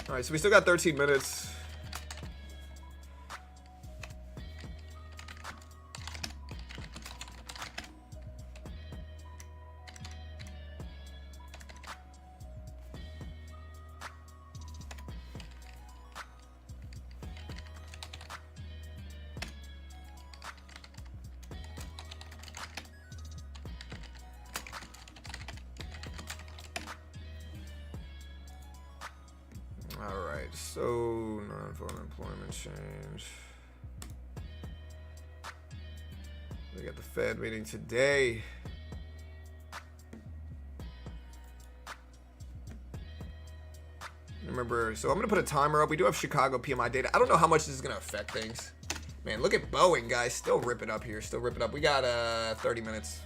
All right, so we still got 13 minutes. All right, so non-farm employment change. We got the Fed meeting today. Remember, so I'm going to put a timer up. We do have Chicago PMI data. I don't know how much this is going to affect things. Man, look at Boeing, guys. Still ripping up here. Still ripping up. We got 30 minutes.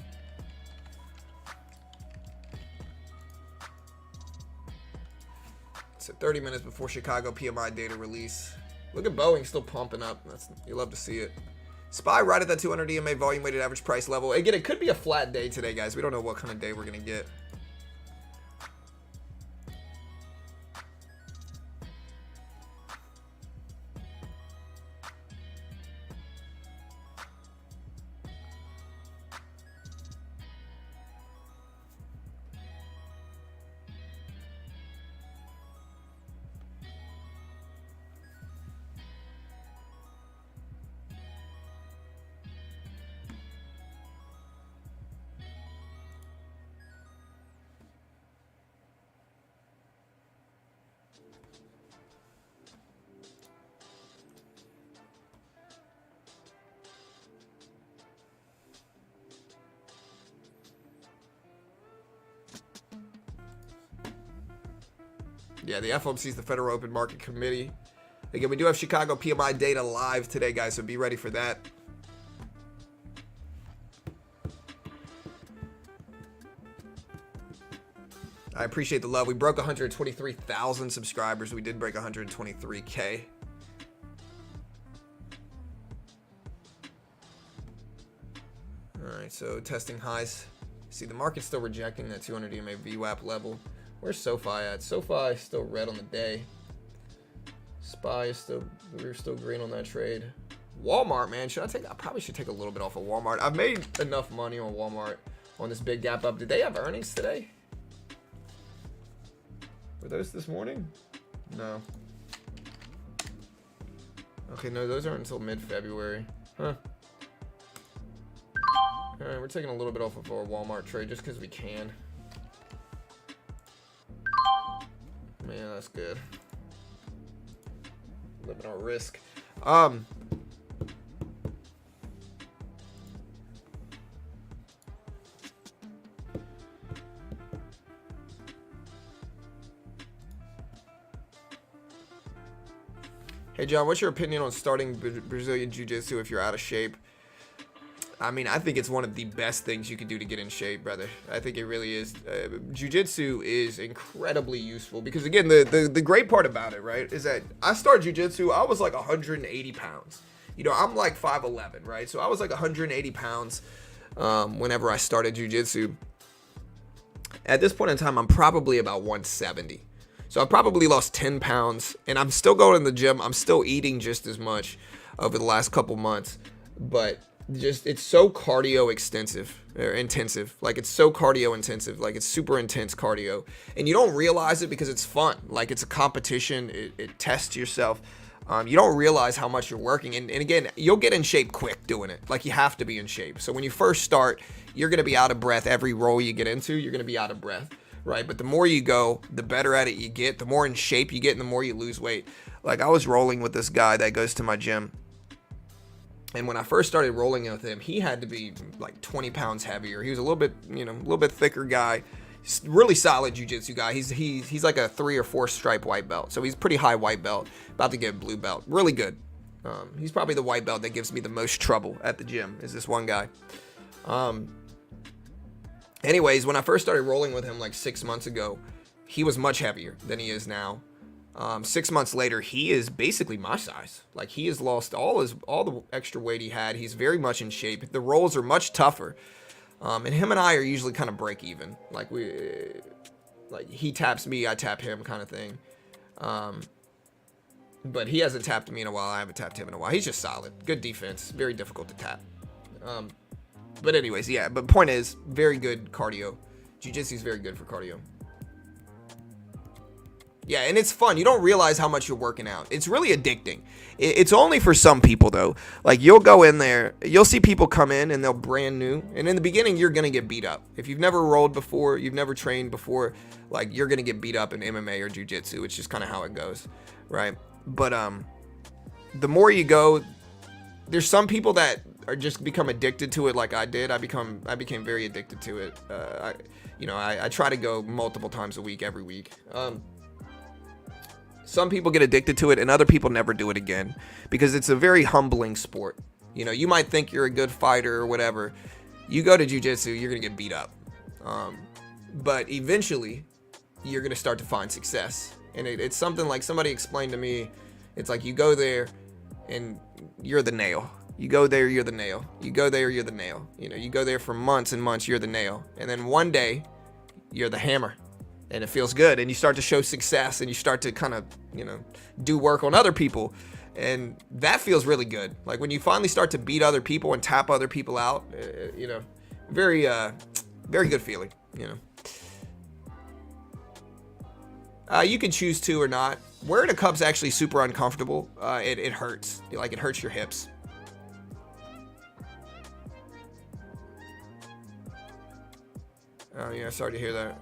So 30 minutes before Chicago PMI data release. Look at Boeing still pumping up. You love to see it. SPY right at that 200 EMA volume weighted average price level. Again, it could be a flat day today, guys. We don't know what kind of day we're going to get. Yeah, the FOMC is the Federal Open Market Committee. Again, we do have Chicago PMI data live today, guys, so be ready for that. I appreciate the love. We broke 123,000 subscribers. We did break 123K. All right, so testing highs. See, the market's still rejecting that 200 EMA VWAP level. Where's SoFi at? SoFi is still red on the day. SPY is still, we're still green on that trade. Walmart, man, I probably should take a little bit off of Walmart. I've made enough money on Walmart on this big gap up. Did they have earnings today? Were those this morning? No. Okay, no, those aren't until mid-February. Huh. All right, we're taking a little bit off of our Walmart trade just because we can. Man, that's good. Living on risk. Hey, John, what's your opinion on starting Brazilian Jiu-Jitsu if you're out of shape? I mean, I think it's one of the best things you can do to get in shape, brother. I think it really is. Jiu-Jitsu is incredibly useful because, again, the great part about it, right, is that I started Jiu-Jitsu, I was like 180 pounds. You know, I'm like 5'11", right? So I was like 180 pounds whenever I started Jiu-Jitsu. At this point in time, I'm probably about 170. So I've probably lost 10 pounds, and I'm still going to the gym. I'm still eating just as much over the last couple months, but just it's so cardio intensive. Like, it's so cardio intensive. Like, it's super intense cardio, and you don't realize it because it's fun. Like, it's a competition. It tests yourself. You don't realize how much you're working, and again, you'll get in shape quick doing it. Like, you have to be in shape. So when you first start, you're going to be out of breath. Every roll you get into, you're going to be out of breath, right? But the more you go, the better at it you get, the more in shape you get, and the more you lose weight. Like, I was rolling with this guy that goes to my gym, and when I first started rolling with him, he had to be like 20 pounds heavier. He was a little bit thicker guy. Really solid jiu-jitsu guy. He's like a 3 or 4 stripe white belt. So he's pretty high white belt. About to get blue belt. Really good. He's probably the white belt that gives me the most trouble at the gym, is this one guy. Anyways, when I first started rolling with him like 6 months ago, he was much heavier than he is now. 6 months later, he is basically my size. Like, he has lost all the extra weight he had. He's very much in shape. The rolls are much tougher. And him and I are usually kind of break even. Like, he taps me, I tap him kind of thing. But he hasn't tapped me in a while. I haven't tapped him in a while. He's just solid. Good defense. Very difficult to tap. But anyways, yeah. But point is, very good cardio. Jiu-jitsu is very good for cardio. Yeah, and it's fun. You don't realize how much you're working out. It's really addicting. It's only for some people, though. Like, you'll go in there, you'll see people come in, and they'll brand new. And in the beginning, you're going to get beat up. If you've never rolled before, you've never trained before, like, you're going to get beat up in MMA or jiu-jitsu. It's just kind of how it goes, right? But the more you go, there's some people that are just become addicted to it like I did. I became very addicted to it. I try to go multiple times a week, every week. Some people get addicted to it and other people never do it again because it's a very humbling sport. You know, you might think you're a good fighter or whatever. You go to jiu-jitsu, you're going to get beat up. But eventually, you're going to start to find success. And it's something like somebody explained to me. It's like you go there and you're the nail. You go there, you're the nail. You go there, you're the nail. You know, you go there for months and months, you're the nail. And then one day, you're the hammer. And it feels good, and you start to show success, and you start to kind of, do work on other people, and that feels really good. Like when you finally start to beat other people and tap other people out, very, very good feeling. You can choose to or not. Wearing a cup's actually super uncomfortable. It hurts. Like it hurts your hips. Oh yeah, sorry to hear that.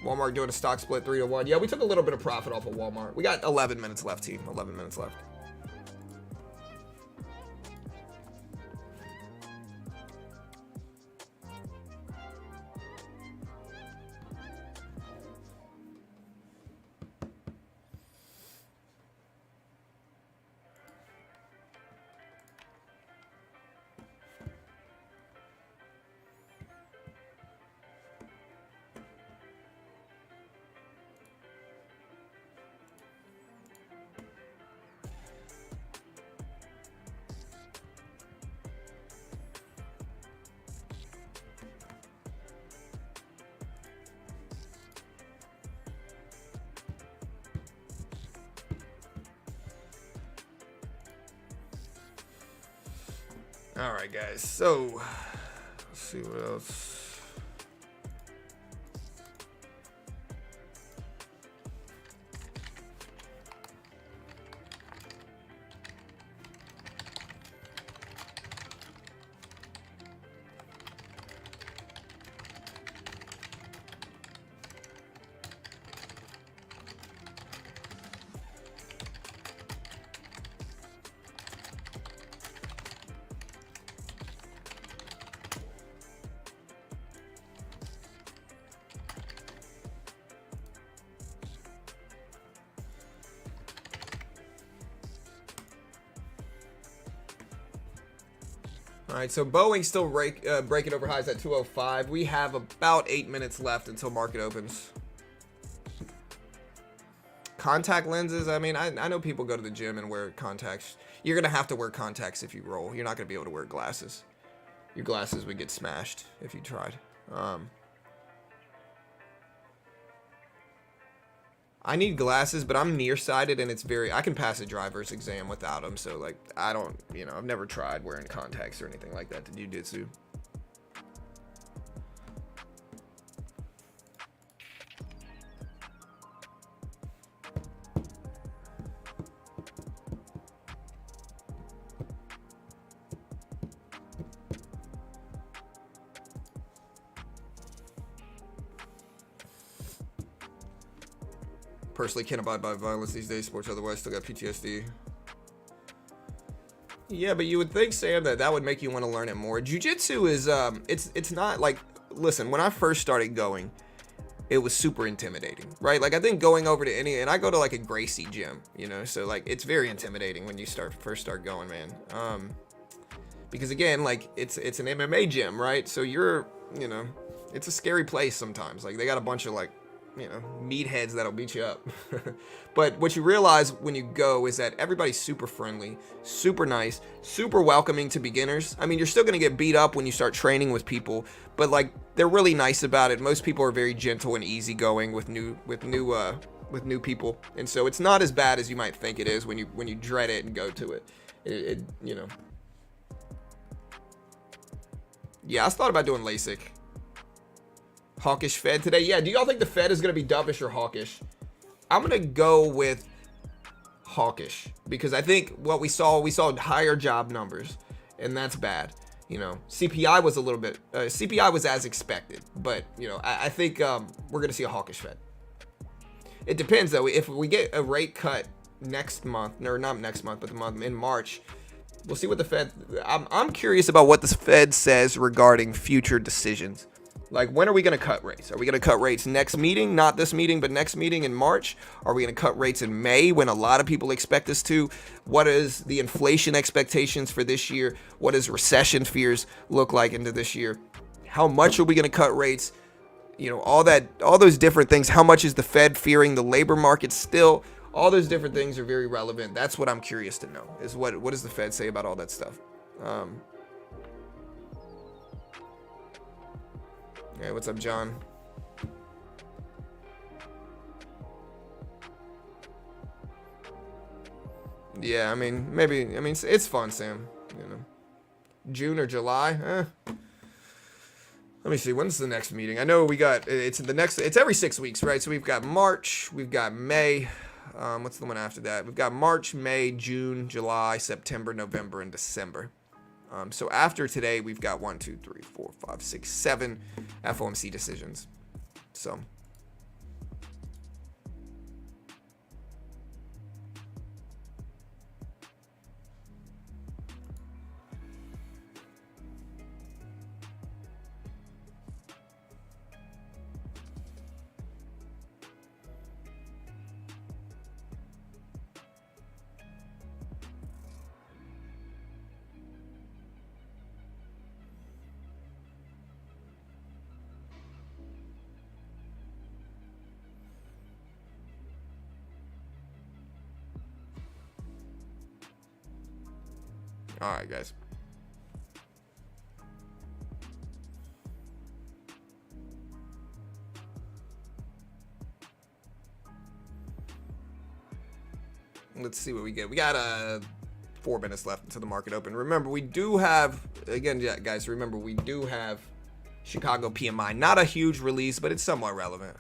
Walmart doing a stock split 3-1. Yeah, we took a little bit of profit off of Walmart. We got 11 minutes left, team. 11 minutes left. All right, guys. So, let's see what else. All right, so Boeing still breaking over highs at 205. We have about 8 minutes left until market opens. Contact lenses, I mean, I know people go to the gym and wear contacts. You're going to have to wear contacts if you roll. You're not going to be able to wear glasses. Your glasses would get smashed if you tried. I need glasses, but I'm nearsighted and I can pass a driver's exam without them. So like, I don't, I've never tried wearing contacts or anything like that to jiu-jitsu. Personally can't abide by violence these days. Sports otherwise still got PTSD. Yeah, but you would think, Sam, that would make you want to learn it more. Jiu-jitsu is it's not like, listen, when I first started going, it was super intimidating, right? Like I think going over to and I go to like a Gracie gym, so like it's very intimidating when you first start going, man. Because again, like it's an MMA gym, right? So you're, it's a scary place sometimes. Like they got a bunch of like, meatheads that'll beat you up. But what you realize when you go is that everybody's super friendly, super nice, super welcoming to beginners. I mean, you're still going to get beat up when you start training with people, but like they're really nice about it. Most people are very gentle and easygoing with new with new people, and so it's not as bad as you might think it is when you dread it and go to it. You know. Yeah, I thought about doing LASIK. Hawkish Fed today. Yeah, do y'all think the Fed is going to be dovish or hawkish? I'm going to go with hawkish because I think what we saw higher job numbers, and that's bad. You know, CPI was a little bit, CPI was as expected, but you know, I think we're going to see a hawkish Fed. It depends though. If we get a rate cut next month, or not next month, but the month in March, we'll see what the Fed. I'm curious about what the Fed says regarding future decisions. Like, when are we going to cut rates? Are we going to cut rates next meeting? Not this meeting, but next meeting in March? Are we going to cut rates in May when a lot of people expect us to? What is the inflation expectations for this year? What does recession fears look like into this year? How much are we going to cut rates? You know, all those different things. How much is the Fed fearing the labor market still? All those different things are very relevant. That's what I'm curious to know, is what does the Fed say about all that stuff? Hey, what's up, John? Yeah, I mean, it's fun, Sam. You know, June or July? Let me see. When's the next meeting? I know it's every 6 weeks, right? So we've got March, we've got May. What's the one after that? We've got March, May, June, July, September, November, and December. So after today, we've got 1, 2, 3, 4, 5, 6, 7 FOMC decisions. So. All right, guys. Let's see what we get. We got 4 minutes left until the market open. Remember, we do have, again, yeah, guys, remember, we do have Chicago PMI. Not a huge release, but it's somewhat relevant.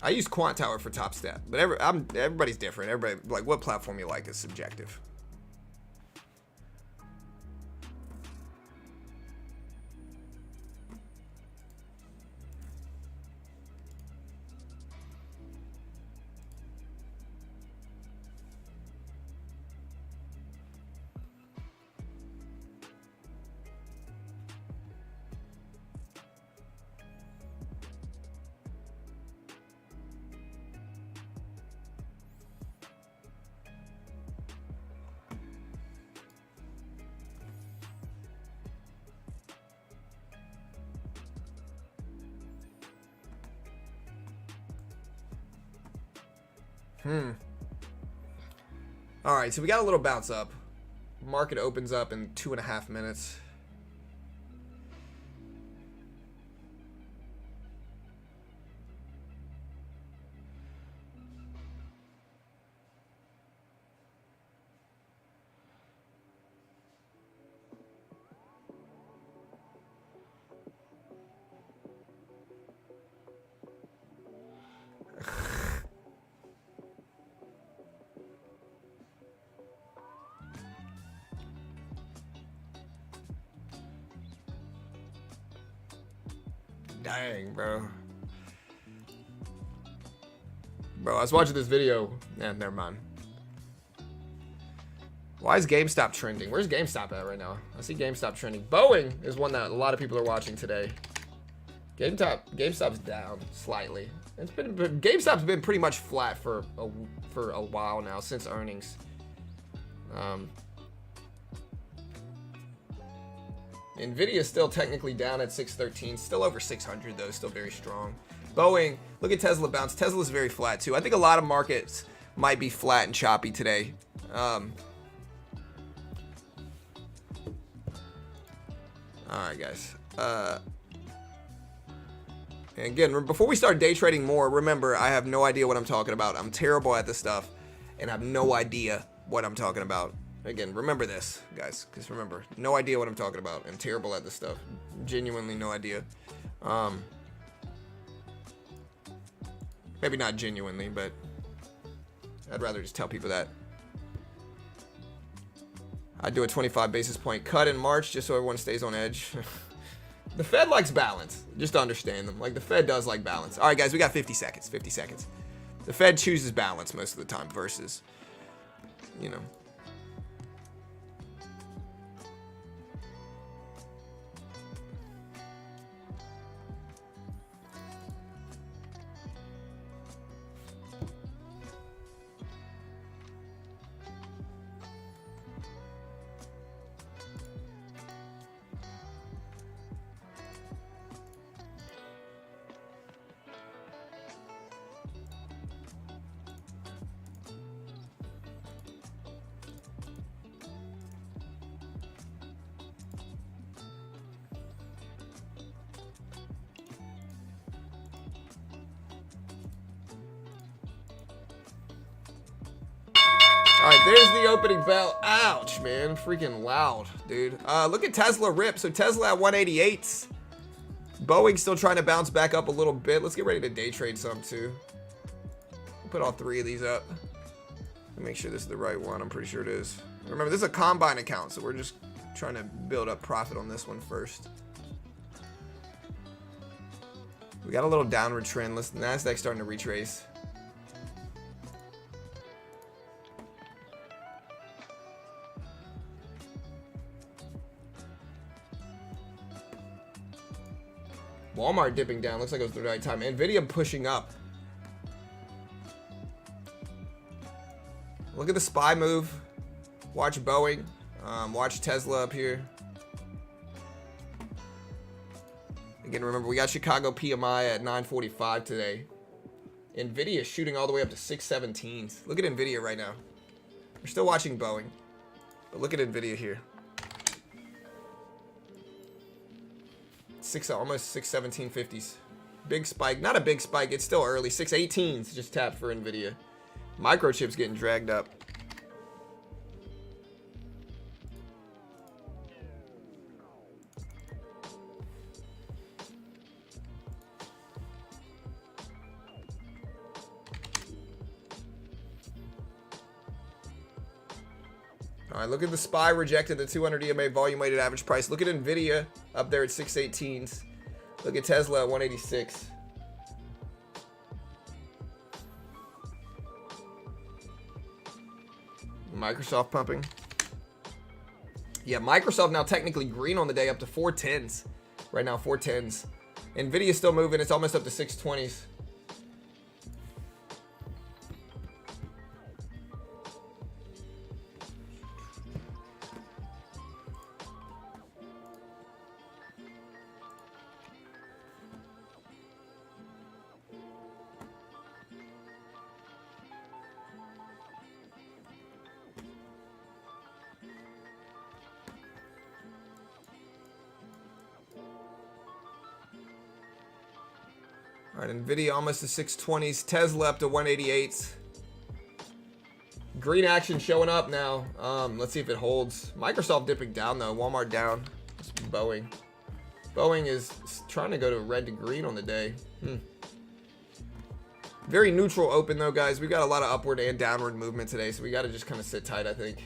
I use Quant Tower for Top Step, but everybody's different. Everybody, like, what platform you like is subjective. All right, so we got a little bounce up. Market opens up in 2.5 minutes. Dang, bro. Bro, I was watching this video. Never mind. Why is GameStop trending? Where's GameStop at right now? I see GameStop trending. Boeing is one that a lot of people are watching today. GameStop's down slightly. GameStop's been pretty much flat for a while now since earnings. Nvidia's still technically down at 613, still over 600 though, still very strong. Boeing, look at Tesla bounce. Tesla's very flat too. I think a lot of markets might be flat and choppy today. All right, guys. And again, before we start day trading more, remember, I have no idea what I'm talking about. I'm terrible at this stuff, and I have no idea what I'm talking about. Again, remember this, guys, because remember, no idea what I'm talking about. I'm terrible at this stuff. Genuinely no idea. Maybe not genuinely, but I'd rather just tell people that. I'd do a 25 basis point cut in March just so everyone stays on edge. The Fed likes balance, just to understand them. Like, the Fed does like balance. All right, guys, we got 50 seconds. 50 seconds. The Fed chooses balance most of the time versus, you know. All right, there's the opening bell. Ouch, man. Freaking loud, dude. Look at Tesla rip. So Tesla at 188. Boeing still trying to bounce back up a little bit. Let's get ready to day trade some, too. Put all three of these up. Make sure this is the right one. I'm pretty sure it is. Remember, this is a combine account, so we're just trying to build up profit on this one first. We got a little downward trend. NASDAQ's starting to retrace. Walmart dipping down. Looks like it was the right time. Nvidia pushing up. Look at the SPY move. Watch Boeing. Watch Tesla up here. Again, remember, we got Chicago PMI at 945 today. Nvidia shooting all the way up to 617. Look at Nvidia right now. We're still watching Boeing. But look at Nvidia here. Almost 617.50s. Big spike. Not a big spike. It's still early. 618s just tapped for Nvidia. Microchips getting dragged up. All right, look at the SPY rejected the 200 EMA volume weighted average price. Look at Nvidia up there at 618s. Look at Tesla at 186. Microsoft pumping. Yeah, Microsoft now technically green on the day up to 410s. Right now, 410s. Nvidia's still moving. It's almost up to 620s. All right, Nvidia almost to 620s. Tesla up to 188s. Green action showing up now. Let's see if it holds. Microsoft dipping down though. Walmart down. Boeing. Boeing is trying to go to red to green on the day. Very neutral open though, guys. We got a lot of upward and downward movement today, so we got to just kind of sit tight, I think.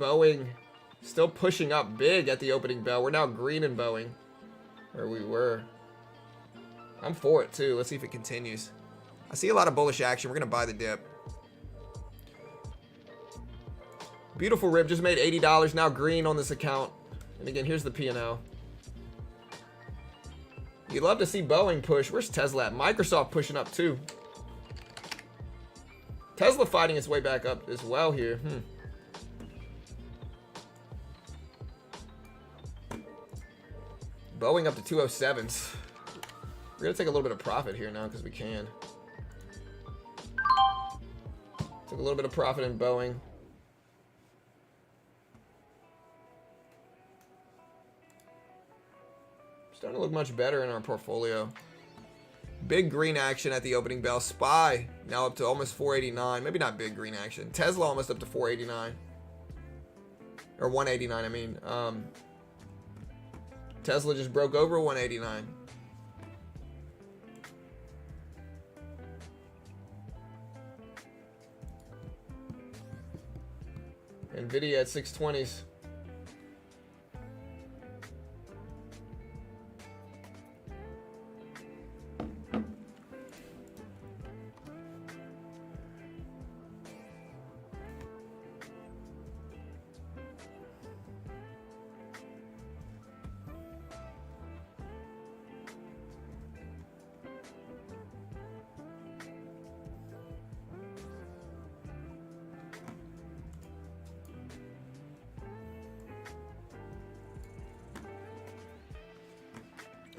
Boeing still pushing up big at the opening bell. We're now green in Boeing, where we were. I'm for it too. Let's see if it continues. I see a lot of bullish action. We're gonna buy the dip. Beautiful rib, just made $80 now green on this account. And again, here's the P&L. You'd love to see Boeing push. Where's Tesla at? Microsoft pushing up too. Tesla fighting its way back up as well here. Boeing up to 207s. We're gonna take a little bit of profit here now because we can. Took a little bit of profit in Boeing. Starting to look much better in our portfolio. Big green action at the opening bell. SPY now up to almost 489. Maybe not big green action. Tesla almost up to 489. Or 189, I mean. Tesla just broke over 189. Nvidia at 620s.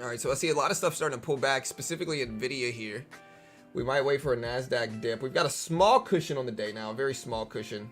All right, so I see a lot of stuff starting to pull back, specifically Nvidia here. We might wait for a NASDAQ dip. We've got a small cushion on the day now, a very small cushion.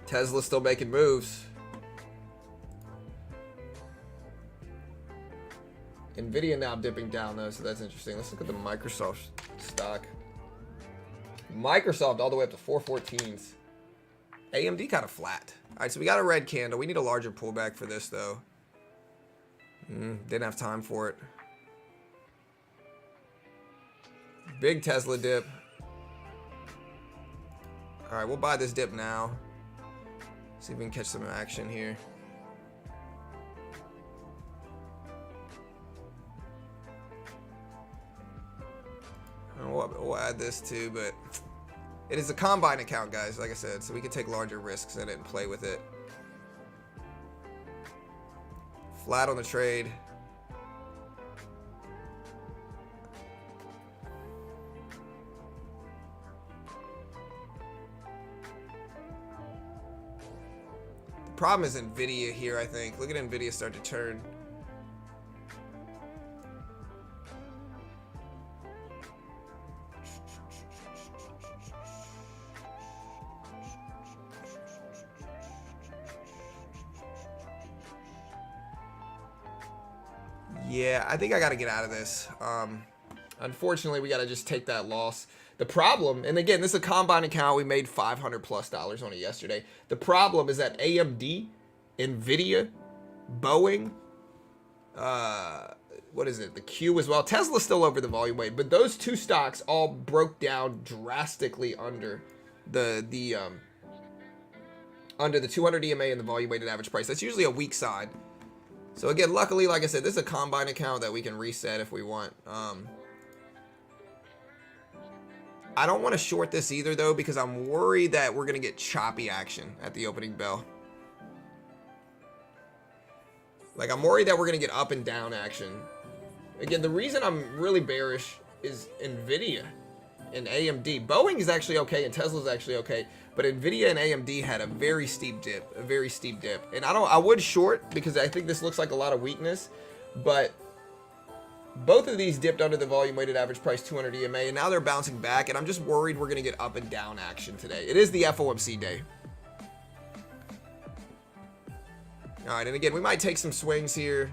Tesla's still making moves. Nvidia now dipping down though, so that's interesting. Let's look at the Microsoft stock. Microsoft all the way up to 414s. AMD kind of flat. All right, so we got a red candle. We need a larger pullback for this though. Didn't have time for it. Big Tesla dip. All right, we'll buy this dip now. See if we can catch some action here. We'll add this too, but it is a combine account, guys, like I said, so we can take larger risks in it and play with it. Flat on the trade. Problem is Nvidia here, I think. Look at Nvidia start to turn. Yeah, I think I got to get out of this. Unfortunately, we got to just take that loss. The problem, and again, this is a combine account. We made $500+ on it yesterday. The problem is that AMD, Nvidia, Boeing, what is it? The Q as well. Tesla's still over the volume weight, but those two stocks all broke down drastically under the 200 EMA and the volume weighted average price. That's usually a weak side. So again, luckily, like I said, this is a combine account that we can reset if we want. I don't want to short this either, though, because I'm worried that we're going to get choppy action at the opening bell. Like, I'm worried that we're going to get up and down action. Again, the reason I'm really bearish is Nvidia and AMD. Boeing is actually okay, and Tesla's actually okay. But Nvidia and AMD had a very steep dip, And I would short because I think this looks like a lot of weakness. But Both of these dipped under the volume weighted average price 200 EMA, and now they're bouncing back, and I'm just worried we're going to get up and down action today. It is the FOMC day. All right, and again, we might take some swings here.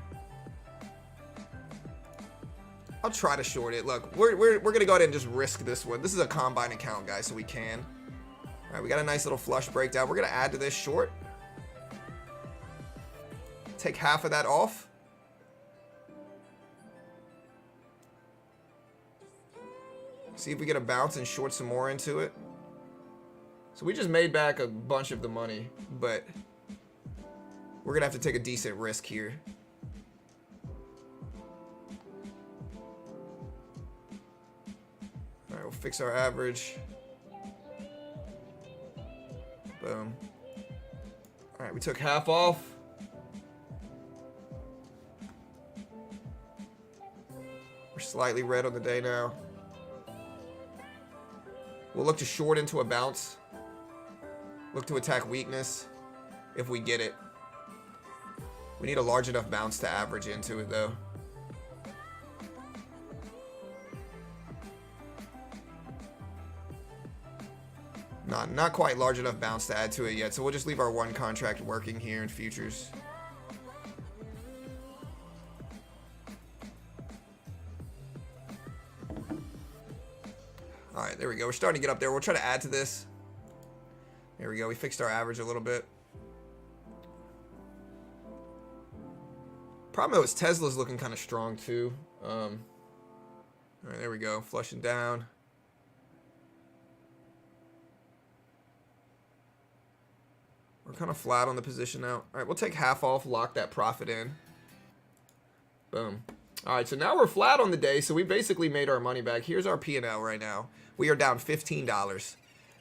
I'll try to short it. Look, we're going to go ahead and just risk this one. This is a combine account, guys, so we can. All right, we got a nice little flush breakdown. We're going to add to this short. Take half of that off. See if we get a bounce and short some more into it. So we just made back a bunch of the money, but we're going to have to take a decent risk here. All right, we'll fix our average. Boom. All right, we took half off. We're slightly red on the day now. We'll look to short into a bounce. Look to attack weakness if we get it. We need a large enough bounce to average into it, though. Not quite large enough bounce to add to it yet, so we'll just leave our one contract working here in futures. All right, there we go. We're starting to get up there. We'll try to add to this. There we go. We fixed our average a little bit. Problem though is Tesla's looking kind of strong too. All right, there we go. Flushing down. We're kind of flat on the position now. All right, we'll take half off, lock that profit in. Boom. All right, so now we're flat on the day, so we basically made our money back. Here's our P&L right now. We are down $15,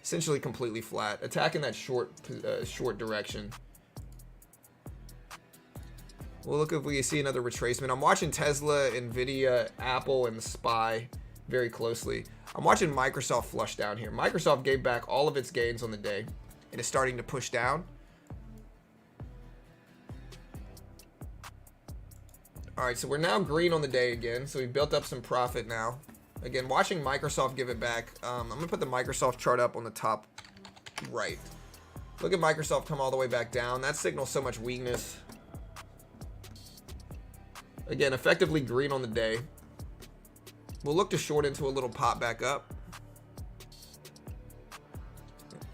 essentially completely flat, attacking that short direction. We'll look if we can see another retracement. I'm watching Tesla, Nvidia, Apple, and the SPY very closely. I'm watching Microsoft flush down here. Microsoft gave back all of its gains on the day and is starting to push down. All right, so we're now green on the day again. So we built up some profit now. Again, watching Microsoft give it back. I'm going to put the Microsoft chart up on the top right. Look at Microsoft come all the way back down. That signals so much weakness. Again, effectively green on the day. We'll look to short into a little pop back up.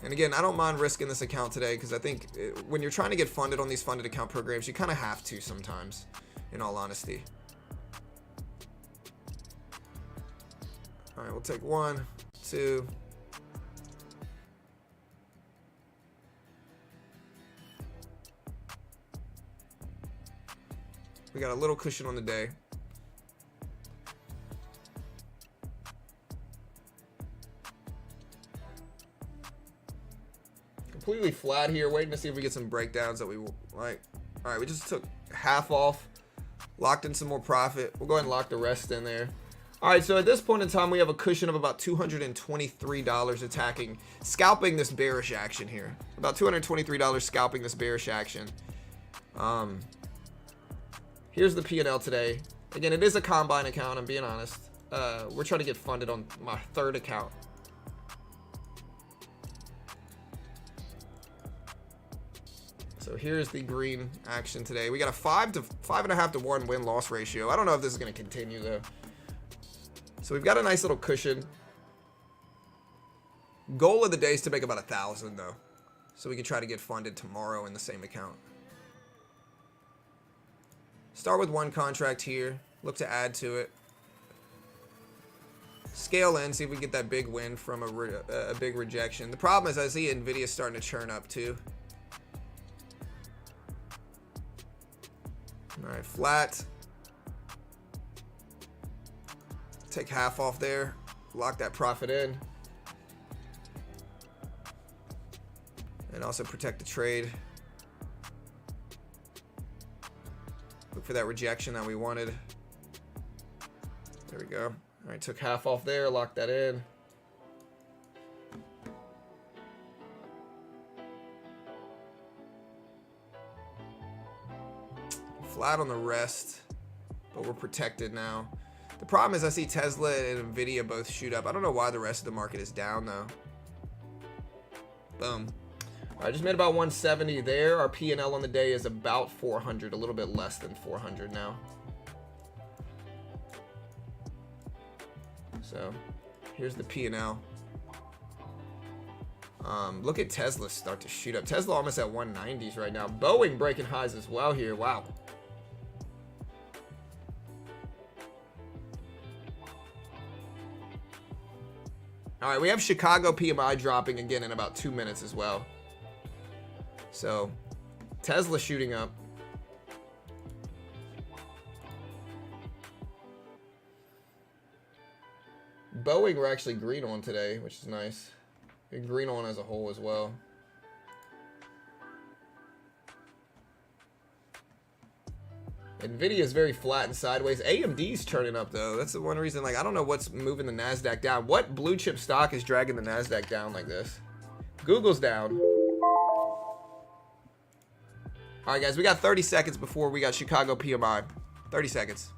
And again, I don't mind risking this account today because I think when you're trying to get funded on these funded account programs, you kind of have to sometimes, in all honesty. All right, we'll take 1, 2. We got a little cushion on the day. Completely flat here, waiting to see if we get some breakdowns that we like. All right, we just took half off, locked in some more profit. We'll go ahead and lock the rest in there. All right, so at this point in time, we have a cushion of about $223 attacking, scalping this bearish action here. About $223 scalping this bearish action. Here's the P&L today. Again, it is a combine account, I'm being honest. We're trying to get funded on my third account. So here's the green action today. We got a 5.5 to 1 win-loss ratio. I don't know if this is going to continue though. So we've got a nice little cushion. Goal of the day is to make about 1,000 though, so we can try to get funded tomorrow in the same account. Start with one contract here. Look to add to it. Scale in, see if we get that big win from a big rejection. The problem is I see Nvidia starting to churn up too. All right, flat. Take half off there. Lock that profit in. And also protect the trade. Look for that rejection that we wanted. There we go. All right, took half off there. Lock that in. Flat on the rest, but we're protected now. The problem is I see Tesla and Nvidia both shoot up. I don't know why the rest of the market is down though. Boom. I just made about 170 there. Our P&L on the day is about 400, a little bit less than 400 now. So here's the P&L. Look at Tesla start to shoot up. Tesla almost at 190s right now. Boeing breaking highs as well here. Wow. All right, we have Chicago PMI dropping again in about 2 minutes as well. So Tesla shooting up. Boeing we're actually green on today, which is nice. And green on as a whole as well. Nvidia is very flat and sideways. AMD's turning up though. That's the one reason. Like I don't know what's moving the Nasdaq down. What blue chip stock is dragging the Nasdaq down like this? Google's down. All right, guys, we got 30 seconds before we got Chicago PMI. 30 seconds.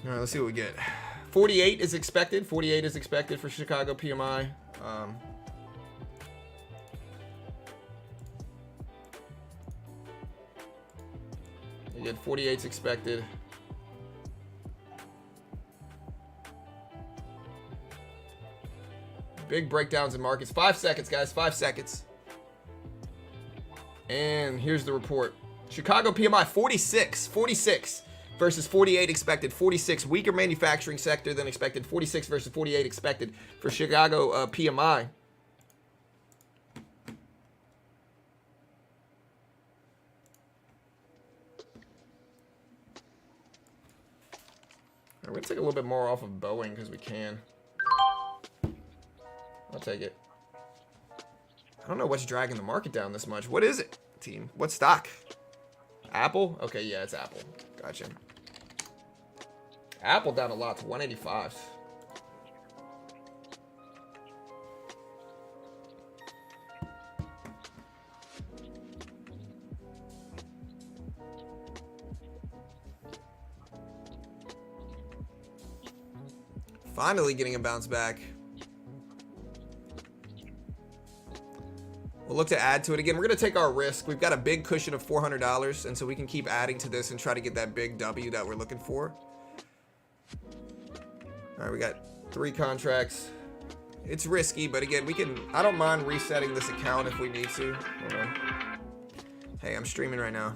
All right, let's see what we get. 48 is expected. 48 is expected for Chicago PMI. You get 48's expected. Big breakdowns in markets. 5 seconds, guys. 5 seconds. And here's the report. Chicago PMI 46. 46 versus 48 expected. 46 weaker manufacturing sector than expected. 46 versus 48 expected for Chicago PMI. We're going to take a little bit more off of Boeing because we can. I'll take it. I don't know what's dragging the market down this much. What is it, team? What stock? Apple? Okay, yeah, it's Apple. Gotcha. Apple down a lot to 185. Finally getting a bounce back. We'll look to add to it again. We're going to take our risk. We've got a big cushion of $400, and so we can keep adding to this and try to get that big W that we're looking for. All right, we got 3 contracts. It's risky, but again, we can. I don't mind resetting this account if we need to. Hold on. Hey, I'm streaming right now.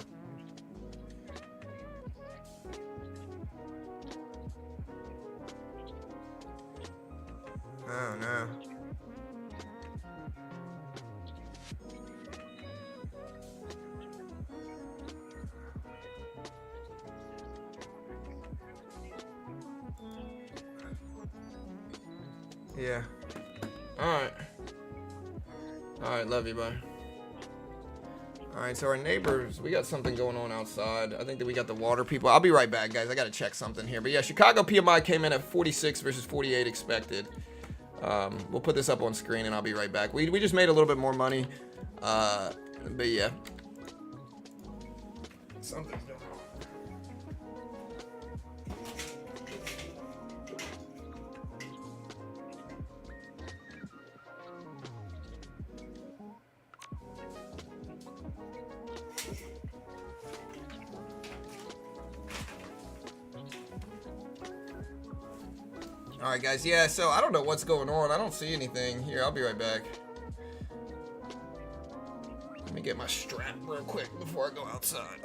Oh no. Yeah. Alright. Alright, love you, bye. Alright, so our neighbors, we got something going on outside. I think that we got the water people. I'll be right back, guys. I gotta check something here. But yeah, Chicago PMI came in at 46 versus 48 expected. We'll put this up on screen and I'll be right back. We just made a little bit more money. But yeah. Something's going on. Alright guys, yeah, so I don't know what's going on. I don't see anything. Here, I'll be right back. Let me get my strap real quick before I go outside.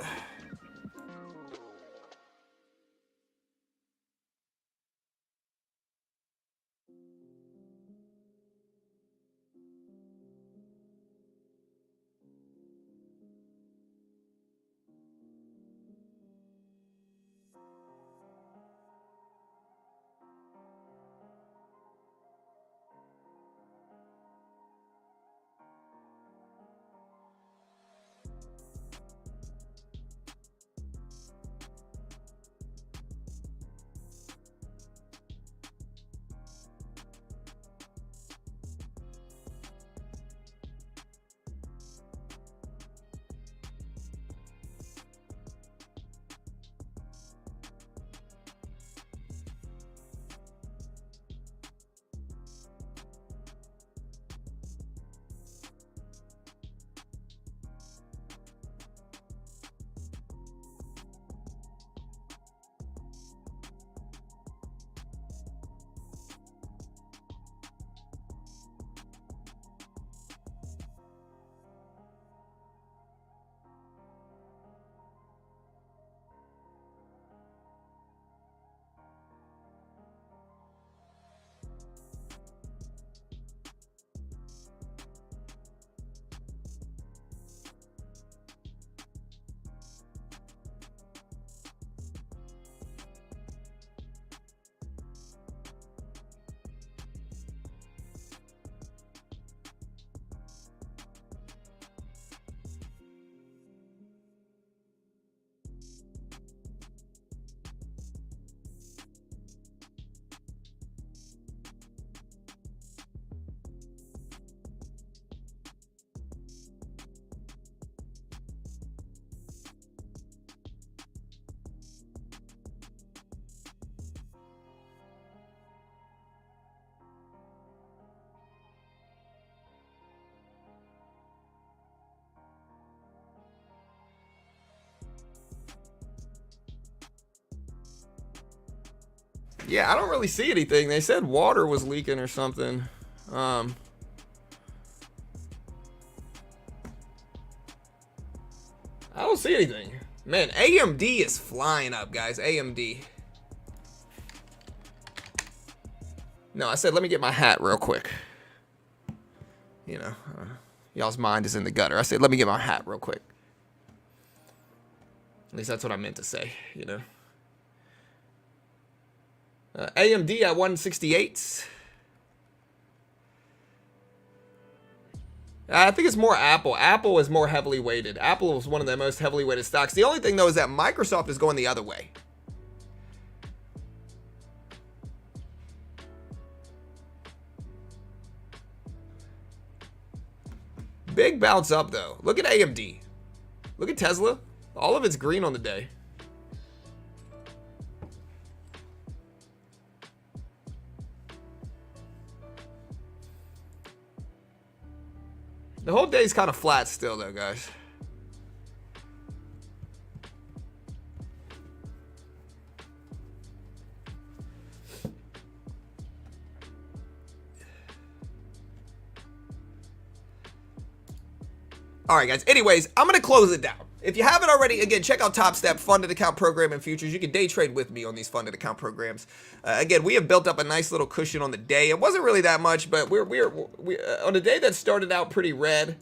Yeah, I don't really see anything. They said water was leaking or something. I don't see anything. Man, AMD is flying up, guys. AMD. No, I said let me get my hat real quick. You know, y'all's mind is in the gutter. I said let me get my hat real quick. At least that's what I meant to say, you know. AMD at 168. I think it's more Apple. Apple is more heavily weighted. Apple is one of the most heavily weighted stocks. The only thing, though, is that Microsoft is going the other way. Big bounce up, though. Look at AMD. Look at Tesla. All of it's green on the day. The whole day's kind of flat still, though, guys. All right, guys. Anyways, I'm going to close it down. If you haven't already, again, check out Top Step, funded account program and futures. You can day trade with me on these funded account programs. Again, we have built up a nice little cushion on the day. It wasn't really that much, but we're on a day that started out pretty red.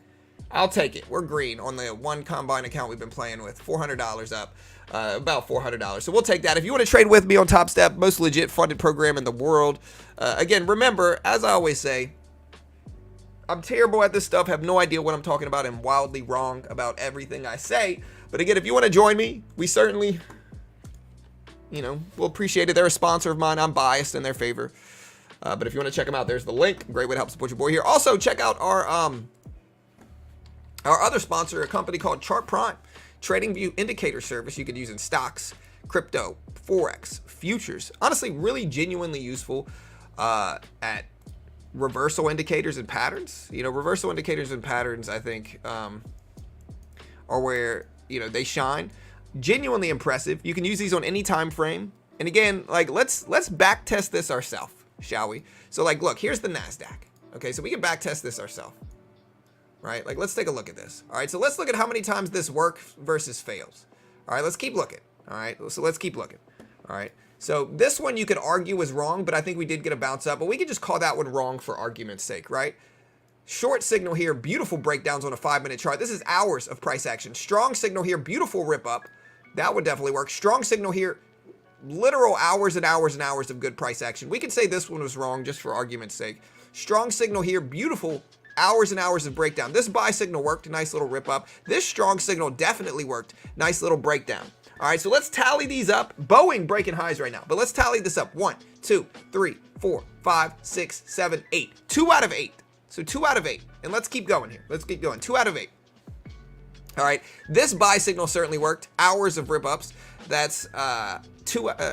I'll take it. We're green on the one combine account we've been playing with. $400 up, about $400. So we'll take that. If you want to trade with me on Top Step, most legit funded program in the world. Again, remember, as I always say, I'm terrible at this stuff, have no idea what I'm talking about, and wildly wrong about everything I say. But again, if you want to join me, we certainly, you know, we'll appreciate it. They're a sponsor of mine. I'm biased in their favor. But if you want to check them out, there's the link. Great way to help support your boy here. Also, check out our other sponsor, a company called Chart Prime, trading view indicator service you could use in stocks, crypto, Forex, futures. Honestly, really genuinely useful at reversal indicators and patterns. You know, reversal indicators and patterns, I think, are where, you know, they shine. Genuinely impressive. You can use these on any time frame. And again, like, let's back test this ourselves, shall we? So, like, look, here's the NASDAQ. Okay, so we can back test this ourselves, right? Like, let's take a look at this. All right, so let's look at how many times this works versus fails. All right, let's keep looking. All right, so let's keep looking. All right. So this one you could argue was wrong, but I think we did get a bounce up. But we could just call that one wrong for argument's sake, right? Short signal here, beautiful breakdowns on a 5-minute chart. This is hours of price action. Strong signal here, beautiful rip up. That would definitely work. Strong signal here, literal hours and hours and hours of good price action. We could say this one was wrong just for argument's sake. Strong signal here, beautiful hours and hours of breakdown. This buy signal worked, nice little rip up. This strong signal definitely worked, nice little breakdown. All right, so let's tally these up. Boeing breaking highs right now, but let's tally this up. 1, 2, 3, 4, 5, 6, 7, 8. 2 out of 8. So 2 out of 8. And let's keep going here. Let's keep going. 2 out of 8. All right, this buy signal certainly worked. Hours of rip ups. That's 2 out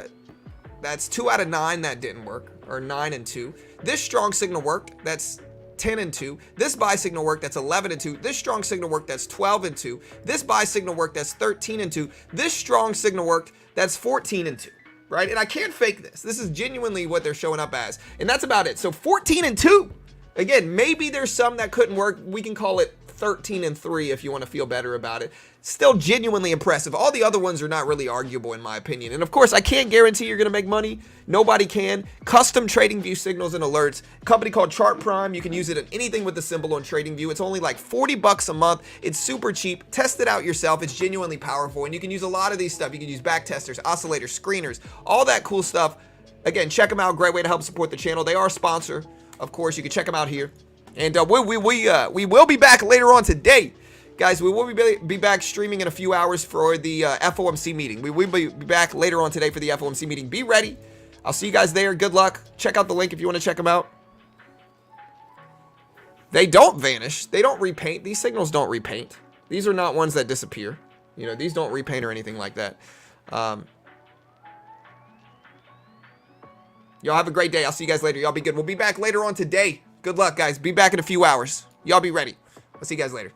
of 9 that didn't work, or 9 and 2. This strong signal worked. That's 10 and 2. This buy signal worked. That's 11 and 2. This strong signal worked. That's 12 and 2. This buy signal worked. That's 13 and 2. This strong signal worked. That's 14 and 2. Right? And I can't fake this. This is genuinely what they're showing up as. And that's about it. So 14 and 2. Again, maybe there's some that couldn't work. We can call it 13 and 3 if you want to feel better about it. Still genuinely impressive. All the other ones are not really arguable in my opinion. And of course, I can't guarantee you're going to make money. Nobody can. Custom trading view signals and alerts. A company called Chart Prime. You can use it in anything with the symbol on trading view. It's only like 40 bucks a month. It's super cheap. Test it out yourself. It's genuinely powerful. And you can use a lot of these stuff. You can use back testers, oscillators, screeners, all that cool stuff. Again, check them out. Great way to help support the channel. They are a sponsor. Of course, you can check them out here. And we will be back later on today. Guys, we will be back streaming in a few hours for the FOMC meeting. We will be back later on today for the FOMC meeting. Be ready. I'll see you guys there. Good luck. Check out the link if you want to check them out. They don't vanish. They don't repaint. These signals don't repaint. These are not ones that disappear. You know, these don't repaint or anything like that. Y'all have a great day. I'll see you guys later. Y'all be good. We'll be back later on today. Good luck, guys. Be back in a few hours. Y'all be ready. I'll see you guys later.